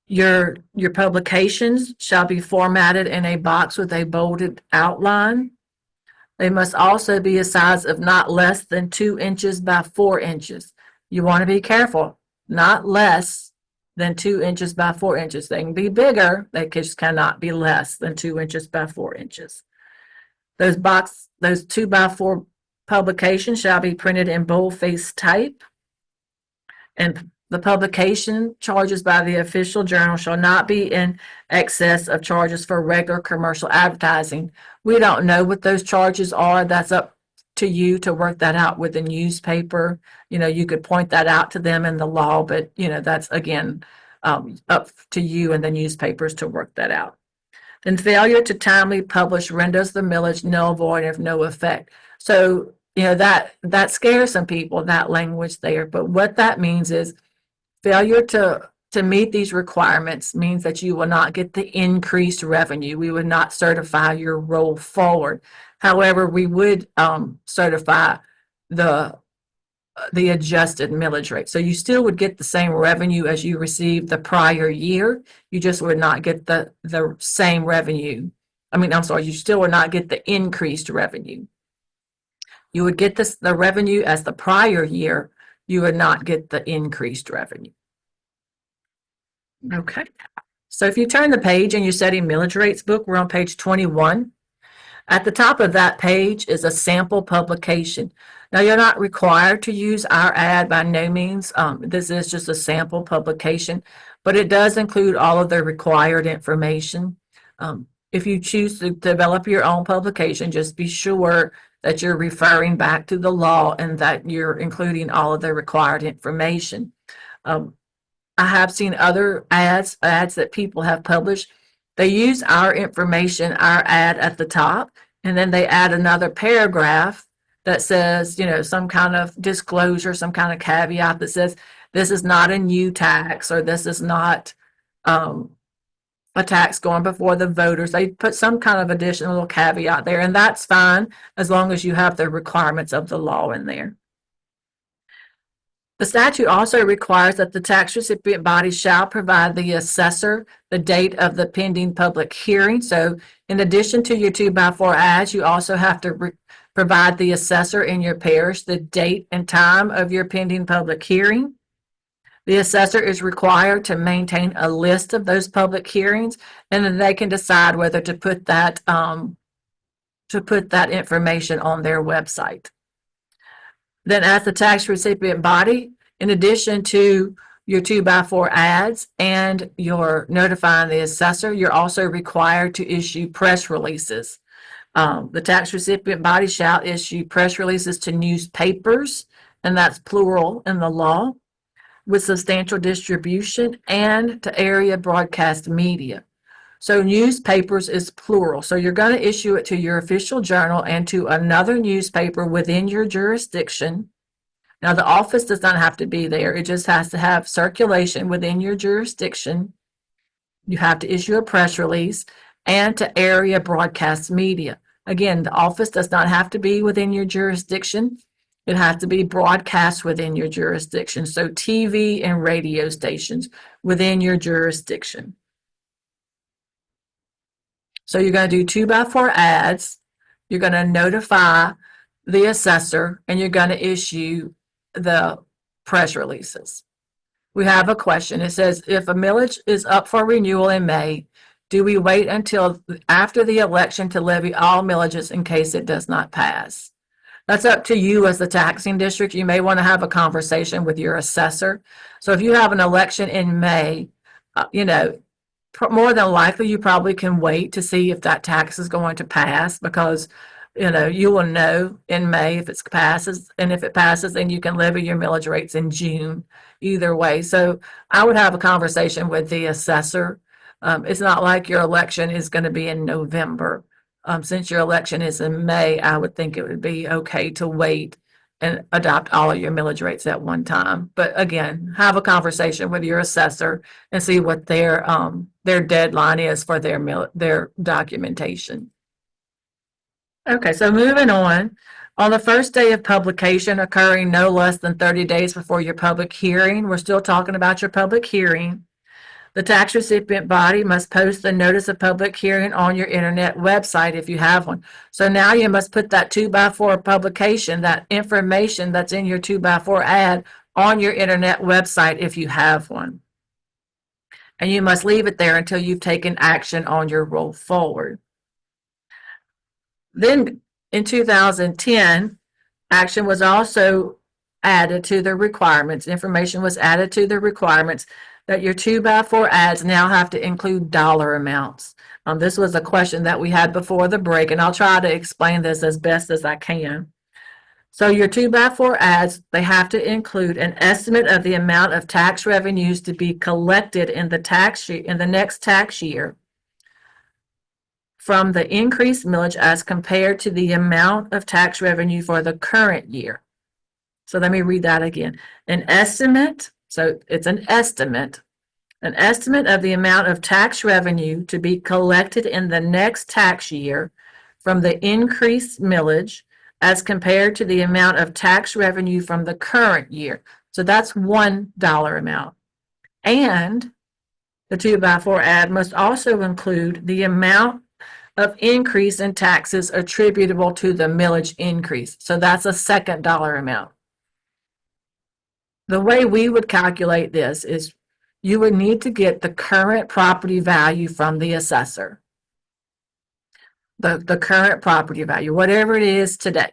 B: Your publications shall be formatted in a box with a bolded outline. They must also be a size of not less than 2 inches by 4 inches. You want to be careful, not less than 2 inches by 4 inches. They can be bigger, they just cannot be less than 2 inches by 4 inches. Those 2x4 publications shall be printed in boldface type. And the publication charges by the official journal shall not be in excess of charges for regular commercial advertising. We don't know what those charges are. That's up to you to work that out with the newspaper. You could point that out to them in the law, but that's again up to you and the newspapers to work that out. Then failure to timely publish renders the millage null, void, and of no effect. So that scares some people, that language there. But what that means is failure to meet these requirements means that you will not get the increased revenue. We would not certify your roll forward. However, we would certify the adjusted millage rate. So you still would get the same revenue as you received the prior year. You just would not get the same revenue. You still would not get the increased revenue. You would get the revenue as the prior year. You would not get the increased revenue. Okay. So if you turn the page and you're setting millage rates book, we're on page 21. At the top of that page is a sample publication. Now, you're not required to use our ad by no means. This is just a sample publication, but it does include all of the required information. If you choose to develop your own publication, just be sure that you're referring back to the law and that you're including all of the required information. I have seen other ads that people have published. They use our information, our ad at the top, and then they add another paragraph that says, some kind of disclosure, some kind of caveat that says, this is not a new tax, or this is not a tax going before the voters. They put some kind of additional caveat there, and that's fine as long as you have the requirements of the law in there. The statute also requires that the tax recipient body shall provide the assessor the date of the pending public hearing. So in addition to your 2x4 ads, you also have to provide the assessor in your parish the date and time of your pending public hearing. The assessor is required to maintain a list of those public hearings, and then they can decide whether to put that information on their website. Then as the tax recipient body, in addition to your 2x4 ads and your notifying the assessor, you're also required to issue press releases. The tax recipient body shall issue press releases to newspapers, and that's plural in the law, with substantial distribution, and to area broadcast media. So newspapers is plural. So you're going to issue it to your official journal and to another newspaper within your jurisdiction. Now, the office does not have to be there. It just has to have circulation within your jurisdiction. You have to issue a press release, and to area broadcast media. Again, the office does not have to be within your jurisdiction. It has to be broadcast within your jurisdiction. So TV and radio stations within your jurisdiction. So you're going to do 2x4 ads. You're going to notify the assessor, and you're going to issue the press releases. We have a question. It says, if a millage is up for renewal in May, do we wait until after the election to levy all millages in case it does not pass? That's up to you as the taxing district. You may want to have a conversation with your assessor. So if you have an election in May, more than likely you probably can wait to see if that tax is going to pass, because you will know in May if it passes, and if it passes, then you can levy your millage rates in June, either way. So I would have a conversation with the assessor. It's not like your election is going to be in November. Since your election is in May, I would think it would be okay to wait and adopt all of your millage rates at one time. But again, have a conversation with your assessor and see what their deadline is for their documentation. Okay, so moving on the first day of publication, occurring no less than 30 days before your public hearing, we're still talking about your public hearing. The tax recipient body must post the notice of public hearing on your internet website if you have one. So now you must put that 2x4 publication, that information that's in your 2x4 ad, on your internet website if you have one. And you must leave it there until you've taken action on your roll forward. Then in 2010, action was also added to the requirements. Information was added to the requirements that your 2x4 ads now have to include dollar amounts. This was a question that we had before the break, and I'll try to explain this as best as I can. So your 2x4 ads, they have to include an estimate of the amount of tax revenues to be collected in the next tax year from the increased millage as compared to the amount of tax revenue for the current year. So let me read that again. An estimate, so it's an estimate of the amount of tax revenue to be collected in the next tax year from the increased millage as compared to the amount of tax revenue from the current year. So that's $1 amount. And the 2x4 ad must also include the amount of increase in taxes attributable to the millage increase. So that's a second dollar amount. The way we would calculate this is you would need to get the current property value from the assessor. The current property value, whatever it is today,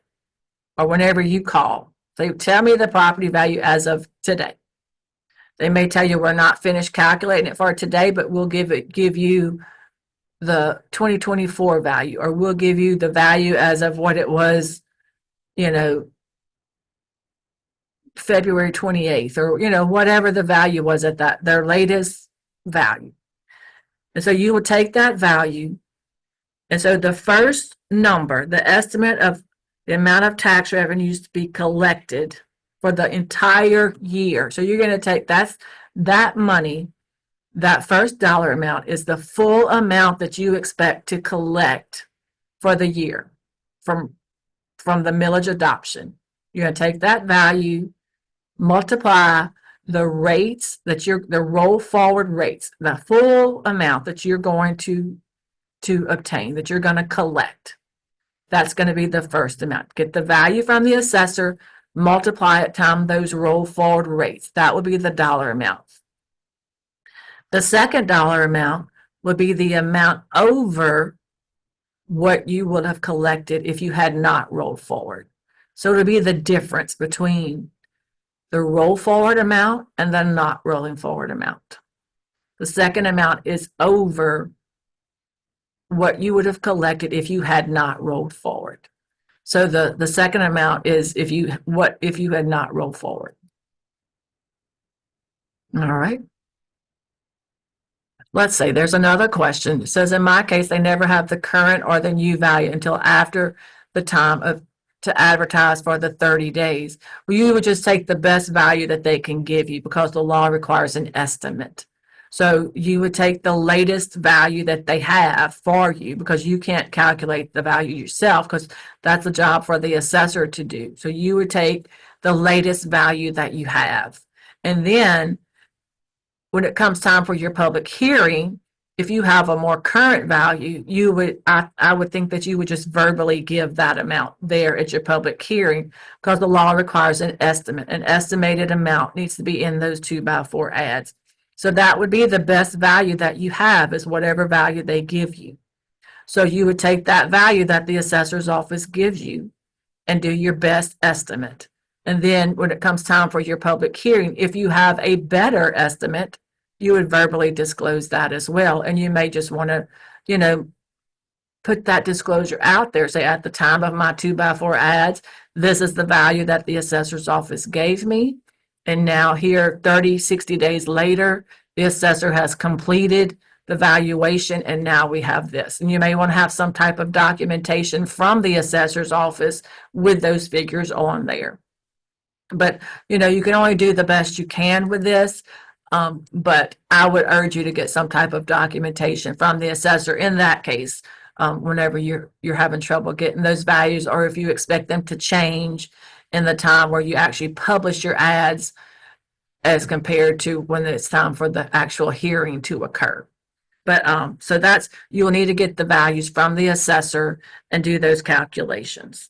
B: or whenever you call. They tell me the property value as of today. They may tell you we're not finished calculating it for today, but we'll give you the 2024 value, or we'll give you the value as of what it was, February 28th, or whatever the value was at their latest value. And so you will take that value, and so the first number, the estimate of the amount of tax revenues to be collected for the entire year. So you're going to take that money, that first dollar amount is the full amount that you expect to collect for the year from the millage adoption. You're going to take that value, multiply the rates the roll forward rates, the full amount that you're going to obtain, that you're going to collect. That's going to be the first amount. Get the value from the assessor, multiply it times those roll forward rates. That would be the dollar amount. The second dollar amount would be the amount over what you would have collected if you had not rolled forward. So it would be the difference between the roll forward amount and the not rolling forward amount. The second amount is over what you would have collected if you had not rolled forward. So the second amount is if you had not rolled forward. All right. Let's say there's another question. It says, in my case, they never have the current or the new value until after the time to advertise for the 30 days. Well, you would just take the best value that they can give you because the law requires an estimate. So you would take the latest value that they have for you because you can't calculate the value yourself because that's a job for the assessor to do. So you would take the latest value that you have. And then when it comes time for your public hearing, if you have a more current value, I would think that you would just verbally give that amount there at your public hearing because the law requires an estimate. An estimated amount needs to be in those 2x4 ads. So that would be the best value that you have is whatever value they give you. So you would take that value that the assessor's office gives you and do your best estimate. And then when it comes time for your public hearing, if you have a better estimate, you would verbally disclose that as well. And you may just want to, put that disclosure out there. Say, at the time of my 2x4 ads, this is the value that the assessor's office gave me. And now here, 30, 60 days later, the assessor has completed the valuation and now we have this. And you may want to have some type of documentation from the assessor's office with those figures on there. But, you can only do the best you can with this. But I would urge you to get some type of documentation from the assessor in that case, whenever you're having trouble getting those values, or if you expect them to change in the time where you actually publish your ads as compared to when it's time for the actual hearing to occur. But so you'll need to get the values from the assessor and do those calculations.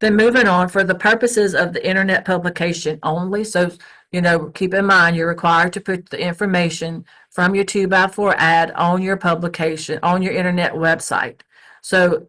B: Then moving on, for the purposes of the internet publication only, so keep in mind you're required to put the information from your 2x4 ad on your publication, on your internet website. So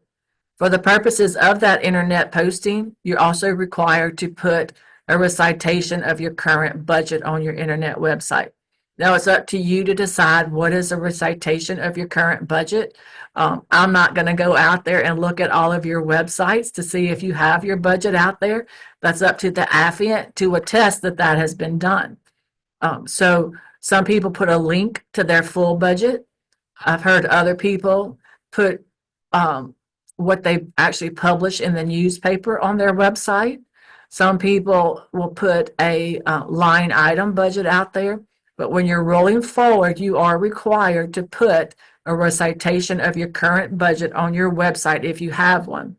B: for the purposes of that internet posting, you're also required to put a recitation of your current budget on your internet website. Now it's up to you to decide what is a recitation of your current budget. I'm not going to go out there and look at all of your websites to see if you have your budget out there. That's up to the affiant to attest that that has been done. So some people put a link to their full budget. I've heard other people put what they actually publish in the newspaper on their website. Some people will put a line item budget out there. But when you're rolling forward, you are required to put a recitation of your current budget on your website if you have one.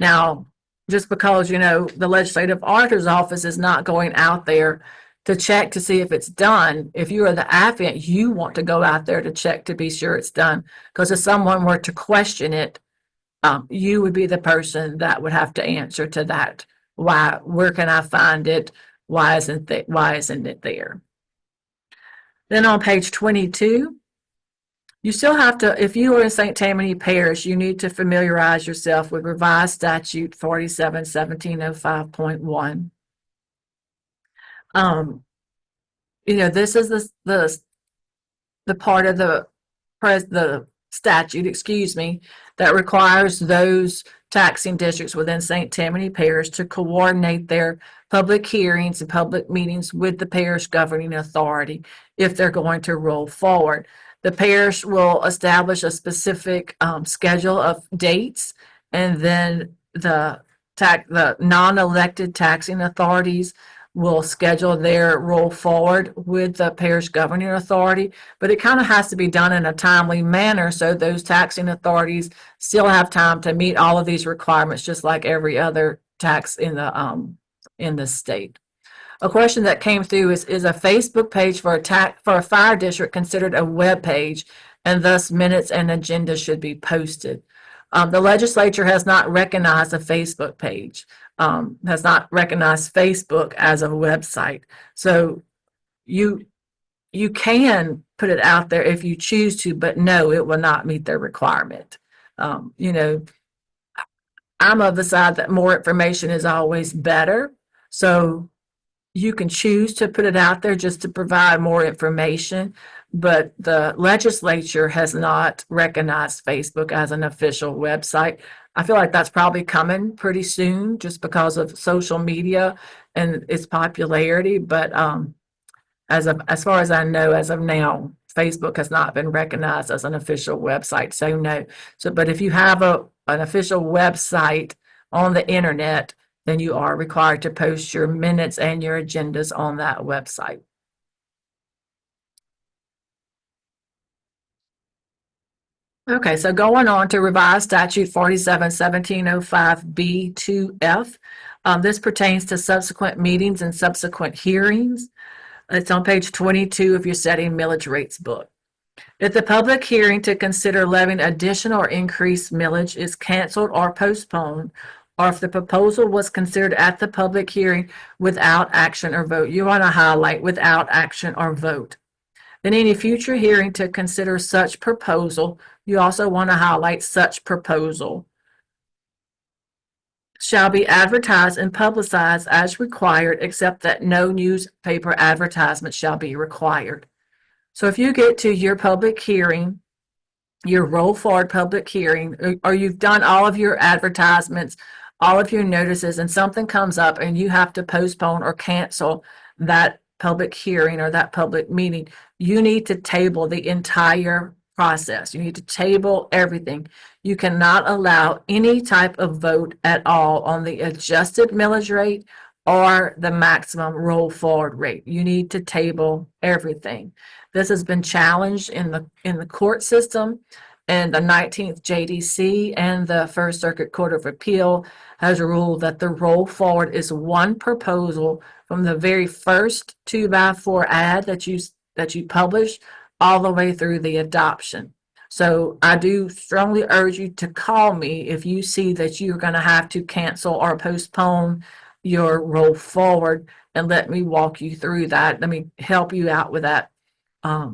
B: Now, just because, the legislative auditor's office is not going out there to check to see if it's done, if you are the affiant, you want to go out there to check to be sure it's done. Because if someone were to question it, you would be the person that would have to answer to that. Where can I find it? Why isn't it there? Then on page 22, you still have to, if you are in St. Tammany Parish, you need to familiarize yourself with revised statute 47-1705.1. This is the part of the statute, that requires those taxing districts within St. Tammany Parish to coordinate their public hearings and public meetings with the parish governing authority if they're going to roll forward. The parish will establish a specific schedule of dates, and then the non-elected taxing authorities will schedule their roll forward with the parish governing authority, but it kind of has to be done in a timely manner so those taxing authorities still have time to meet all of these requirements, just like every other tax in the in the state. A question that came through is a Facebook page for a fire district considered a web page, and thus minutes and agendas should be posted? The legislature has not recognized a Facebook page, has not recognized Facebook as a website. So you can put it out there if you choose to, but no, it will not meet their requirement. You know, I'm of the side that more information is always better. So you can choose to put it out there just to provide more information, but the legislature has not recognized Facebook as an official website. I feel like that's probably coming pretty soon just because of social media and its popularity. But as far as I know, as of now, Facebook has not been recognized as an official website. So no. So, but if you have an official website on the internet, then you are required to post your minutes and your agendas on that website. Okay, so going on to revised statute 47-1705B2F. This pertains to subsequent meetings and subsequent hearings. It's on page 22 of your setting millage rates book. If the public hearing to consider levying additional or increased millage is canceled or postponed, or if the proposal was considered at the public hearing without action or vote, you want to highlight without action or vote. Then any future hearing to consider such proposal, you also want to highlight such proposal shall be advertised and publicized as required, except that no newspaper advertisement shall be required. So if you get to your public hearing, your roll forward public hearing, or you've done all of your advertisements, all of your notices, and something comes up and you have to postpone or cancel that public hearing or that public meeting, you need to table the entire process. You need to table everything. You cannot allow any type of vote at all on the adjusted millage rate or the maximum roll forward rate. You need to table everything. This has been challenged in the court system, and the 19th JDC and the First Circuit Court of Appeal has ruled that the roll forward is one proposal from the very first 2x4 ad that you publish all the way through the adoption. So I do strongly urge you to call me if you see that you're going to have to cancel or postpone your roll forward, and let me walk you through that. Let me help you out with that. I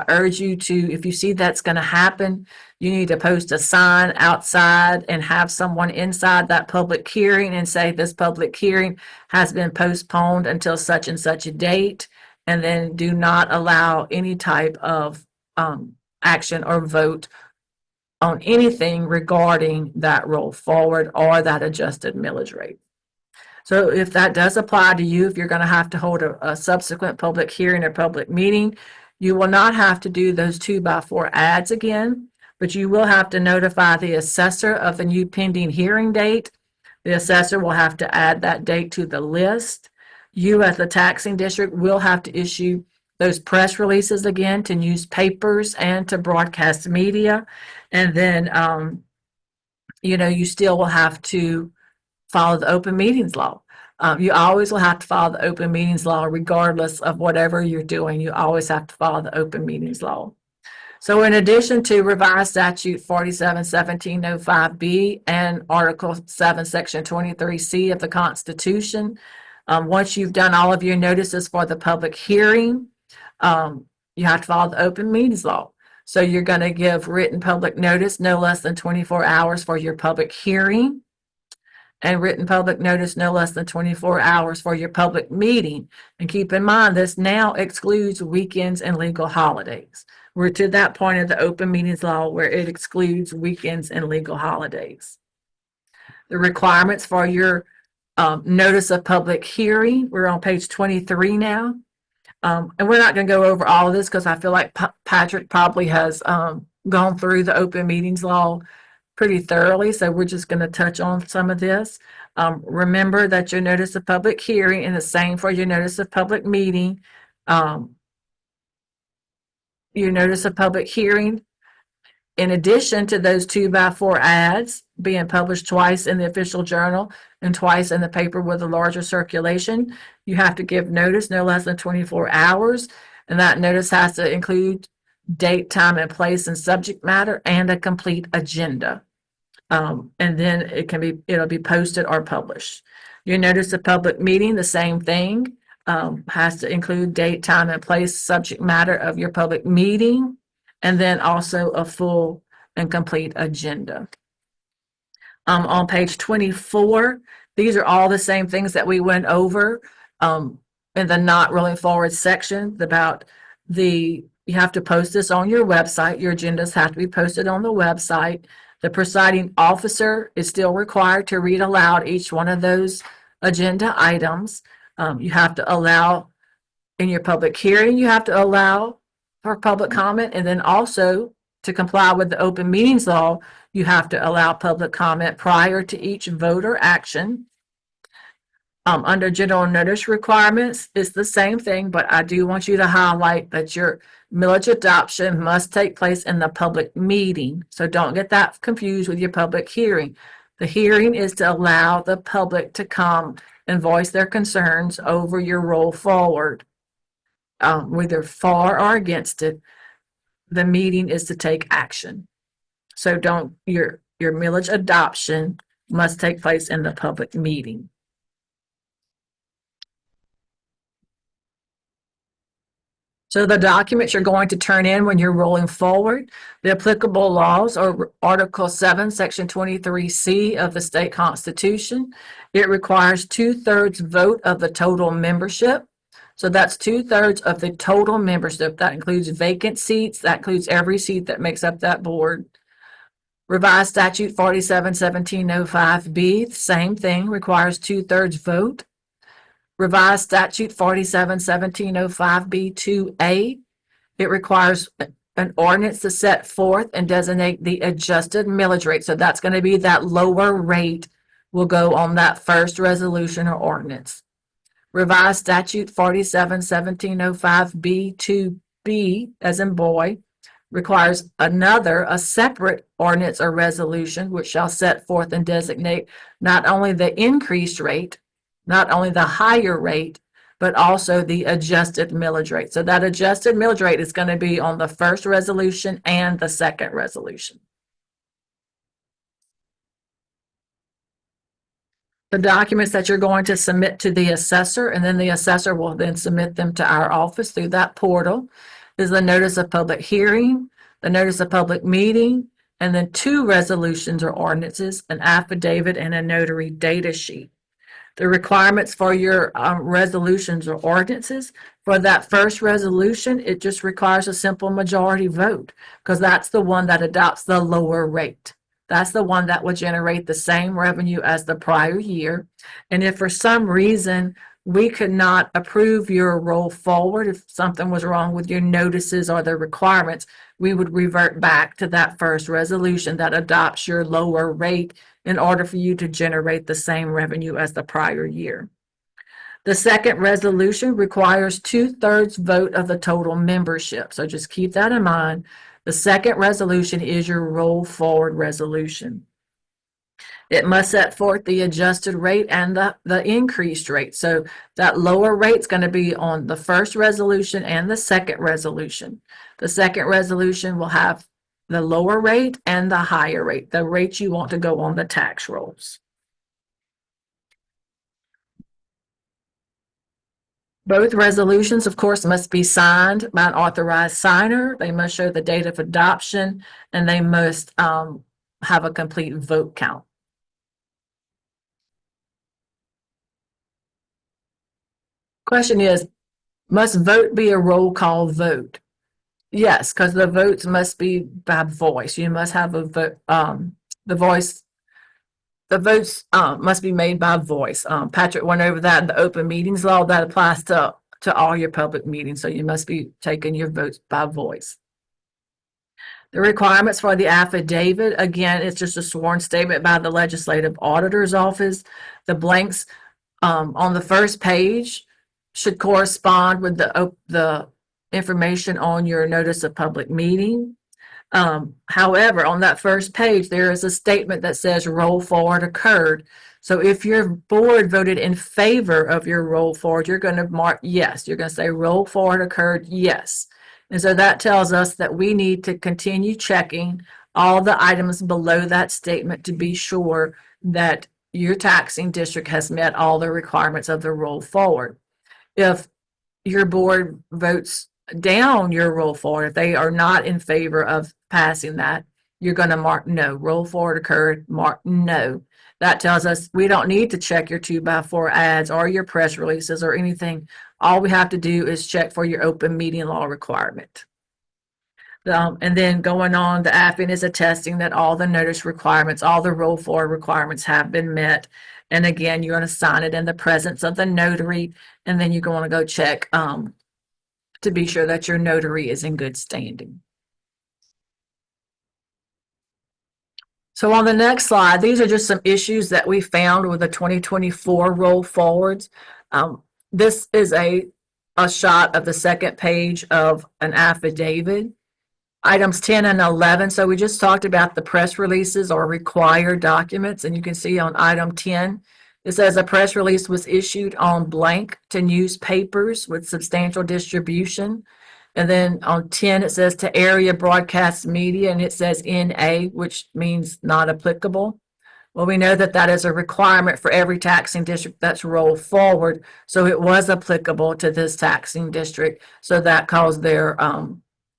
B: urge you to, if you see that's going to happen, you need to post a sign outside and have someone inside that public hearing and say this public hearing has been postponed until such and such a date, and then do not allow any type of action or vote on anything regarding that roll forward or that adjusted millage rate. So if that does apply to you, if you're going to have to hold a subsequent public hearing or public meeting, you will not have to do those 2x4 ads again, but you will have to notify the assessor of the new pending hearing date. The assessor will have to add that date to the list. You, as the taxing district, will have to issue those press releases again to newspapers and to broadcast media. And then, you still will have to follow the open meetings law. You always will have to follow the open meetings law regardless of whatever you're doing. You always have to follow the open meetings law. So in addition to revised statute 47-1705B and Article 7, Section 23C of the Constitution, once you've done all of your notices for the public hearing, you have to follow the open meetings law. So you're going to give written public notice no less than 24 hours for your public hearing, and written public notice no less than 24 hours for your public meeting. And keep in mind, this now excludes weekends and legal holidays. We're to that point of the open meetings law where it excludes weekends and legal holidays. The requirements for your notice of public hearing, we're on page 23 now. And we're not going to go over all of this because I feel like Patrick probably has gone through the open meetings law pretty thoroughly, so we're just going to touch on some of this. Remember that your notice of public hearing, and the same for your notice of public meeting, your notice of public hearing In addition to those 2x4 ads being published twice in the official journal and twice in the paper with a larger circulation, you have to give notice no less than 24 hours. And that notice has to include date, time, and place and subject matter and a complete agenda. And then it'll be posted or published. Your notice of public meeting, the same thing, has to include date, time, and place, subject matter of your public meeting, and then also a full and complete agenda. On page 24, these are all the same things that we went over in the not rolling forward section about you have to post this on your website. Your agendas have to be posted on the website. The presiding officer is still required to read aloud each one of those agenda items. You have to allow, in your public hearing, you have to allow for public comment, and then also to comply with the open meetings law, you have to allow public comment prior to each vote or action. Under general notice requirements, it's the same thing, but I do want you to highlight that your millage adoption must take place in the public meeting. So don't get that confused with your public hearing. The hearing is to allow the public to come and voice their concerns over your roll forward, whether for or against it. The meeting is to take action. So your millage adoption must take place in the public meeting. So the documents you're going to turn in when you're rolling forward, the applicable laws are Article 7, Section 23C of the state constitution. It requires 2/3 vote of the total membership. So that's 2/3 of the total membership. That includes vacant seats. That includes every seat that makes up that board. Revised statute 47-1705B, same thing, requires 2/3 vote. Revised statute 47-1705B2A, it requires an ordinance to set forth and designate the adjusted millage rate. So that's going to be that lower rate will go on that first resolution or ordinance. Revised statute 47-1705B2B, as in boy, requires a separate ordinance or resolution which shall set forth and designate not only the increased rate, not only the higher rate, but also the adjusted millage rate. So that adjusted millage rate is going to be on the first resolution and the second resolution. The documents that you're going to submit to the assessor, and then the assessor will then submit them to our office through that portal, is the notice of public hearing, the notice of public meeting, and then 2 resolutions or ordinances, an affidavit and a notary data sheet. The requirements for your resolutions or ordinances, for that first resolution, it just requires a simple majority vote because that's the one that adopts the lower rate. That's the one that will generate the same revenue as the prior year. And if for some reason we could not approve your roll forward, if something was wrong with your notices or the requirements, we would revert back to that first resolution that adopts your lower rate in order for you to generate the same revenue as the prior year. The second resolution requires 2/3 vote of the total membership. So just keep that in mind. The second resolution is your roll forward resolution. It must set forth the adjusted rate and the increased rate. So that lower rate is going to be on the first resolution and the second resolution. The second resolution will have the lower rate and the higher rate, the rate you want to go on the tax rolls. Both resolutions, of course, must be signed by an authorized signer. They must show the date of adoption, and they must have a complete vote count. Question is, must vote be a roll call vote? Yes, because the votes must be by voice. You must have a vote. The votes must be made by voice. Patrick went over that in the open meetings law. That applies to all your public meetings. So you must be taking your votes by voice. The requirements for the affidavit, again, it's just a sworn statement by the legislative auditor's office. The blanks on the first page should correspond with the information on your notice of public meeting. However, on that first page, there is a statement that says roll forward occurred. So if your board voted in favor of your roll forward, you're going to mark yes. You're going to say roll forward occurred, yes. And so that tells us that we need to continue checking all the items below that statement to be sure that your taxing district has met all the requirements of the roll forward. If your board votes down your roll forward, if they are not in favor of passing that, you're going to mark no. Roll forward occurred, mark no. That tells us we don't need to check your 2x4 ads or your press releases or anything. All we have to do is check for your open meeting law requirement. And then going on, the AFIN is attesting that all the notice requirements, all the roll forward requirements have been met. And again, you're going to sign it in the presence of the notary, and then you're going to go check to be sure that your notary is in good standing. So on the next slide, these are just some issues that we found with the 2024 roll forwards. This is a shot of the second page of an affidavit. Items 10 and 11. So we just talked about the press releases or required documents, and you can see on item 10, it says a press release was issued on blank to newspapers with substantial distribution. And then on 10, it says to area broadcast media, and it says NA, which means not applicable. Well, we know that that is a requirement for every taxing district that's rolled forward. So it was applicable to this taxing district. So that caused their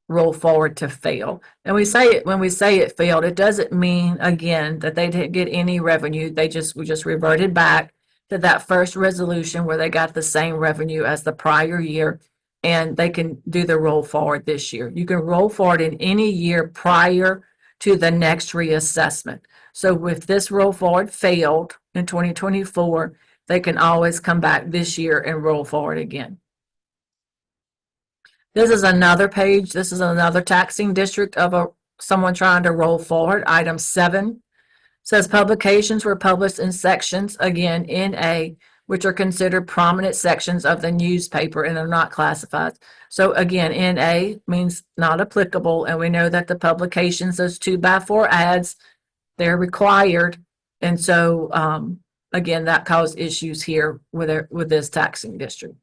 B: roll forward to fail. And we say it when we say it failed, it doesn't mean again that they didn't get any revenue. We just reverted back to that first resolution where they got the same revenue as the prior year, and they can do the roll forward this year. You can roll forward in any year prior to the next reassessment. So if this roll forward failed in 2024, they can always come back this year and roll forward again. This is another page. This is another taxing district of someone trying to roll forward. Item 7 says publications were published in sections, again, NA, which are considered prominent sections of the newspaper and are not classified. So again, NA means not applicable, and we know that the publications, those 2x4 ads, they're required. And so, again, that caused issues here with this taxing district.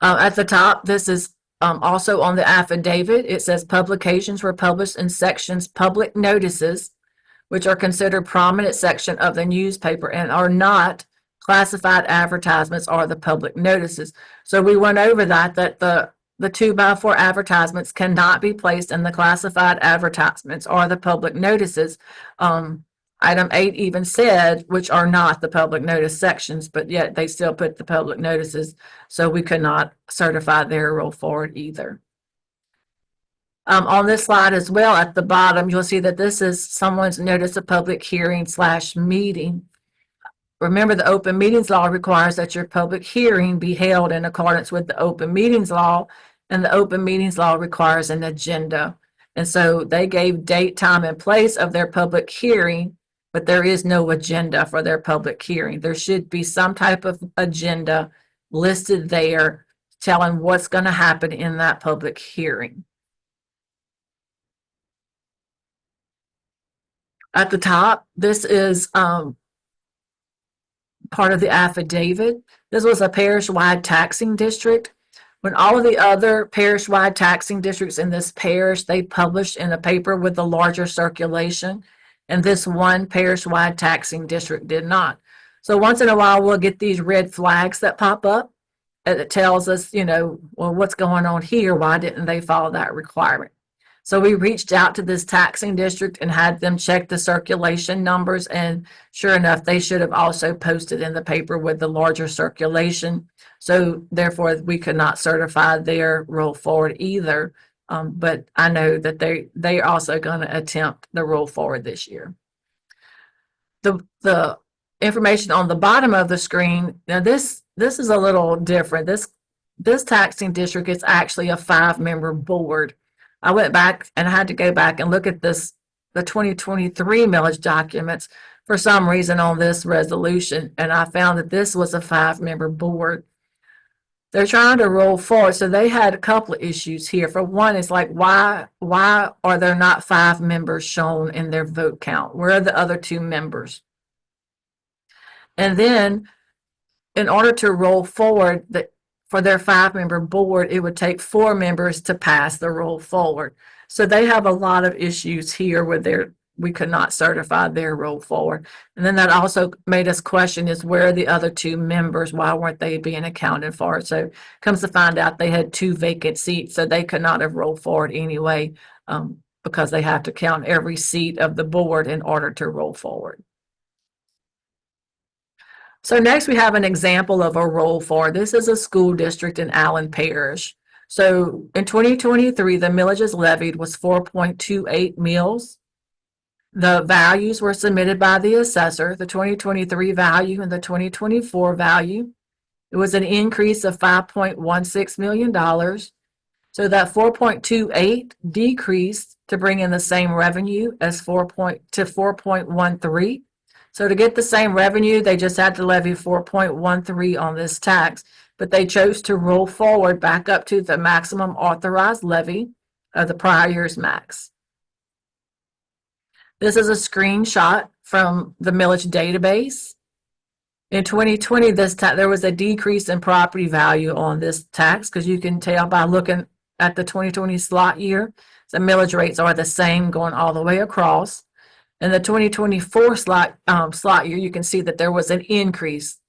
B: At the top, this is also on the affidavit. It says publications were published in sections public notices, which are considered prominent section of the newspaper and are not classified advertisements or the public notices. So we went over that the 2x4 advertisements cannot be placed in the classified advertisements or the public notices. Item 8 even said, which are not the public notice sections, but yet they still put the public notices. So we could not certify their roll forward either. On this slide as well, at the bottom, you'll see that this is someone's notice of public hearing / meeting. Remember, the open meetings law requires that your public hearing be held in accordance with the open meetings law, and the open meetings law requires an agenda. And so they gave date, time, and place of their public hearing, but there is no agenda for their public hearing. There should be some type of agenda listed there telling what's going to happen in that public hearing. At the top, this is part of the affidavit. This was a parish-wide taxing district. When all of the other parish-wide taxing districts in this parish, they published in a paper with the larger circulation, and this one parish-wide taxing district did not. So once in a while, we'll get these red flags that pop up, and it tells us, well, what's going on here? Why didn't they follow that requirement? So we reached out to this taxing district and had them check the circulation numbers, and sure enough, they should have also posted in the paper with the larger circulation. So therefore, we could not certify their roll forward either. But I know that they are also going to attempt the roll forward this year. The information on the bottom of the screen, now this is a little different. This taxing district is actually a 5-member board. I went back and I had to go back and look at the 2023 millage documents for some reason on this resolution, and I found that this was a 5-member board. they're trying to roll forward. So they had a couple of issues here. For one, it's like, why are there not 5 members shown in their vote count? Where are the other 2 members? And then in order to roll forward for their 5-member board, it would take 4 members to pass the roll forward. So they have a lot of issues here where we could not certify their roll forward. And then that also made us question is where are the other 2 members? Why weren't they being accounted for? So comes to find out they had 2 vacant seats, so they could not have rolled forward anyway, because they have to count every seat of the board in order to roll forward. So next we have an example of a roll forward. This is a school district in Allen Parish. So in 2023, the millages levied was 4.28 mills. The values were submitted by the assessor, the 2023 value and the 2024 value. It was an increase of $5.16 million. So that 4.28 decreased to bring in the same revenue as 4.13. So to get the same revenue, they just had to levy 4.13 on this tax, but they chose to roll forward back up to the maximum authorized levy of the prior year's max. This is a screenshot from the millage database. In 2020, there was a decrease in property value on this tax because you can tell by looking at the 2020 slot year, the millage rates are the same going all the way across. In the 2024 slot year, you can see that there was an increase.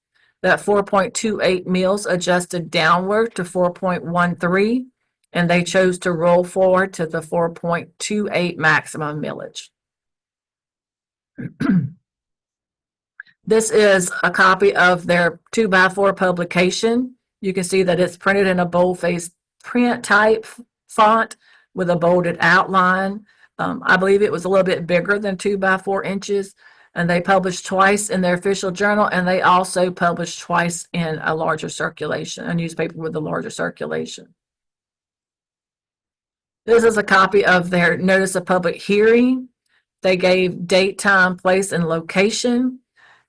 B: That 4.28 mills adjusted downward to 4.13, and they chose to roll forward to the 4.28 maximum millage. This is a copy of their 2x4 publication. You can see that it's printed in a boldface print type font with a bolded outline. I believe it was a little bit bigger than 2x4 inches, and they published twice in their official journal, and they also published twice in a larger circulation, a newspaper with a larger circulation. This is a copy of their notice of public hearing. They gave date, time, place, and location.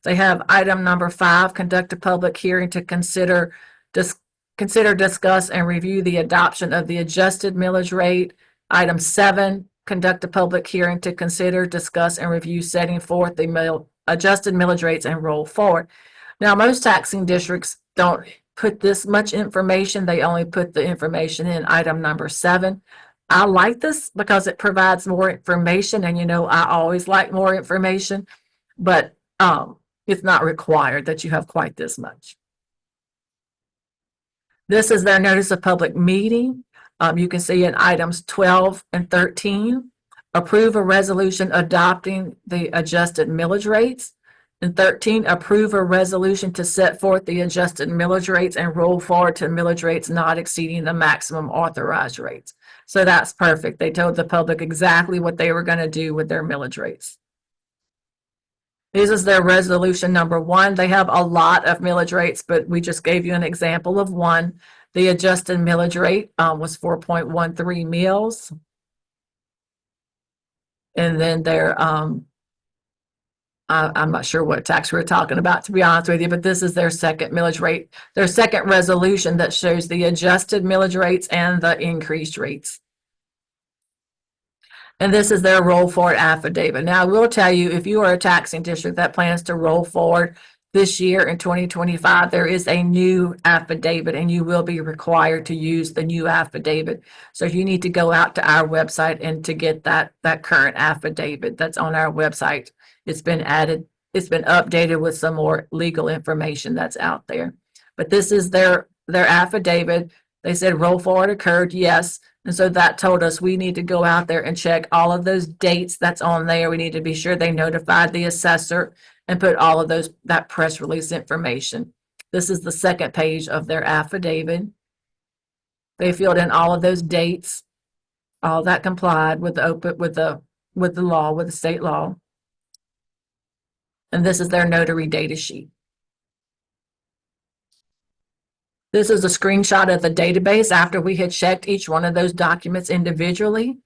B: They have item number 5, conduct a public hearing to consider, discuss, and review the adoption of the adjusted millage rate. Item 7, conduct a public hearing to consider, discuss, and review setting forth the adjusted millage rates and roll forward. Now, most taxing districts don't put this much information. They only put the information in item number 7. I like this because it provides more information, and I always like more information, but it's not required that you have quite this much. This is their notice of public meeting. You can see in items 12 and 13, approve a resolution adopting the adjusted millage rates. And 13, approve a resolution to set forth the adjusted millage rates and roll forward to millage rates not exceeding the maximum authorized rates. So that's perfect. They told the public exactly what they were going to do with their millage rates. This is their resolution number 1. They have a lot of millage rates, but we just gave you an example of one. The adjusted millage rate was 4.13 mills. And then their, I'm not sure what tax we're talking about, to be honest with you, but this is their second millage rate, their second resolution that shows the adjusted millage rates and the increased rates. And this is their roll forward affidavit. Now, I will tell you, if you are a taxing district that plans to roll forward this year in 2025, there is a new affidavit, and you will be required to use the new affidavit. So you need to go out to our website and to get that current affidavit that's on our website. It's been added, it's been updated with some more legal information that's out there. But this is their affidavit. They said roll forward occurred, yes. And so that told us we need to go out there and check all of those dates that's on there. We need to be sure they notified the assessor and put all of that press release information. This is the second page of their affidavit. They filled in all of those dates, all that complied with the law, with the state law. And this is their notary data sheet. This is a screenshot of the database after we had checked each one of those documents individually.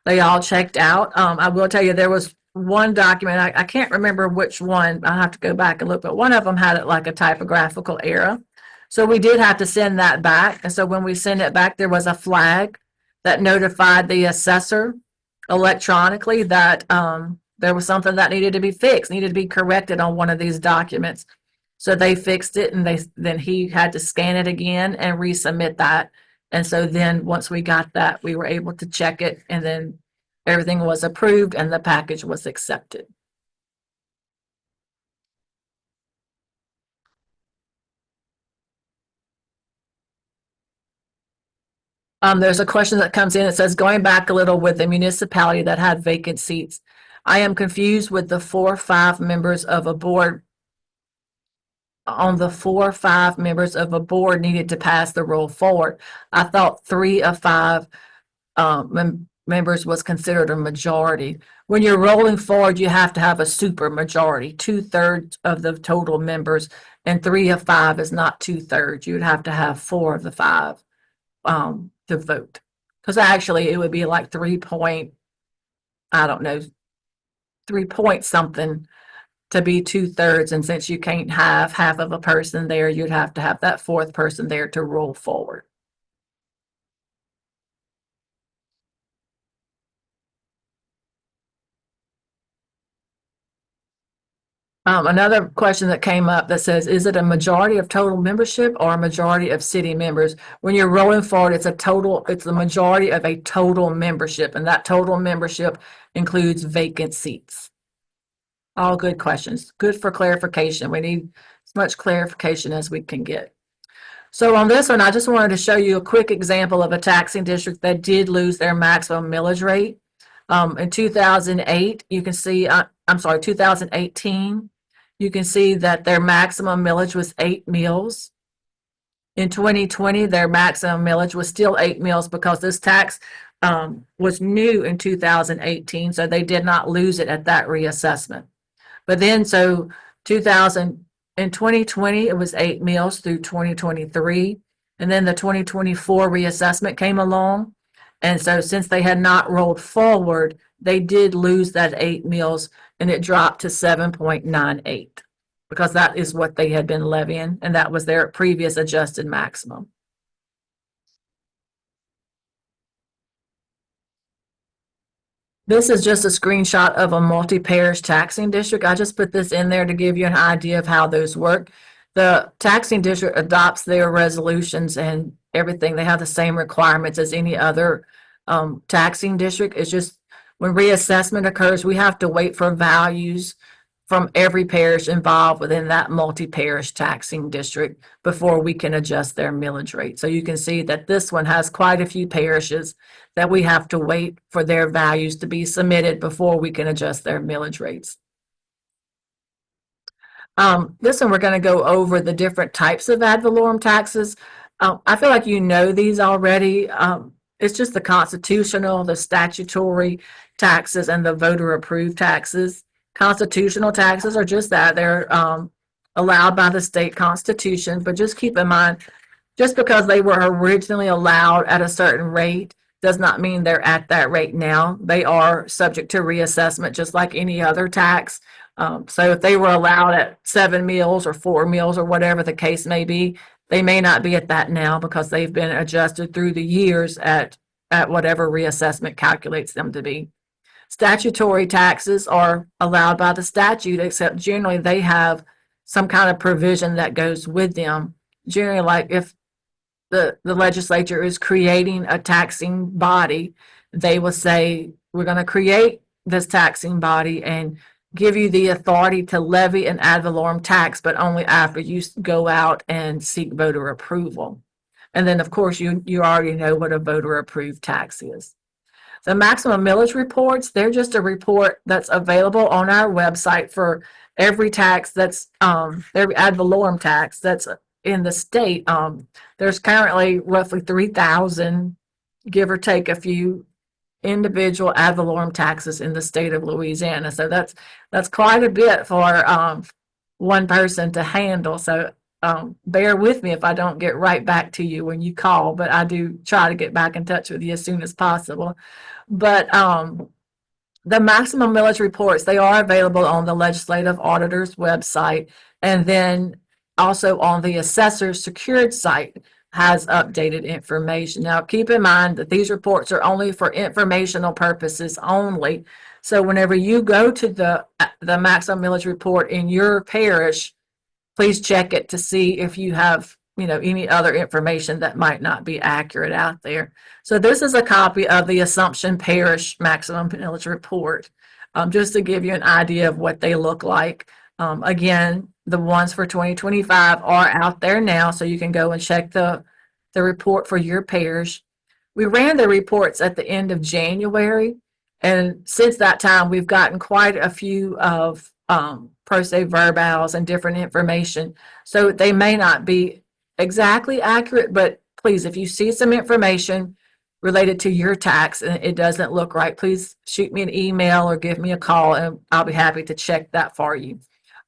B: They all checked out. I will tell you, there was one document, I can't remember which one, I'll have to go back and look, but one of them had it like a typographical error. So we did have to send that back. And so when we sent it back, there was a flag that notified the assessor electronically that there was something that needed to be fixed, needed to be corrected on one of these documents. So they fixed it, and then he had to scan it again and resubmit that. And so then once we got that, we were able to check it, and then everything was approved and the package was accepted. There's a question that comes in. It says, going back a little with the municipality that had vacant seats, I am confused with the 4 or 5 members of a board. On the 4 or 5 members of a board needed to pass the roll forward. I thought 3 of 5 members was considered a majority. When you're rolling forward, you have to have a super majority, 2/3 of the total members, and 3 of 5 is not 2/3. You would have to have 4 of the 5 to vote. Because actually it would be like 3 point, I don't know, 3 point something to be 2/3. And since you can't have half of a person there, you'd have to have that 4th person there to roll forward. Another question that came up that says, is it a majority of total membership or a majority of city members? When you're rolling forward, it's the majority of a total membership, and that total membership includes vacant seats. All good questions. Good for clarification. We need as much clarification as we can get. So on this one, I just wanted to show you a quick example of a taxing district that did lose their maximum millage rate. In 2008, you can see, 2018, you can see that their maximum millage was 8 mills. In 2020, their maximum millage was still 8 mills because this tax was new in 2018, so they did not lose it at that reassessment. But then, so in 2020, it was 8 mills through 2023, and then the 2024 reassessment came along. And so since they had not rolled forward, they did lose that 8 mills, and it dropped to 7.98 because that is what they had been levying, and that was their previous adjusted maximum. This is just a screenshot of a multi-parish taxing district. I just put this in there to give you an idea of how those work. The taxing district adopts their resolutions and everything. They have the same requirements as any other taxing district. It's just when reassessment occurs, we have to wait for values from every parish involved within that multi-parish taxing district before we can adjust their millage rate. So you can see that this one has quite a few parishes that we have to wait for their values to be submitted before we can adjust their millage rates. This one, we're going to go over the different types of ad valorem taxes. I feel like you know these already. It's just the constitutional, the statutory taxes, and the voter approved taxes. Constitutional taxes are just that. They're allowed by the state constitution, but just keep in mind, just because they were originally allowed at a certain rate does not mean they're at that rate now. They are subject to reassessment just like any other tax. So if they were allowed at 7 mills or 4 mills or whatever the case may be, they may not be at that now because they've been adjusted through the years at whatever reassessment calculates them to be. Statutory taxes are allowed by the statute, except generally they have some kind of provision that goes with them. Generally, like if the legislature is creating a taxing body, they will say, we're going to create this taxing body and give you the authority to levy an ad valorem tax, but only after you go out and seek voter approval. And then, of course, you already know what a voter approved tax is. The maximum millage reports, they're just a report that's available on our website for every tax that's every ad valorem tax that's in the state. There's currently roughly 3,000, give or take a few, individual ad valorem taxes in the state of Louisiana. So that's quite a bit for one person to handle. So bear with me if I don't get right back to you when you call, but I do try to get back in touch with you as soon as possible. But the maximum millage reports, they are available on the legislative auditor's website. And then also on the assessor's secured site has updated information. Now, keep in mind that these reports are only for informational purposes only. So whenever you go to the maximum millage report in your parish, please check it to see if you have, any other information that might not be accurate out there. So this is a copy of the Assumption Parish Maximum Millage Report, just to give you an idea of what they look like. Again, the ones for 2025 are out there now, so you can go and check the report for your parish. We ran the reports at the end of January, and since that time, we've gotten quite a few of pro se verbals and different information. So they may not be exactly accurate, but please, if you see some information related to your tax and it doesn't look right, please shoot me an email or give me a call, and I'll be happy to check that for you.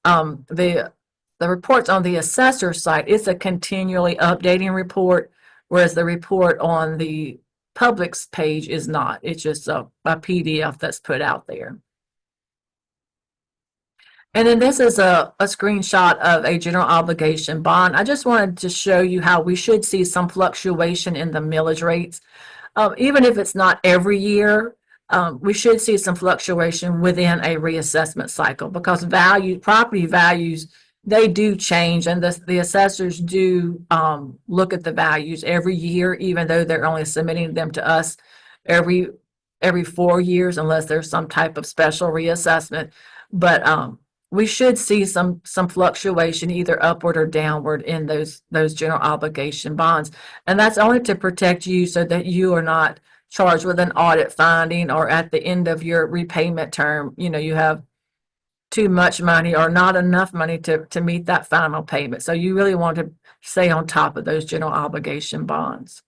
B: The reports on the assessor site, it's a continually updating report, whereas the report on the public's page is not. It's just a PDF that's put out there. And then this is a screenshot of a general obligation bond. I just wanted to show you how we should see some fluctuation in the millage rates. Even if it's not every year, we should see some fluctuation within a reassessment cycle, because property values, they do change, and the assessors do look at the values every year, even though they're only submitting them to us every 4 years, unless there's some type of special reassessment. But we should see some fluctuation, either upward or downward, in those general obligation bonds. And that's only to protect you, so that you are not charged with an audit finding, or at the end of your repayment term, you have too much money or not enough money to meet that final payment. So you really want to stay on top of those general obligation bonds.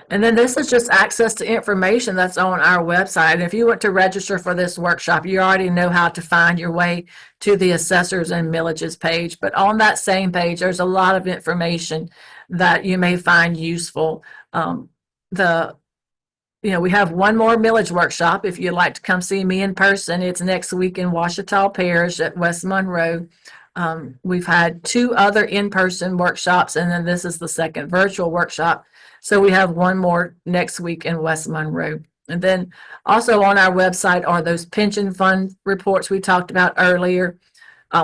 B: And then this is just access to information that's on our website. And if you want to register for this workshop, you already know how to find your way to the assessors and millages page. But on that same page, there's a lot of information that you may find useful. We have one more millage workshop. If you'd like to come see me in person, it's next week in Ouachita Parish at West Monroe. We've had 2 other in-person workshops, and then this is the second virtual workshop. So we have one more next week in West Monroe. And then also on our website are those pension fund reports we talked about earlier.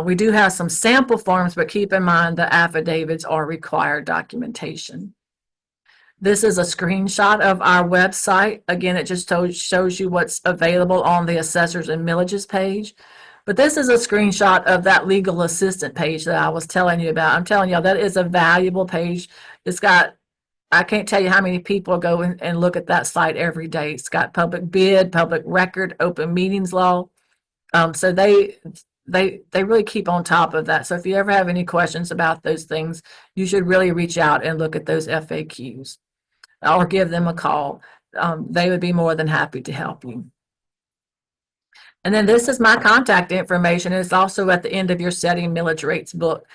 B: We do have some sample forms, but keep in mind the affidavits are required documentation. This is a screenshot of our website. Again, it just shows you what's available on the assessors and millages page. But this is a screenshot of that legal assistant page that I was telling you about. I'm telling you, that is a valuable page. It's got, I can't tell you how many people go and look at that site every day. It's got public bid, public record, open meetings law. So they really keep on top of that. So if you ever have any questions about those things, you should really reach out and look at those FAQs or give them a call. They would be more than happy to help you. And then this is my contact information. It's also at the end of your Setting Millage Rates book.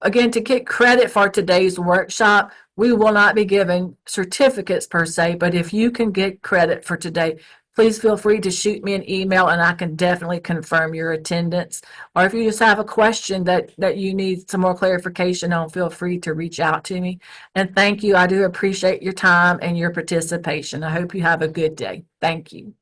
B: Again, to get credit for today's workshop, we will not be giving certificates per se, but if you can get credit for today, please feel free to shoot me an email and I can definitely confirm your attendance. Or if you just have a question that you need some more clarification on, feel free to reach out to me. And thank you. I do appreciate your time and your participation. I hope you have a good day. Thank you.